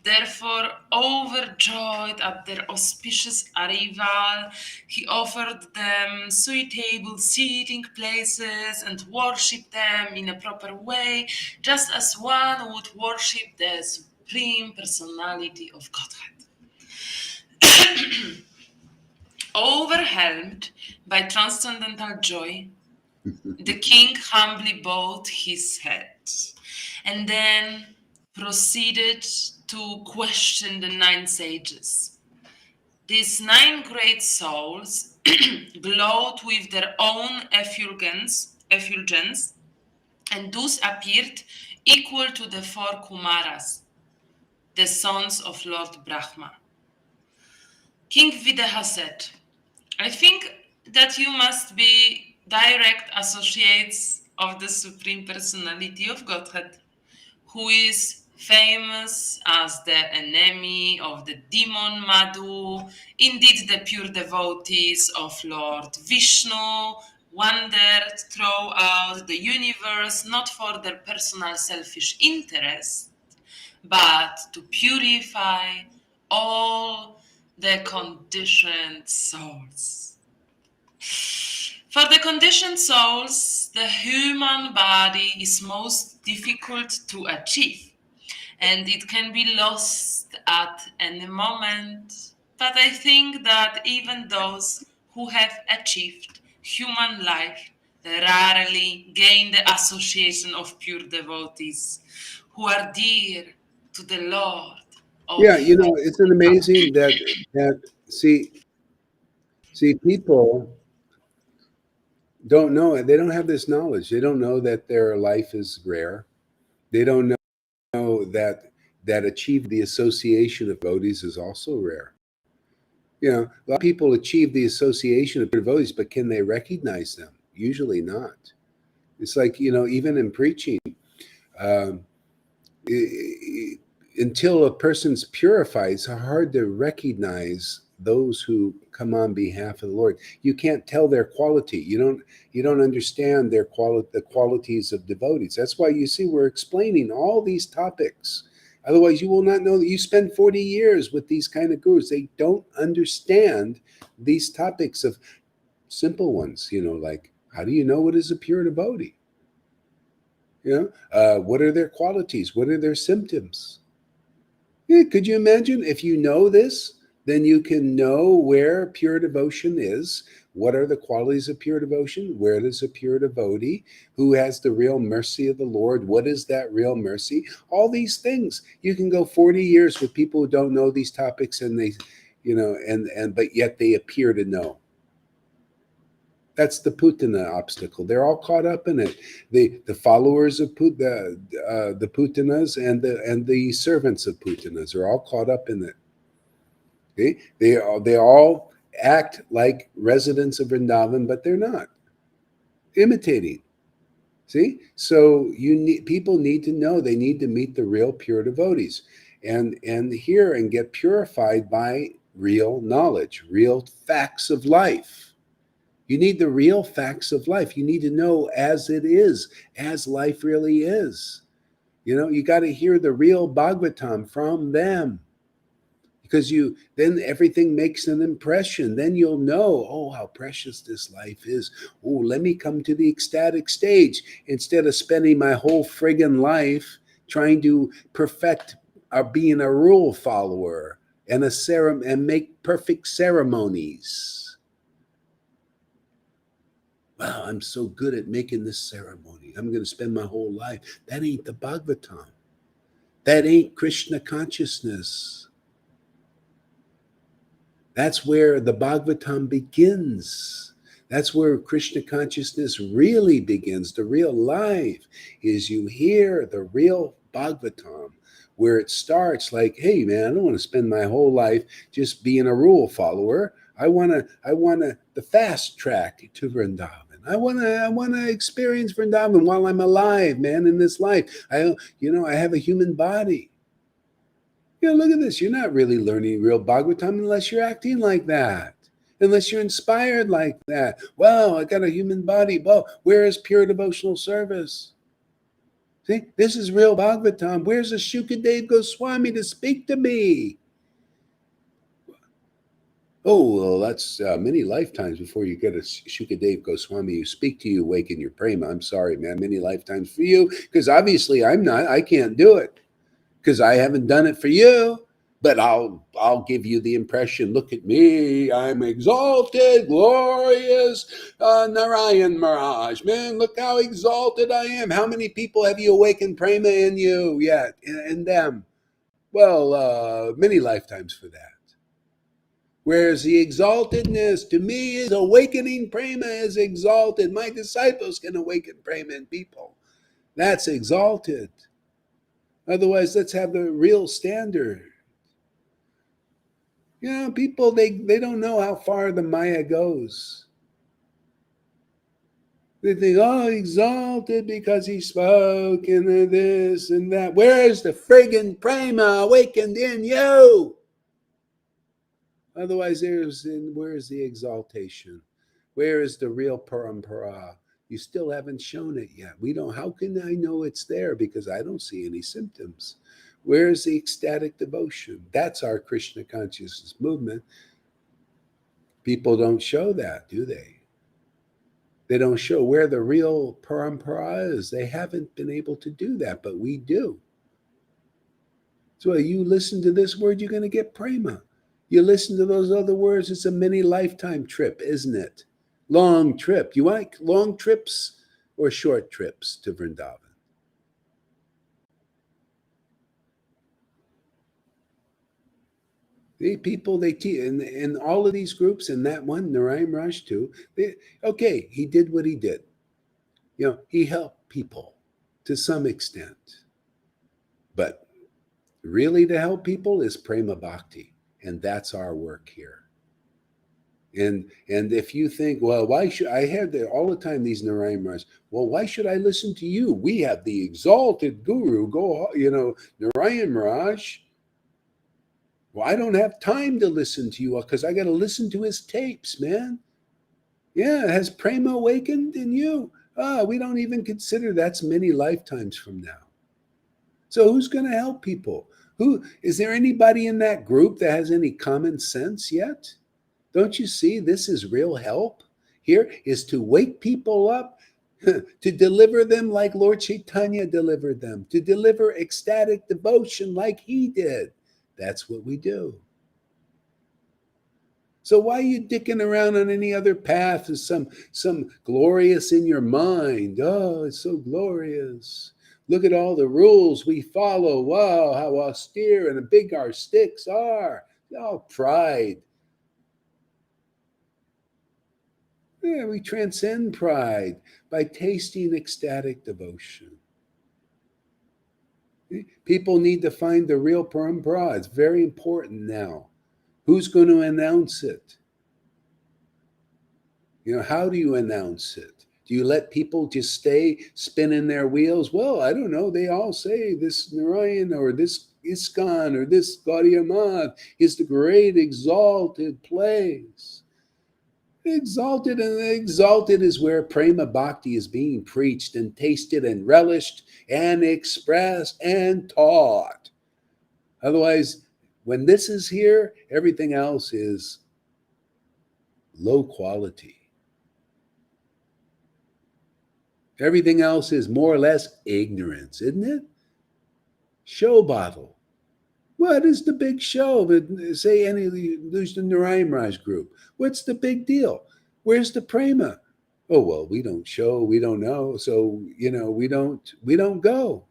Therefore, overjoyed at their auspicious arrival, he offered them suitable seating places and worshipped them in a proper way, just as one would worship the Supreme Personality of Godhead. Overwhelmed by transcendental joy, the king humbly bowed his head and then proceeded to question the 9 sages. These 9 great souls glowed with their own effulgence, and thus appeared equal to the 4 Kumaras, the sons of Lord Brahma. King Videha said, I think that you must be direct associates of the Supreme Personality of Godhead, who is famous as the enemy of the demon Madhu. Indeed, the pure devotees of Lord Vishnu wandered throughout the universe not for their personal selfish interest, but to purify all the conditioned souls. For the conditioned souls, the human body is most difficult to achieve, and it can be lost at any moment. But I think that even those who have achieved human life rarely gain the association of pure devotees who are dear to the Lord of Yeah, isn't it amazing that see people don't know it. They don't have this knowledge. They don't know that their life is rare. They don't know that achieve the association of devotees is also rare. A lot of people achieve the association of devotees, but can they recognize them? Usually not. It's like, even in preaching, um, until a person's purified, it's hard to recognize those who come on behalf of the Lord. You can't tell their quality. You don't understand the qualities of devotees. That's why you see we're explaining all these topics. Otherwise, you will not know that you spend 40 years with these kind of gurus. They don't understand these topics of simple ones, like how do you know what is a pure devotee? What are their qualities? What are their symptoms? Yeah, could you imagine if you know this, then you can know where pure devotion is. What are the qualities of pure devotion? Where is a pure devotee? Who has the real mercy of the Lord? What is that real mercy? All these things. You can go 40 years with people who don't know these topics, and they, but yet they appear to know. That's the Putana obstacle. They're all caught up in it. The followers of the Putanas and the servants of Putanas are all caught up in it. Okay? They all act like residents of Vrindavan, but they're not. Imitating. See? So people need to know. They need to meet the real pure devotees and hear and get purified by real knowledge, real facts of life. You need the real facts of life. You need to know as it is, as life really is. You got to hear the real Bhagavatam from them, because then everything makes an impression. Then you'll know, oh, how precious this life is. Oh, let me come to the ecstatic stage instead of spending my whole friggin' life trying to perfect being a rule follower and and make perfect ceremonies. Wow, I'm so good at making this ceremony. I'm going to spend my whole life. That ain't the Bhagavatam. That ain't Krishna consciousness. That's where the Bhagavatam begins. That's where Krishna consciousness really begins. The real life is you hear the real Bhagavatam, where it starts like, hey man, I don't want to spend my whole life just being a rule follower. I want the fast track to Vrindavan. I want to experience Vrindavan while I'm alive, man, in this life. I have a human body. Look at this. You're not really learning real Bhagavatam unless you're acting like that, unless you're inspired like that. Wow, I got a human body. Well, where is pure devotional service? See, this is real Bhagavatam. Where's the Shukadev Goswami to speak to me? Oh, well, that's many lifetimes before you get a Shukadev Goswami who speak to you, awaken your prema. I'm sorry, man. Many lifetimes for you, because obviously I can't do it. Because I haven't done it for you, but I'll give you the impression, look at me, I'm exalted, glorious Narayan Maharaj. Man, look how exalted I am. How many people have you awakened prema in you yet, in them? Well, many lifetimes for that. Whereas the exaltedness to me is awakening prema is exalted. My disciples can awaken prema in people. That's exalted. Otherwise, let's have the real standard. People, they don't know how far the Maya goes. They think, oh, exalted because he spoke and this and that. Where's the friggin' prema awakened in you? Otherwise, where's the exaltation? Where is the real parampara? You still haven't shown it yet. How can I know it's there? Because I don't see any symptoms. Where's the ecstatic devotion? That's our Krishna consciousness movement. People don't show that, do they? They don't show where the real parampara is. They haven't been able to do that, but we do. So you listen to this word, you're going to get prema. You listen to those other words, it's a mini lifetime trip, isn't it? Long trip. You like long trips or short trips to Vrindavan? The people, they teach in all of these groups, and that one, Narayan Raj too, okay, he did what he did. He helped people to some extent. But really to help people is prema bhakti, and that's our work here. And if you think, well, why should I have all the time these Narayan Raj? Well, why should I listen to you? We have the exalted guru. Go, Narayan Raj. Well, I don't have time to listen to you because I got to listen to his tapes, man. Yeah, has prema awakened in you? We don't even consider that's many lifetimes from now. So who's going to help people? Is there anybody in that group that has any common sense yet? Don't you see this is real help? Here is to wake people up, to deliver them like Lord Chaitanya delivered them, to deliver ecstatic devotion like he did. That's what we do. So why are you dicking around on any other path as some glorious in your mind? Oh, it's so glorious. Look at all the rules we follow. Wow, how austere and big our sticks are. Oh, pride. Yeah, we transcend pride by tasting ecstatic devotion. People need to find the real parampara. It's very important now. Who's going to announce it? How do you announce it? Do you let people just stay spinning their wheels? Well, I don't know. They all say this Narayan or this ISKCON or this Gaudiya Math is the great exalted place. Exalted, and exalted is where prema bhakti is being preached and tasted and relished and expressed and taught. Otherwise, when this is here, everything else is low quality. Everything else is more or less ignorance, isn't it? Show bottle. What is the big show? Say there's the Narayan Raj group. What's the big deal? Where's the prema? Oh, well, we don't show, we don't know. So, we don't go.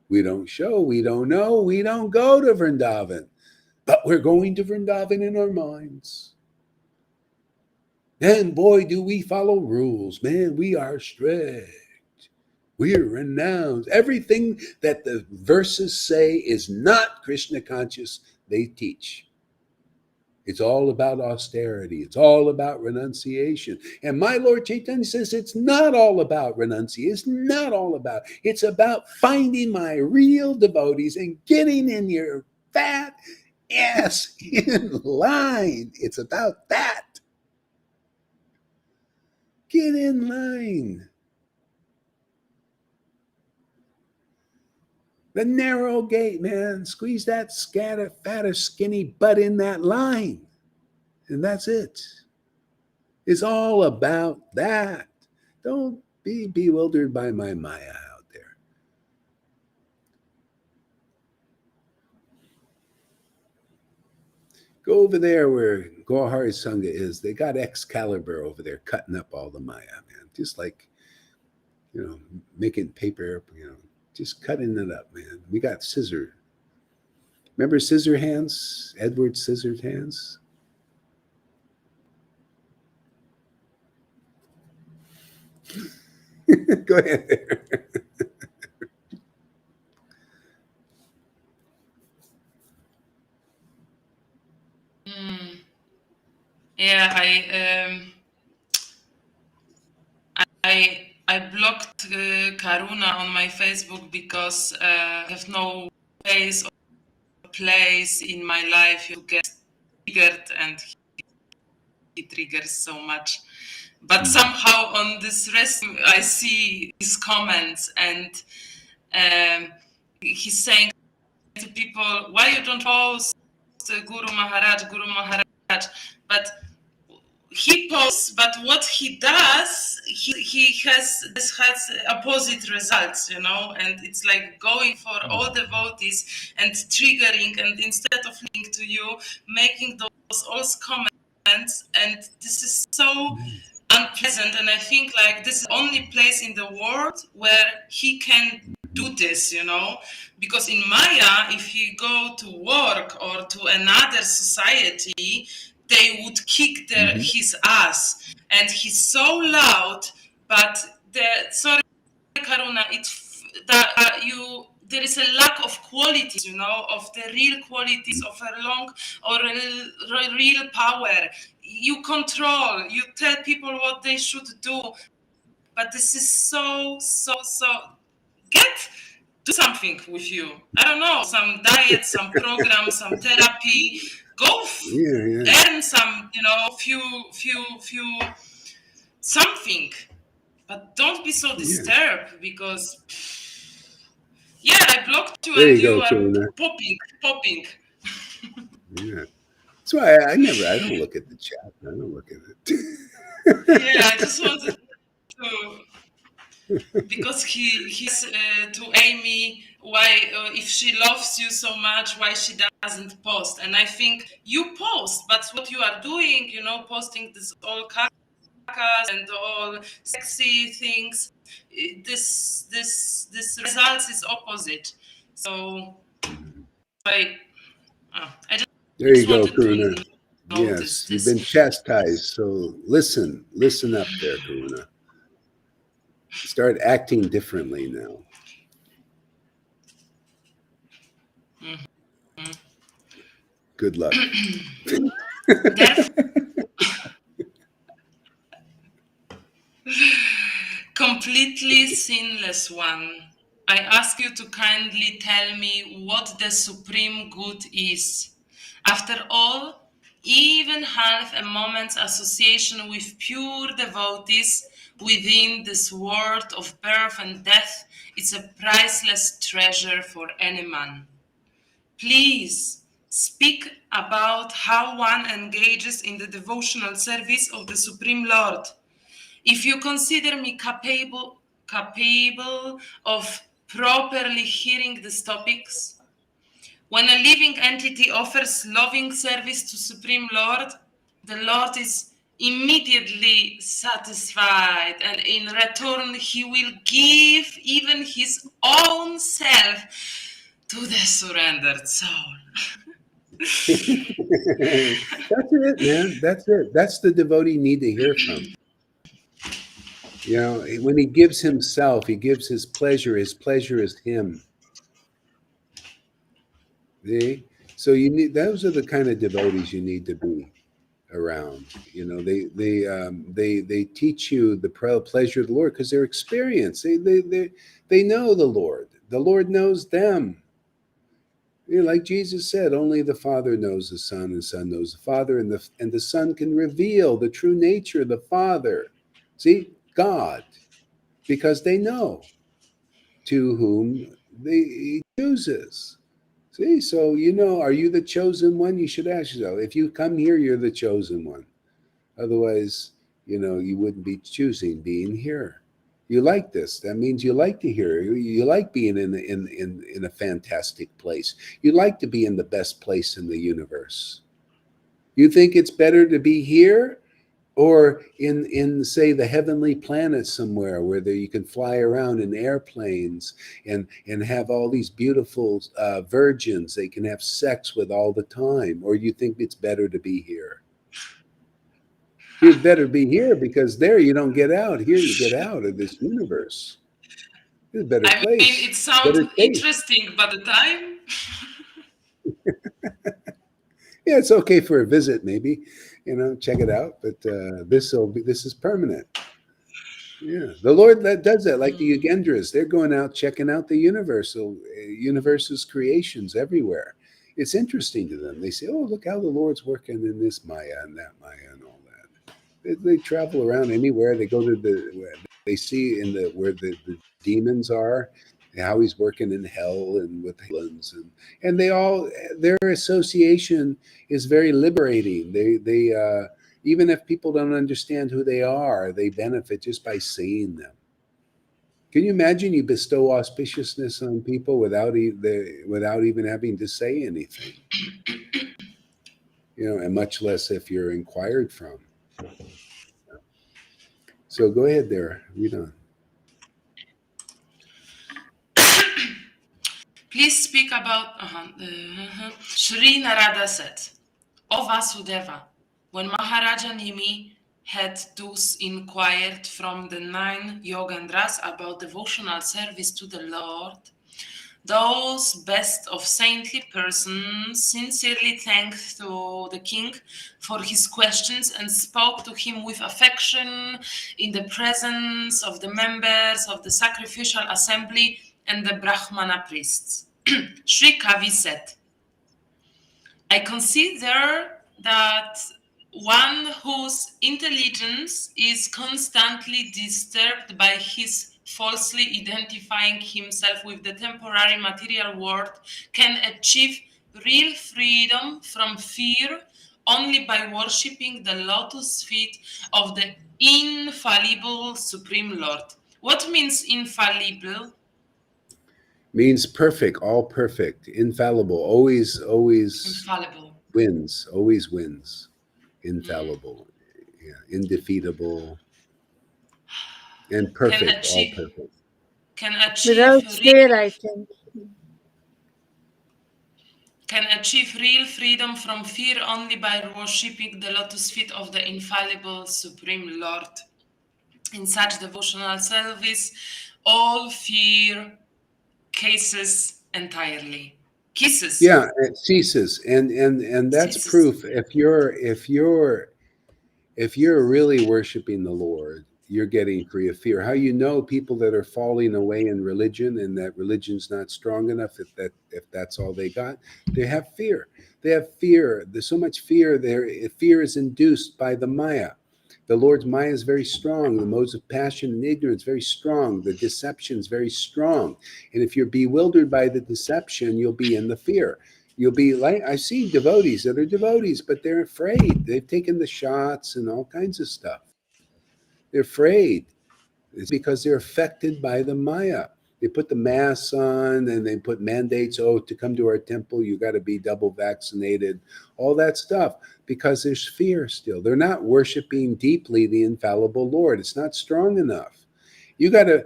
We don't show, we don't know, we don't go to Vrindavan. But we're going to Vrindavan in our minds. And boy, do we follow rules. Man, we are strict. We're renounced. Everything that the verses say is not Krishna conscious, they teach. It's all about austerity. It's all about renunciation. And my Lord Chaitanya says it's not all about renunciation. It's not all about. It's about finding my real devotees and getting in your fat ass in line. It's about that. Get in line. The narrow gate, man. Squeeze that fat or skinny butt in that line. And that's it. It's all about that. Don't be bewildered by my Maya out there. Go over there where Gaurahari Sangha is. They got Excalibur over there cutting up all the Maya, man. Just like, making paper, just cutting it up, man. We got scissor. Remember Scissor Hands? Edward Scissored Hands? Go ahead there. Yeah, I blocked Karuna on my Facebook because I have no place or place in my life to get triggered, and he triggers so much. But somehow on this rest, I see his comments, and he's saying to people, why you don't post Guru Maharaj? But he posts, but what he does, he has opposite results, and it's like going for all devotees and triggering, and instead of listening to you, making those all comments, and this is so unpleasant. And I think like this is the only place in the world where he can do this, because in Maya, if he go to work or to another society, they would kick his ass, and he's so loud. But sorry, Karuna, there is a lack of qualities, of the real qualities of a long or a real power. You control, you tell people what they should do, but this is so. Do something with you. I don't know, some diet, some program, some therapy. Go earn some, few something. But don't be so disturbed because, I blocked you, There and you go, are Karuna. popping. Yeah. That's why I don't look at the chat. I don't look at it. I just wanted to, because he's to Amy, why if she loves you so much, why she doesn't post. And I think you post, but what you are doing, posting this all cakas and all sexy things, this results is opposite. So I just There you go, wanted Karuna. to Yes, notice you've this. been chastised. So listen up there, Karuna. Start acting differently now. Good luck. Completely sinless one, I ask you to kindly tell me what the supreme good is. After all, even half a moment's association with pure devotees within this world of birth and death is a priceless treasure for any man. Please speak about how one engages in the devotional service of the Supreme Lord. If you consider me capable of properly hearing these topics, when a living entity offers loving service to Supreme Lord, the Lord is immediately satisfied, and in return he will give even his own self to the surrendered soul. That's it, man. That's it. That's the devotee you need to hear from. You know, when he gives himself, he gives his pleasure. His pleasure is him. See? So you need, those are the kind of devotees you need to be around. You know, they teach you the pleasure of the Lord because they're experienced. They know the Lord. The Lord knows them. You know, like Jesus said, only the Father knows the Son, and the Son knows the Father, and the Son can reveal the true nature of the Father. See, God, because they know to whom he chooses. See, so you know, are you the chosen one? You should ask yourself. If you come here, you're the chosen one. Otherwise, you know, you wouldn't be choosing being here. You like this. That means you like to hear. You like being in a fantastic place. You like to be in the best place in the universe. You think it's better to be here or in say the heavenly planet somewhere where you can fly around in airplanes and have all these beautiful virgins they can have sex with all the time, or you think it's better to be here? You'd better be here because there you don't get out. Here you get out of this universe. It's a better I place. mean, it sounds Better taste. interesting, but the time. Yeah, it's okay for a visit, maybe, you know, check it out. But this is permanent. Yeah, the Lord that does that, like the Yugendras, they're going out checking out the universe's creations everywhere. It's interesting to them. They say, "Oh, look how the Lord's working in this Maya and that Maya and all that." They travel around anywhere. They go to they see in where the demons are, how he's working in hell and with villains, and they all their association is very liberating. They even if people don't understand who they are, they benefit just by seeing them. Can you imagine you bestow auspiciousness on people without even having to say anything? You know, and much less if you're inquired from. So go ahead there, read on. Please speak about. Sri Narada said, O Vasudeva, when Maharaja Nimi had thus inquired from the 9 Yogendras about devotional service to the Lord, those best of saintly persons sincerely thanked to the king for his questions and spoke to him with affection in the presence of the members of the sacrificial assembly and the Brahmana priests. Sri Kavi said, I consider that one whose intelligence is constantly disturbed by his falsely identifying himself with the temporary material world can achieve real freedom from fear only by worshipping the lotus feet of the infallible Supreme Lord. What means infallible? Means perfect, all perfect, infallible, always Infallible. wins, always wins. Infallible, yeah, indefeatable, and perfect, all perfect. Can achieve Without fear, I think. can achieve real freedom from fear only by worshipping the lotus feet of the infallible Supreme Lord. In such devotional service, all fear ceases entirely. Kisses. Yeah, it ceases, and that's Ceases. proof. If you're really worshiping the Lord, you're getting free of fear. How you know people that are falling away in religion and that religion's not strong enough, if that's all they got, they have fear. They have fear. There's so much fear there. Fear is induced by the Maya. The Lord's Maya is very strong. The modes of passion and ignorance very strong. The deception is very strong. And if you're bewildered by the deception, you'll be in the fear. You'll be like, I see devotees that are devotees, but they're afraid. They've taken the shots and all kinds of stuff. They're afraid. It's because they're affected by the Maya. They put the masks on and they put mandates. Oh, to come to our temple, you got to be double vaccinated, all that stuff, because there's fear still. They're not worshiping deeply the infallible Lord. It's not strong enough. You gotta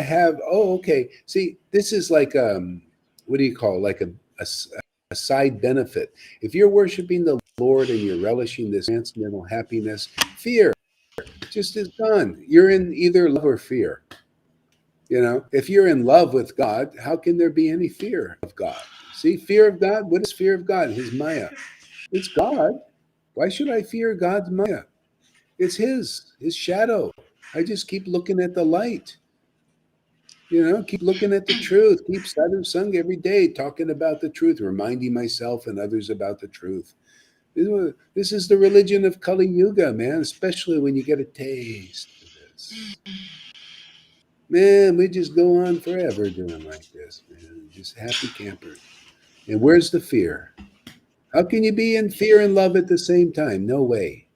have, oh, okay. See, this is like, what do you call it? Like a side benefit. If you're worshiping the Lord and you're relishing this transcendental happiness, fear just is gone. You're in either love or fear. If you're in love with God, how can there be any fear of God? See, fear of God, what is fear of God? His Maya. It's God. Why should I fear God's Maya? It's his shadow. I just keep looking at the light. Keep looking at the truth. Keep sadhu sung every day, talking about the truth, reminding myself and others about the truth. This is the religion of Kali Yuga, man, especially when you get a taste of this. Man, we just go on forever doing like this, man. Just happy campers. And where's the fear? How can you be in fear and love at the same time? No way.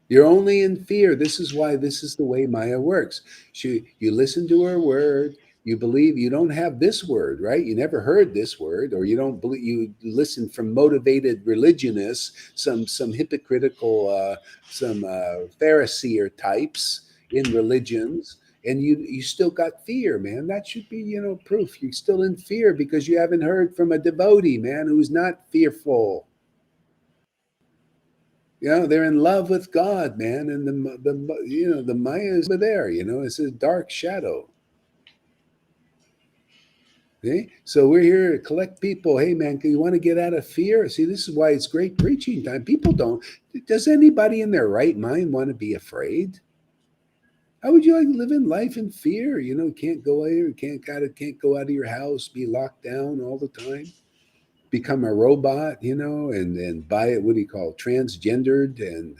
You're only in fear. This is why this is the way Maya works. You listen to her word. You believe you don't have this word, right? You never heard this word, or you don't believe. You listen from motivated religionists, some hypocritical, some Pharisee types in religions, and you still got fear, man. That should be proof you're still in fear because you haven't heard from a devotee, man, who's not fearful. They're in love with God, man, and the Maya is over there. It's a dark shadow. Okay? So we're here to collect people. Hey, man, you want to get out of fear? See, this is why it's great preaching time. People don't. Does anybody in their right mind want to be afraid? How would you like to live in life in fear? Can't go out, can't go out of your house, be locked down all the time, become a robot, and what do you call it, transgendered and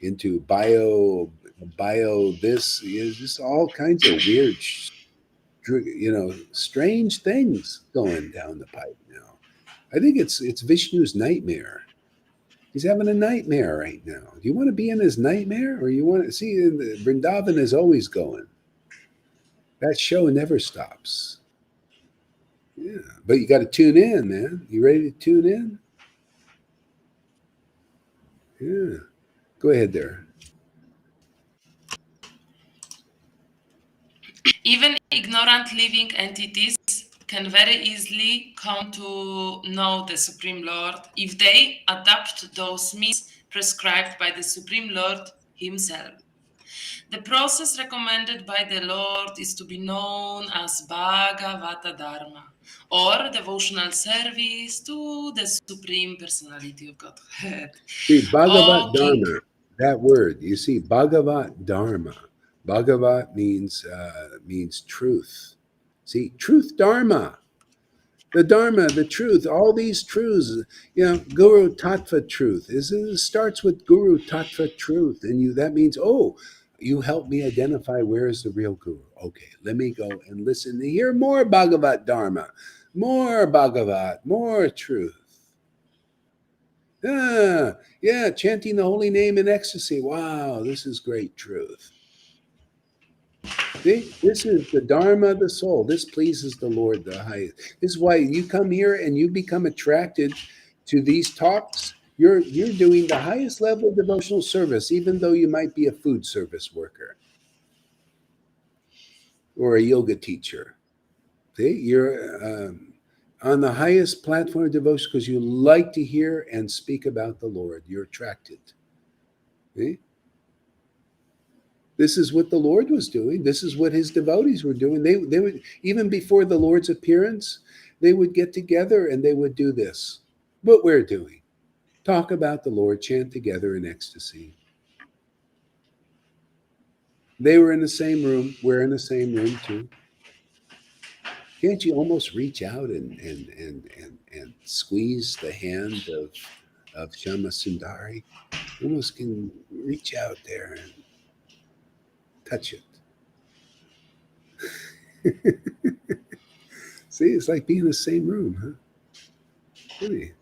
into bio this is just all kinds of weird strange things going down the pipe now. I think it's Vishnu's nightmare. He's having a nightmare right now. Do you want to be in his nightmare, or you want to see Vrindavan is always going? That show never stops. Yeah, but you got to tune in, man. You ready to tune in? Yeah. Go ahead there. Even ignorant living entities can very easily come to know the Supreme Lord if they adopt those means prescribed by the Supreme Lord himself. The process recommended by the Lord is to be known as Bhagavata Dharma, or devotional service to the Supreme Personality of Godhead. See, Bhagavat Okay. Dharma, that word, you see, Bhagavat Dharma. Bhagavat means truth. See, truth Dharma. The Dharma, the truth, all these truths, Guru Tattva truth. It starts with Guru Tattva truth. And that means, you help me identify where is the real Guru. Okay, let me go and listen to hear more Bhagavat Dharma, more Bhagavat, more truth. Yeah, chanting the holy name in ecstasy. Wow, this is great truth. See, this is the Dharma of the soul. This pleases the Lord the highest. This is why you come here and you become attracted to these talks. You're doing the highest level of devotional service, even though you might be a food service worker or a yoga teacher. See, you're on the highest platform of devotion because you like to hear and speak about the Lord. You're attracted. See? This is what the Lord was doing. This is what his devotees were doing. They would, even before the Lord's appearance, they would get together and they would do this. What we're doing. Talk about the Lord, chant together in ecstasy. They were in the same room. We're in the same room too. Can't you almost reach out and squeeze the hand of Shama Sundari? You almost can reach out there and touch it. See, it's like being in the same room, huh? Really?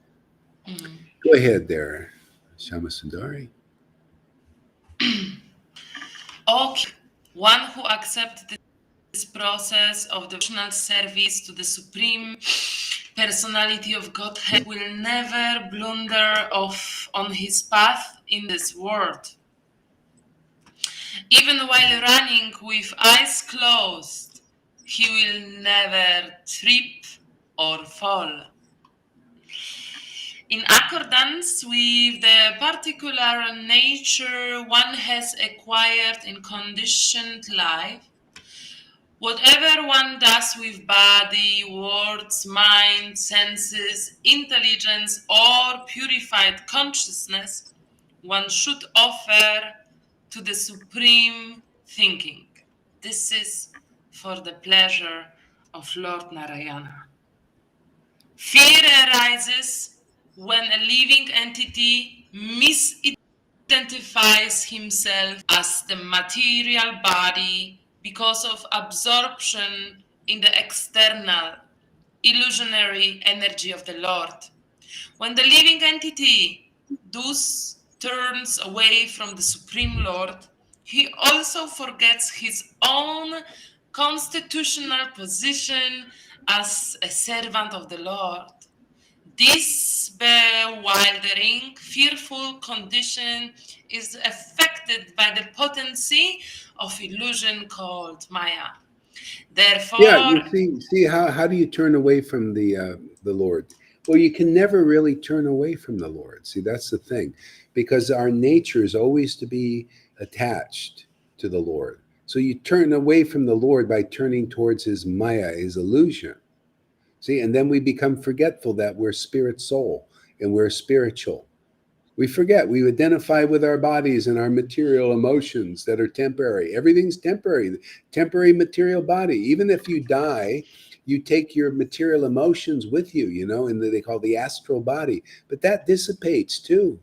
Go ahead there, Shama Sundari. Okay. One who accepts process of devotional service to the Supreme Personality of Godhead will never blunder off on his path in this world. Even while running with eyes closed, he will never trip or fall. In accordance with the particular nature one has acquired in conditioned life, whatever one does with body, words, mind, senses, intelligence, or purified consciousness, one should offer to the supreme thinking. This is for the pleasure of Lord Narayana. Fear arises when a living entity misidentifies himself as the material body because of absorption in the external, illusionary energy of the Lord. When the living entity thus turns away from the Supreme Lord, he also forgets his own constitutional position as a servant of the Lord. This bewildering, fearful condition is affected by the potency of illusion called Maya. Therefore, Yeah, you see how do you turn away from the Lord? Well, you can never really turn away from the Lord. See, that's the thing, because our nature is always to be attached to the Lord. So you turn away from the Lord by turning towards his Maya, his illusion. See, and then we become forgetful that we're spirit soul and we're spiritual. We forget. We identify with our bodies and our material emotions that are temporary. Everything's temporary, temporary material body. Even if you die, you take your material emotions with you, and they call the astral body. But that dissipates too,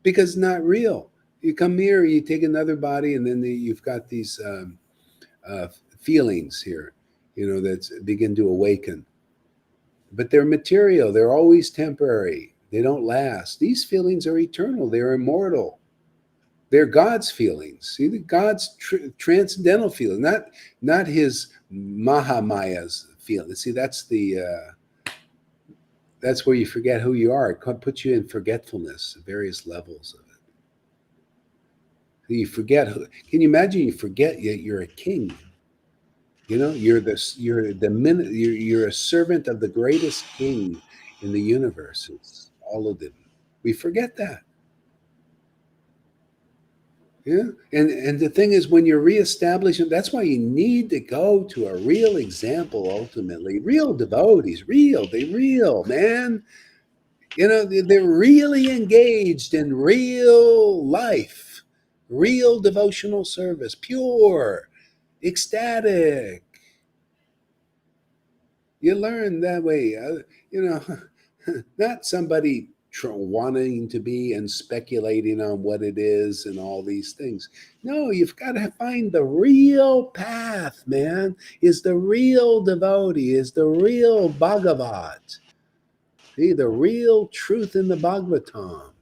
because it's not real. You come here, you take another body, and then you've got these feelings here, that begin to awaken. But they're material. They're always temporary. They don't last. These feelings are eternal. They're immortal. They're God's feelings. See, God's transcendental feeling, not his Mahamaya's feeling. See, that's where you forget who you are. It puts you in forgetfulness, various levels of it. You forget. Can you imagine? You forget yet you're a king. You're a servant of the greatest king in the universe. It's all of them. We forget that. Yeah. And the thing is, when you're reestablishing, that's why you need to go to a real example ultimately. Real devotees, they real, man. They're really engaged in real life, real devotional service, pure, ecstatic. You learn that way, not somebody wanting to be and speculating on what it is and all these things. No, you've got to find the real path, man. Is the real devotee, is the real Bhagavat. See, the real truth in the Bhagavatam.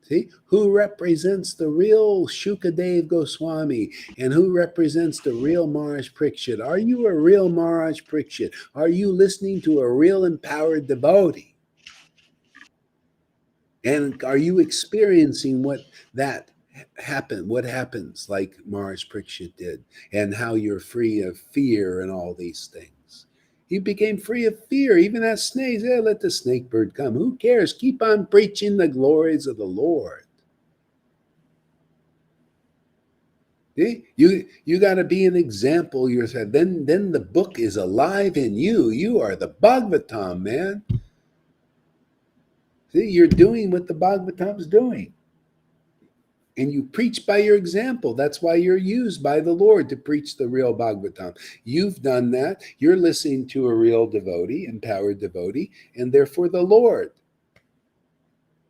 See, who represents the real Shukadev Goswami and who represents the real Maharaj Parikshit? Are you a real Maharaj Parikshit? Are you listening to a real empowered devotee? And are you experiencing what happens like Maharaj Parikshit did, and how you're free of fear and all these things? He became free of fear. Even that snake, let the snake bird come. Who cares? Keep on preaching the glories of the Lord. See? You got to be an example yourself. Then the book is alive in you. You are the Bhagavatam, man. See, you're doing what the Bhagavatam's doing. And you preach by your example. That's why you're used by the Lord to preach the real Bhagavatam. You've done that. You're listening to a real devotee, empowered devotee, and therefore the Lord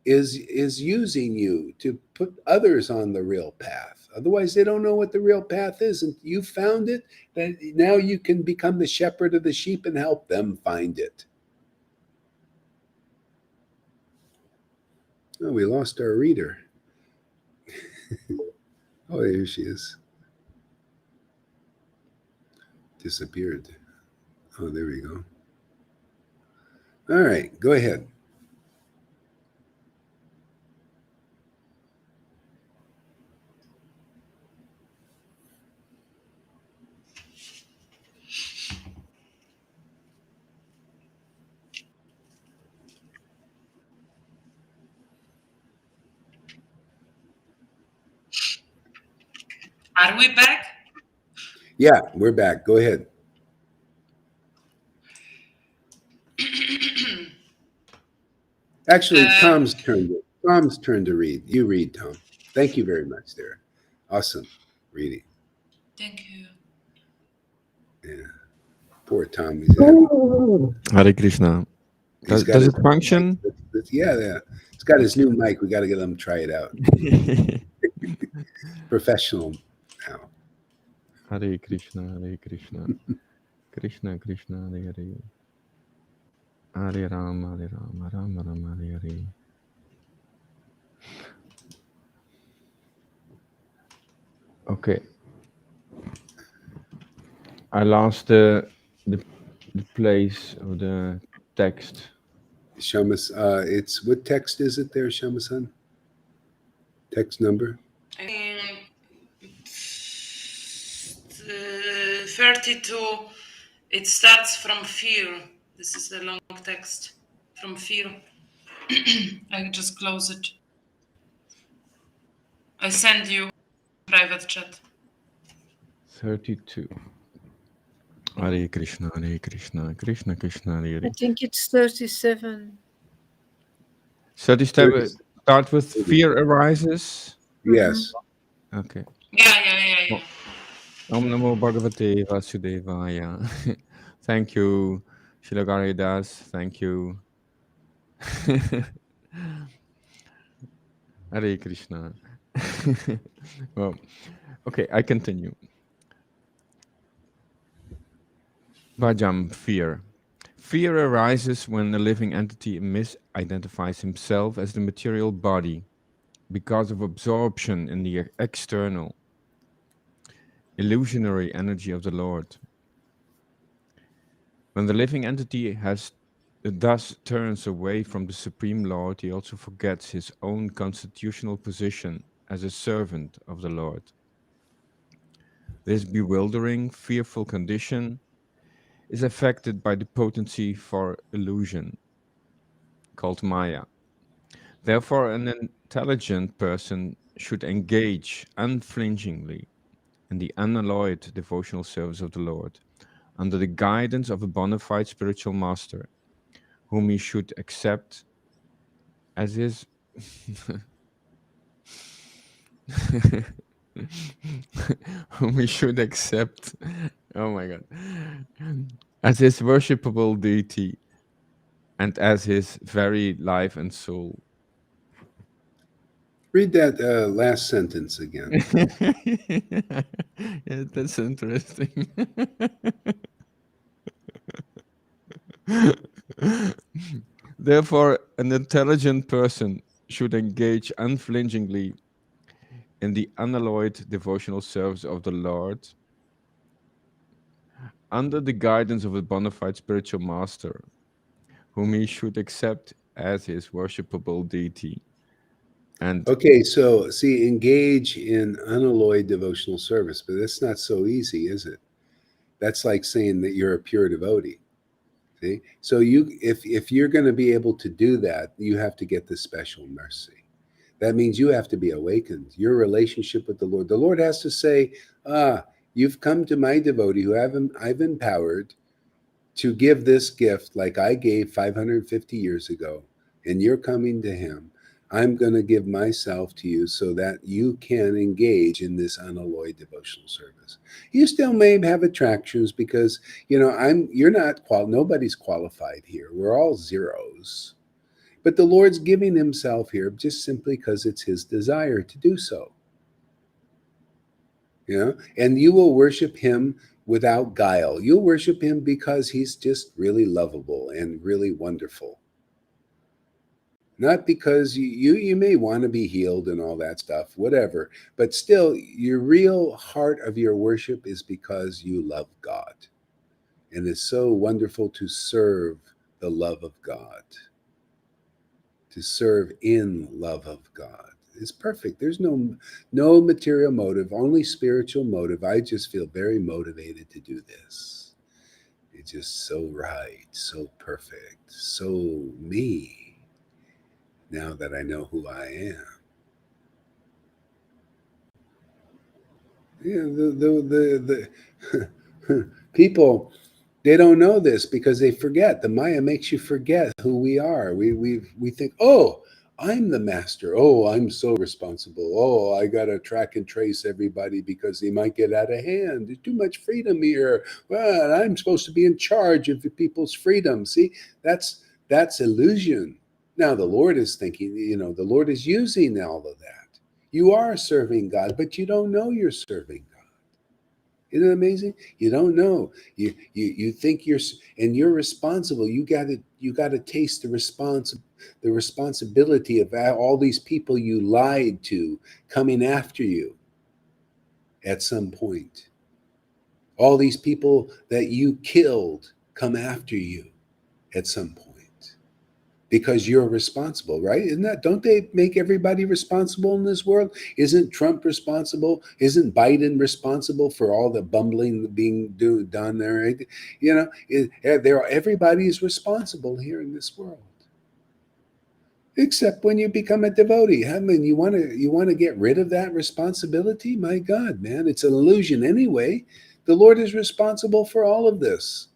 is using you to put others on the real path. Otherwise, they don't know what the real path is. And you found it, then now you can become the shepherd of the sheep and help them find it. Oh, we lost our reader. Oh, here she is. disappeared. Oh, there we go. All right, go ahead. Are we back? Yeah, we're back. Go ahead. Actually, Tom's turn to read. You read, Tom. Thank you very much there. Awesome reading. Thank you. Yeah. Poor Tom. He's Hare Krishna. got Does his it function? mic. Yeah. He's got his new mic. We got to get him to try it out. Professional now. Hare Krishna, Hare Krishna. Krishna Krishna, Hare Hare. Hare Rama, Hare Rama, Rama Rama, Hare Hare. Okay. I lost the place of the text. Shamas, it's what text is it there, Shamasan? Text number? 32. It starts from fear. This is the long text from fear. I just close it. I send you private chat. 32. Hare Krishna, Hare Krishna, Krishna Krishna, Hare I Hare. think it's 37. 37. Start with fear arises. Yes. Okay. Yeah. Om Namo Bhagavate Vasudevaya. Thank you, Shilagari Das. Thank you. Hare Krishna. Well, okay, I continue. Vajam, fear. Fear arises when a living entity misidentifies himself as the material body because of absorption in the external, illusionary energy of the Lord. When the living entity thus turns away from the Supreme Lord, he also forgets his own constitutional position as a servant of the Lord. This bewildering, fearful condition is affected by the potency for illusion, called Maya. Therefore, an intelligent person should engage unflinchingly in the unalloyed devotional service of the Lord, under the guidance of a bona fide spiritual master, whom he should accept as his whom he should accept, oh my God, as his worshipable deity and as his very life and soul. Read that last sentence again. Yeah, that's interesting. Therefore, an intelligent person should engage unflinchingly in the unalloyed devotional service of the Lord, under the guidance of a bona fide spiritual master, whom he should accept as his worshipable deity. And Okay, so see, engage in unalloyed devotional service, but that's not so easy, is it? That's like saying that you're a pure devotee. See, so if you're going to be able to do that, you have to get the special mercy. That means you have to be awakened. Your relationship with the Lord has to say, you've come to my devotee who I've empowered to give this gift like I gave 550 years ago, and you're coming to him. I'm going to give myself to you so that you can engage in this unalloyed devotional service. You still may have attractions because, nobody's qualified here. We're all zeros. But the Lord's giving himself here just simply because it's his desire to do so. And you will worship him without guile. You'll worship him because he's just really lovable and really wonderful. Not because you may want to be healed and all that stuff, whatever. But still, your real heart of your worship is because you love God. And it's so wonderful to serve the love of God, to serve in love of God. It's perfect. There's no material motive, only spiritual motive. I just feel very motivated to do this. It's just so right, so perfect, so me, now that I know who I am. Yeah, the people, they don't know this because they forget. The Maya makes you forget who we are. We think, oh, I'm the master. Oh, I'm so responsible. Oh, I got to track and trace everybody because they might get out of hand. There's too much freedom here. Well, I'm supposed to be in charge of the people's freedom. See, that's illusion. Now the Lord is thinking, the Lord is using all of that. You are serving God, but you don't know you're serving God. Isn't it amazing? You don't know. You think you're responsible. You got to taste the responsibility of all these people you lied to coming after you at some point. All these people that you killed come after you at some point. Because you're responsible, right? Don't they make everybody responsible in this world? Isn't Trump responsible? Isn't Biden responsible for all the bumbling being done there? Everybody is responsible here in this world. Except when you become a devotee. I mean, you want to get rid of that responsibility? My God, man, it's an illusion anyway. The Lord is responsible for all of this.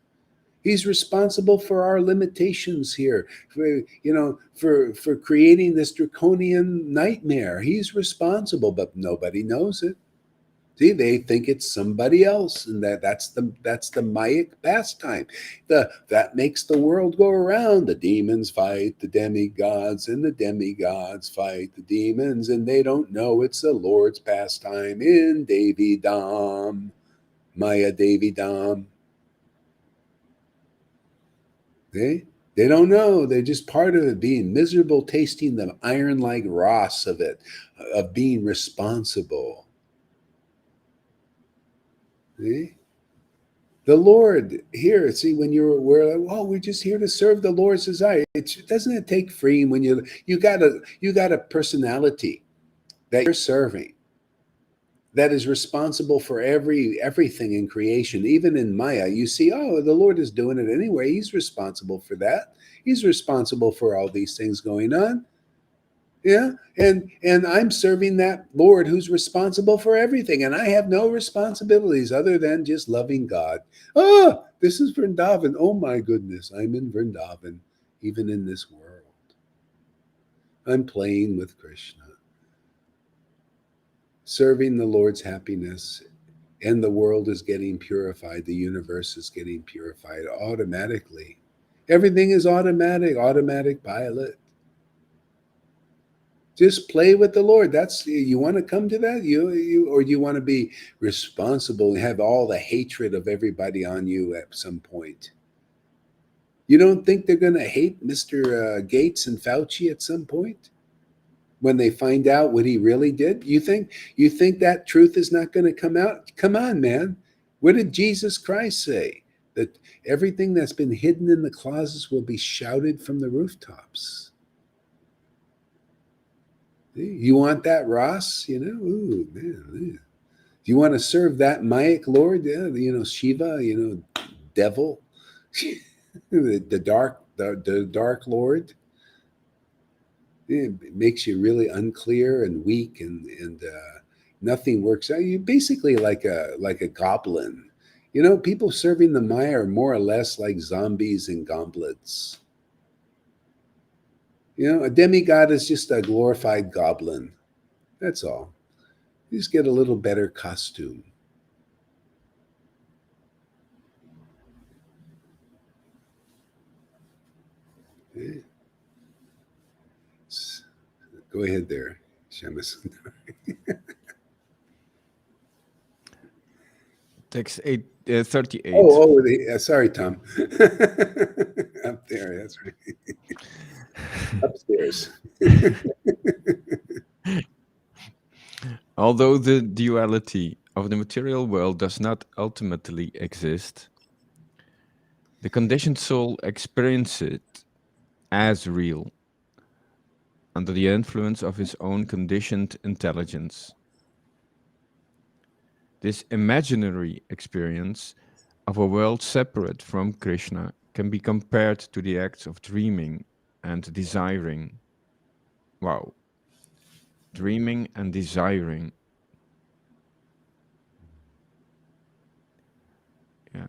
He's responsible for our limitations here, for creating this draconian nightmare. He's responsible, but nobody knows it. See, they think it's somebody else, and that's the Mayic pastime. That makes the world go around. The demons fight the demigods, and the demigods fight the demons, and they don't know it's the Lord's pastime in Devi Dham, Maya Devi Dham. They don't know. They're just part of it, being miserable, tasting the iron-like dross of it, of being responsible. See? The Lord here, see, when we're like, we're just here to serve the Lord's desire. Doesn't it take freeing when you got a personality that you're serving that is responsible for everything in creation, even in Maya. You see, the Lord is doing it anyway. He's responsible for that. He's responsible for all these things going on. Yeah, and I'm serving that Lord who's responsible for everything, and I have no responsibilities other than just loving God. This is Vrindavan. Oh my goodness, I'm in Vrindavan, even in this world. I'm playing with Krishna, serving the Lord's happiness, and the world is getting purified. The universe is getting purified automatically. Everything is automatic pilot. Just play with the Lord. You want to come to that? Or you want to be responsible and have all the hatred of everybody on you at some point? You don't think they're going to hate Mr. Gates and Fauci at some point when they find out what he really did? You think that truth is not going to come out? Come on, man. What did Jesus Christ say? That everything that's been hidden in the closets will be shouted from the rooftops. You want that, Ross? Ooh, man. Do you want to serve that Mayic Lord? Yeah, Shiva, devil, the dark Lord. It makes you really unclear and weak, and nothing works out. You're basically like a goblin. People serving the Maya are more or less like zombies and goblins. A demigod is just a glorified goblin. That's all. You just get a little better costume. Okay. Go ahead there, Shamus. Text 38. Sorry, Tom. Up there, that's right. Upstairs. Although the duality of the material world does not ultimately exist, The conditioned soul experiences it as real under the influence of his own conditioned intelligence. This imaginary experience of a world separate from Krishna can be compared to the acts of dreaming and desiring. Wow. Dreaming and desiring. Yeah.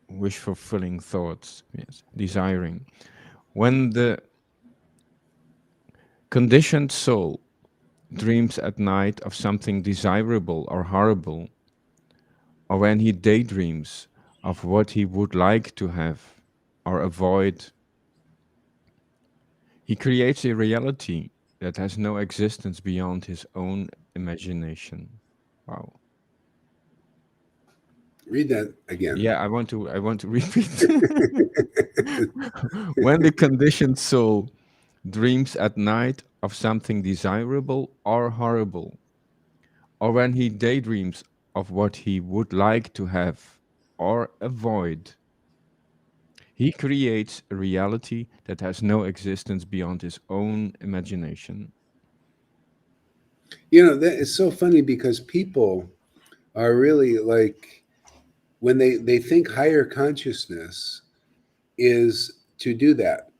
Wish fulfilling thoughts. Yes. Desiring. When the conditioned soul dreams at night of something desirable or horrible, or when he daydreams of what he would like to have or avoid, he creates a reality that has no existence beyond his own imagination. Wow. Read that again. Yeah, I want to repeat. When the conditioned soul dreams at night of something desirable or horrible, or when he daydreams of what he would like to have or avoid, he creates a reality that has no existence beyond his own imagination. You know, that is so funny because people are really like, when they think higher consciousness is to do that.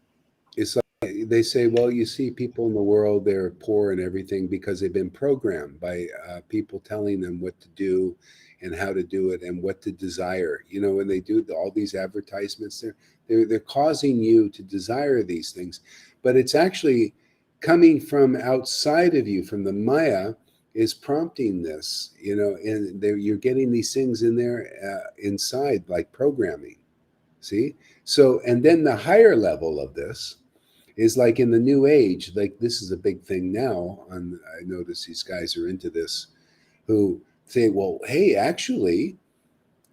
It's like they say, well, you see, people in the world, they're poor and everything because they've been programmed by people telling them what to do and how to do it and what to desire. You know, when they do all these advertisements, they're causing you to desire these things, but it's actually coming from outside of you, from the Maya, is prompting this. You know, and you're getting these things in there inside, like programming. See, so and then the higher level of this is like in the new age, like this is a big thing now. I notice these guys are into this, who say, well, hey, actually,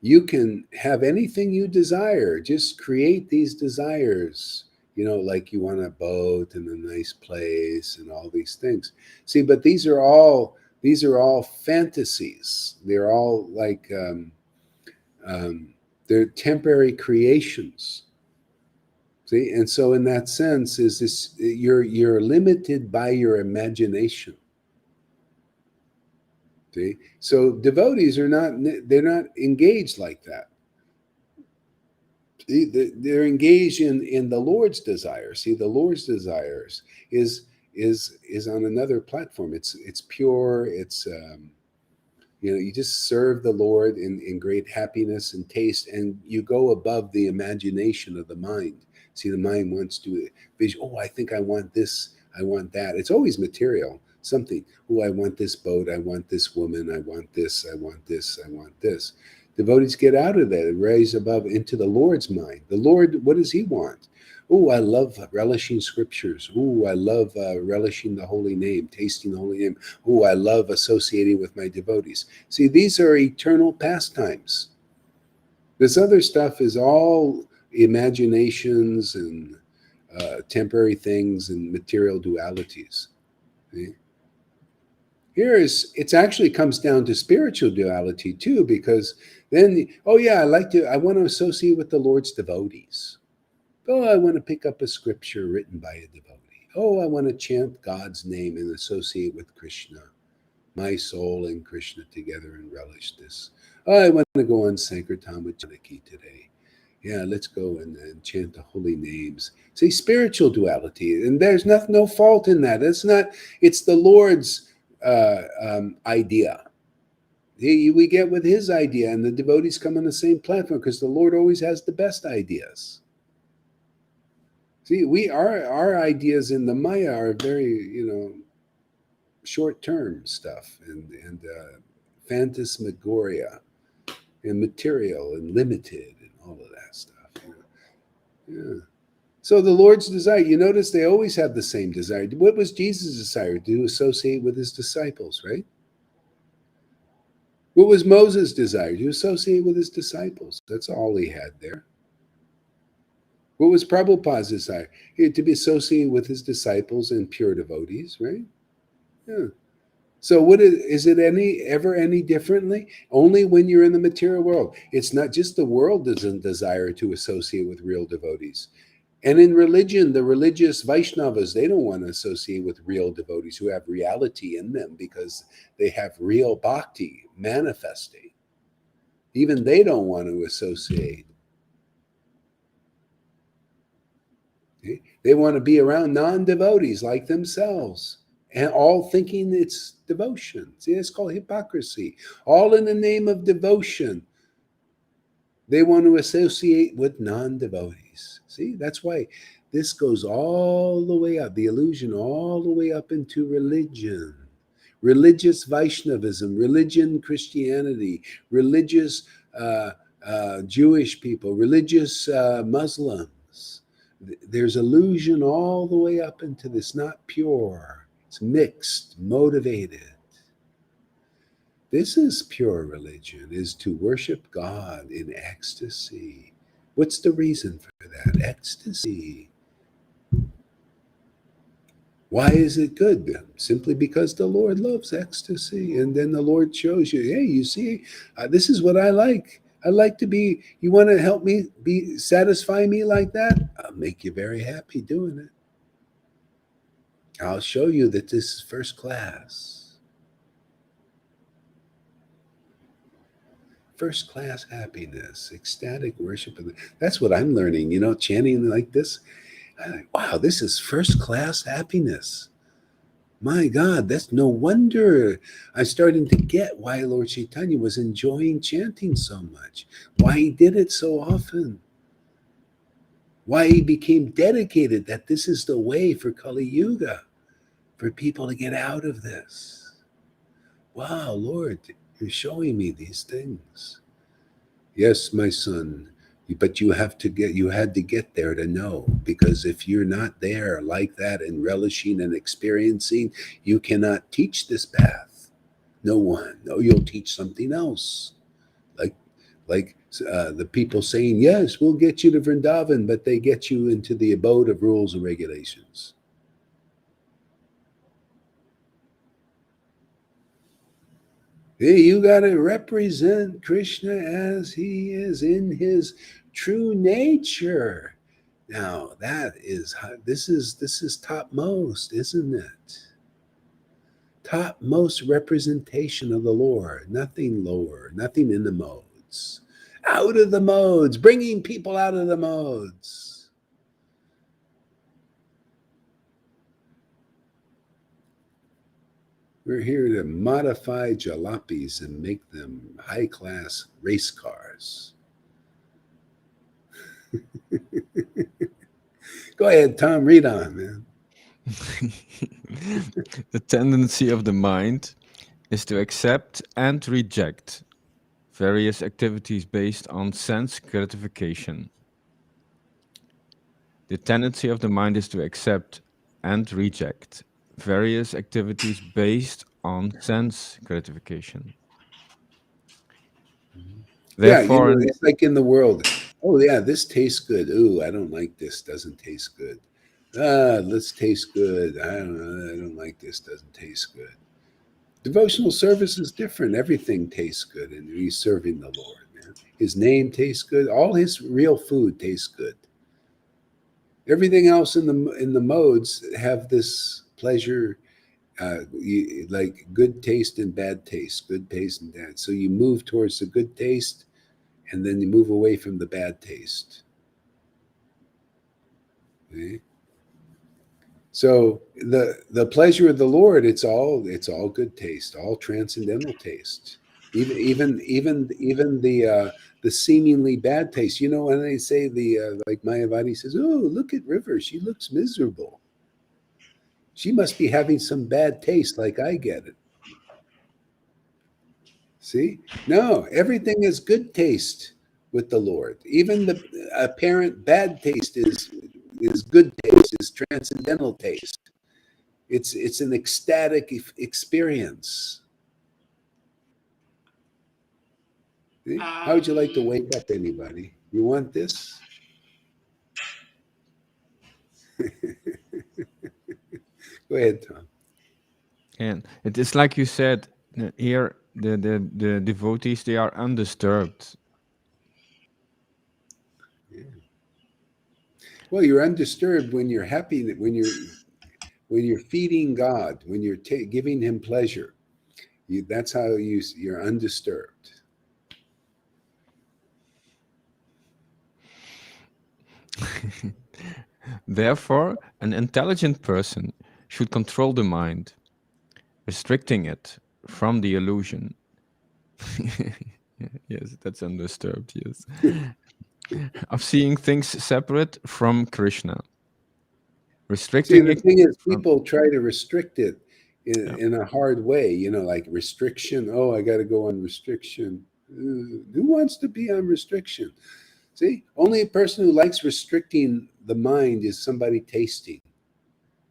you can have anything you desire. Just create these desires. You know, like you want a boat and a nice place and all these things. See, but these are all fantasies. They're all like they're temporary creations. See, and so in that sense, is this you're limited by your imagination. See, so devotees are not, they're not engaged like that. They're engaged in the Lord's desire. See, the Lord's desires is on another platform. It's pure. It's you just serve the Lord in great happiness and taste, and you go above the imagination of the mind. See, the mind wants to vision. Oh, I think I want this. I want that. It's always material. Something. Oh, I want this boat. I want this woman. I want this. I want this. I want this. Devotees get out of that and raise above into the Lord's mind. The Lord, what does He want? Oh, I love relishing scriptures. Oh, I love relishing the holy name, tasting the holy name. Oh, I love associating with my devotees. See, these are eternal pastimes. This other stuff is all imaginations and temporary things and material dualities. See? It actually comes down to spiritual duality too, because then, oh yeah, I want to associate with the Lord's devotees. Oh, I want to pick up a scripture written by a devotee. Oh, I want to chant God's name and associate with Krishna. My soul and Krishna together and relish this. Oh, I want to go on Sankirtan with Janaki today. Yeah, let's go and chant the holy names. See, spiritual duality, and there's no fault in that. It's the Lord's idea. We get with His idea, and the devotees come on the same platform because the Lord always has the best ideas. See, our ideas in the Maya are very, short-term stuff and phantasmagoria and material and limited and all of that stuff. Yeah. So the Lord's desire, you notice they always have the same desire. What was Jesus' desire? To associate with His disciples, right? What was Moses' desire? To associate with his disciples. That's all he had there. What was Prabhupada's desire? He had to be associated with his disciples and pure devotees, right? Yeah. So what is it ever any differently? Only when you're in the material world. It's not just the world doesn't desire to associate with real devotees. And in religion, the religious Vaishnavas, they don't want to associate with real devotees who have reality in them because they have real bhakti manifesting. Even they don't want to associate. Okay? They want to be around non-devotees like themselves and all thinking it's devotion. See, it's called hypocrisy. All in the name of devotion. They want to associate with non-devotees. See, that's why this goes all the way up, the illusion all the way up into religion. Religious Vaishnavism, religion Christianity, religious Jewish people, religious Muslims. There's illusion all the way up into this, not pure. It's mixed, motivated. This is pure religion, is to worship God in ecstasy. What's the reason for that? Ecstasy. Why is it good? Simply because the Lord loves ecstasy. And then the Lord shows you, hey, you see, this is what I like. I like to be, you want to help me satisfy me like that? I'll make you very happy doing it. I'll show you that this is first class. First class happiness, ecstatic worship. That's what I'm learning, chanting like this. I'm like, wow, this is first class happiness. My God, that's no wonder I'm starting to get why Lord Chaitanya was enjoying chanting so much, why he did it so often, why he became dedicated that this is the way for Kali Yuga, for people to get out of this. Wow, Lord, you're showing me these things. Yes, my son, but you had to get there to know, because if you're not there like that and relishing and experiencing, you cannot teach this path. No one. No, you'll teach something else. Like the people saying, yes, we'll get you to Vrindavan, but they get you into the abode of rules and regulations. Hey, you got to represent Krishna as he is in his true nature. Now, this is topmost, isn't it? Topmost representation of the Lord, nothing lower, nothing in the modes. Out of the modes, bringing people out of the modes. We're here to modify jalopies and make them high-class race cars. Go ahead, Tom, read on, man. The tendency of the mind is to accept and reject various activities based on sense gratification. The tendency of the mind is to accept and reject various activities based on sense gratification. Therefore, It's like in the world. Oh, yeah, this tastes good. Ooh, I don't like this. Doesn't taste good. Let's taste good. I don't like this. Doesn't taste good. Devotional service is different. Everything tastes good, and he's serving the Lord, man. His name tastes good. All his real food tastes good. Everything else in the modes have this pleasure, like good taste and bad taste, good taste and bad. So you move towards the good taste, and then you move away from the bad taste. Okay? So the pleasure of the Lord, it's all good taste, all transcendental taste. Even the seemingly bad taste. When they say like Mayavadi says, "Oh, look at River, she looks miserable. She must be having some bad taste, like I get it." See, no, everything is good taste with the Lord. Even the apparent bad taste is good taste, is transcendental taste. It's an ecstatic experience. See? How would you like to wake up, anybody? You want this? Go ahead, Tom. And it is like you said here, the devotees, they are undisturbed. Yeah. Well, you're undisturbed when you're happy, when you're feeding God, when you're giving Him pleasure. That's how you're undisturbed. Therefore, an intelligent person should control the mind, restricting it from the illusion. Yes, that's undisturbed, yes. Of seeing things separate from Krishna. See, Restricting the it thing is, from, people try to restrict it yeah. in a hard way, like restriction. Oh, I got to go on restriction. Who wants to be on restriction? See, only a person who likes restricting the mind is somebody tasting.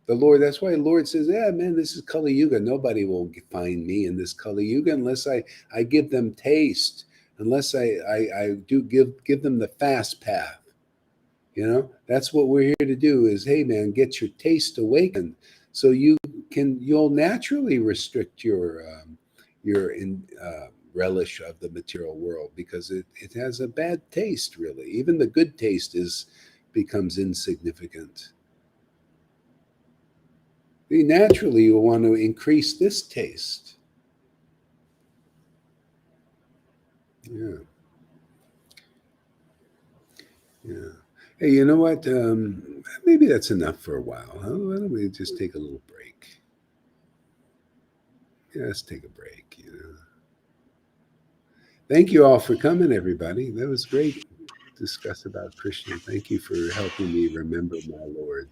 The Lord, that's why the Lord says, yeah, man, this is Kali Yuga. Nobody will find me in this Kali Yuga unless I give them taste, unless I do give them the fast path. That's what we're here to do is, hey, man, get your taste awakened so you'll naturally restrict your relish of the material world because it has a bad taste, really. Even the good taste becomes insignificant. Naturally, you'll want to increase this taste. Yeah. Yeah. Hey, you know what? Maybe that's enough for a while. Huh? Why don't we just take a little break? Yeah, let's take a break. Thank you all for coming, everybody. That was great to discuss about Krishna. Thank you for helping me remember my Lord.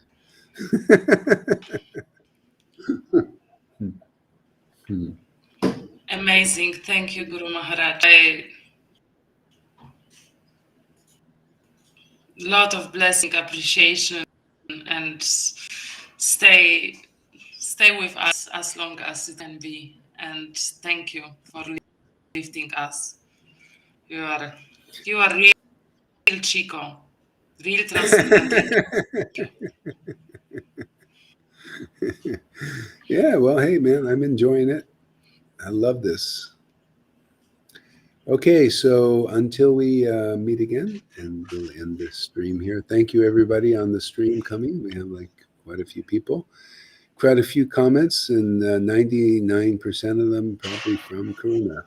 Amazing. Thank you, Guru Maharaj. Lot of blessing, appreciation, and stay with us as long as it can be. And thank you for lifting us. You are real Chico, real transcendental. Yeah, well, hey, man, I'm enjoying it. I love this. Okay, so until we meet again, and we'll end this stream here. Thank you, everybody on the stream coming. We have quite a few people, quite a few comments, and 99% of them probably from Karuna.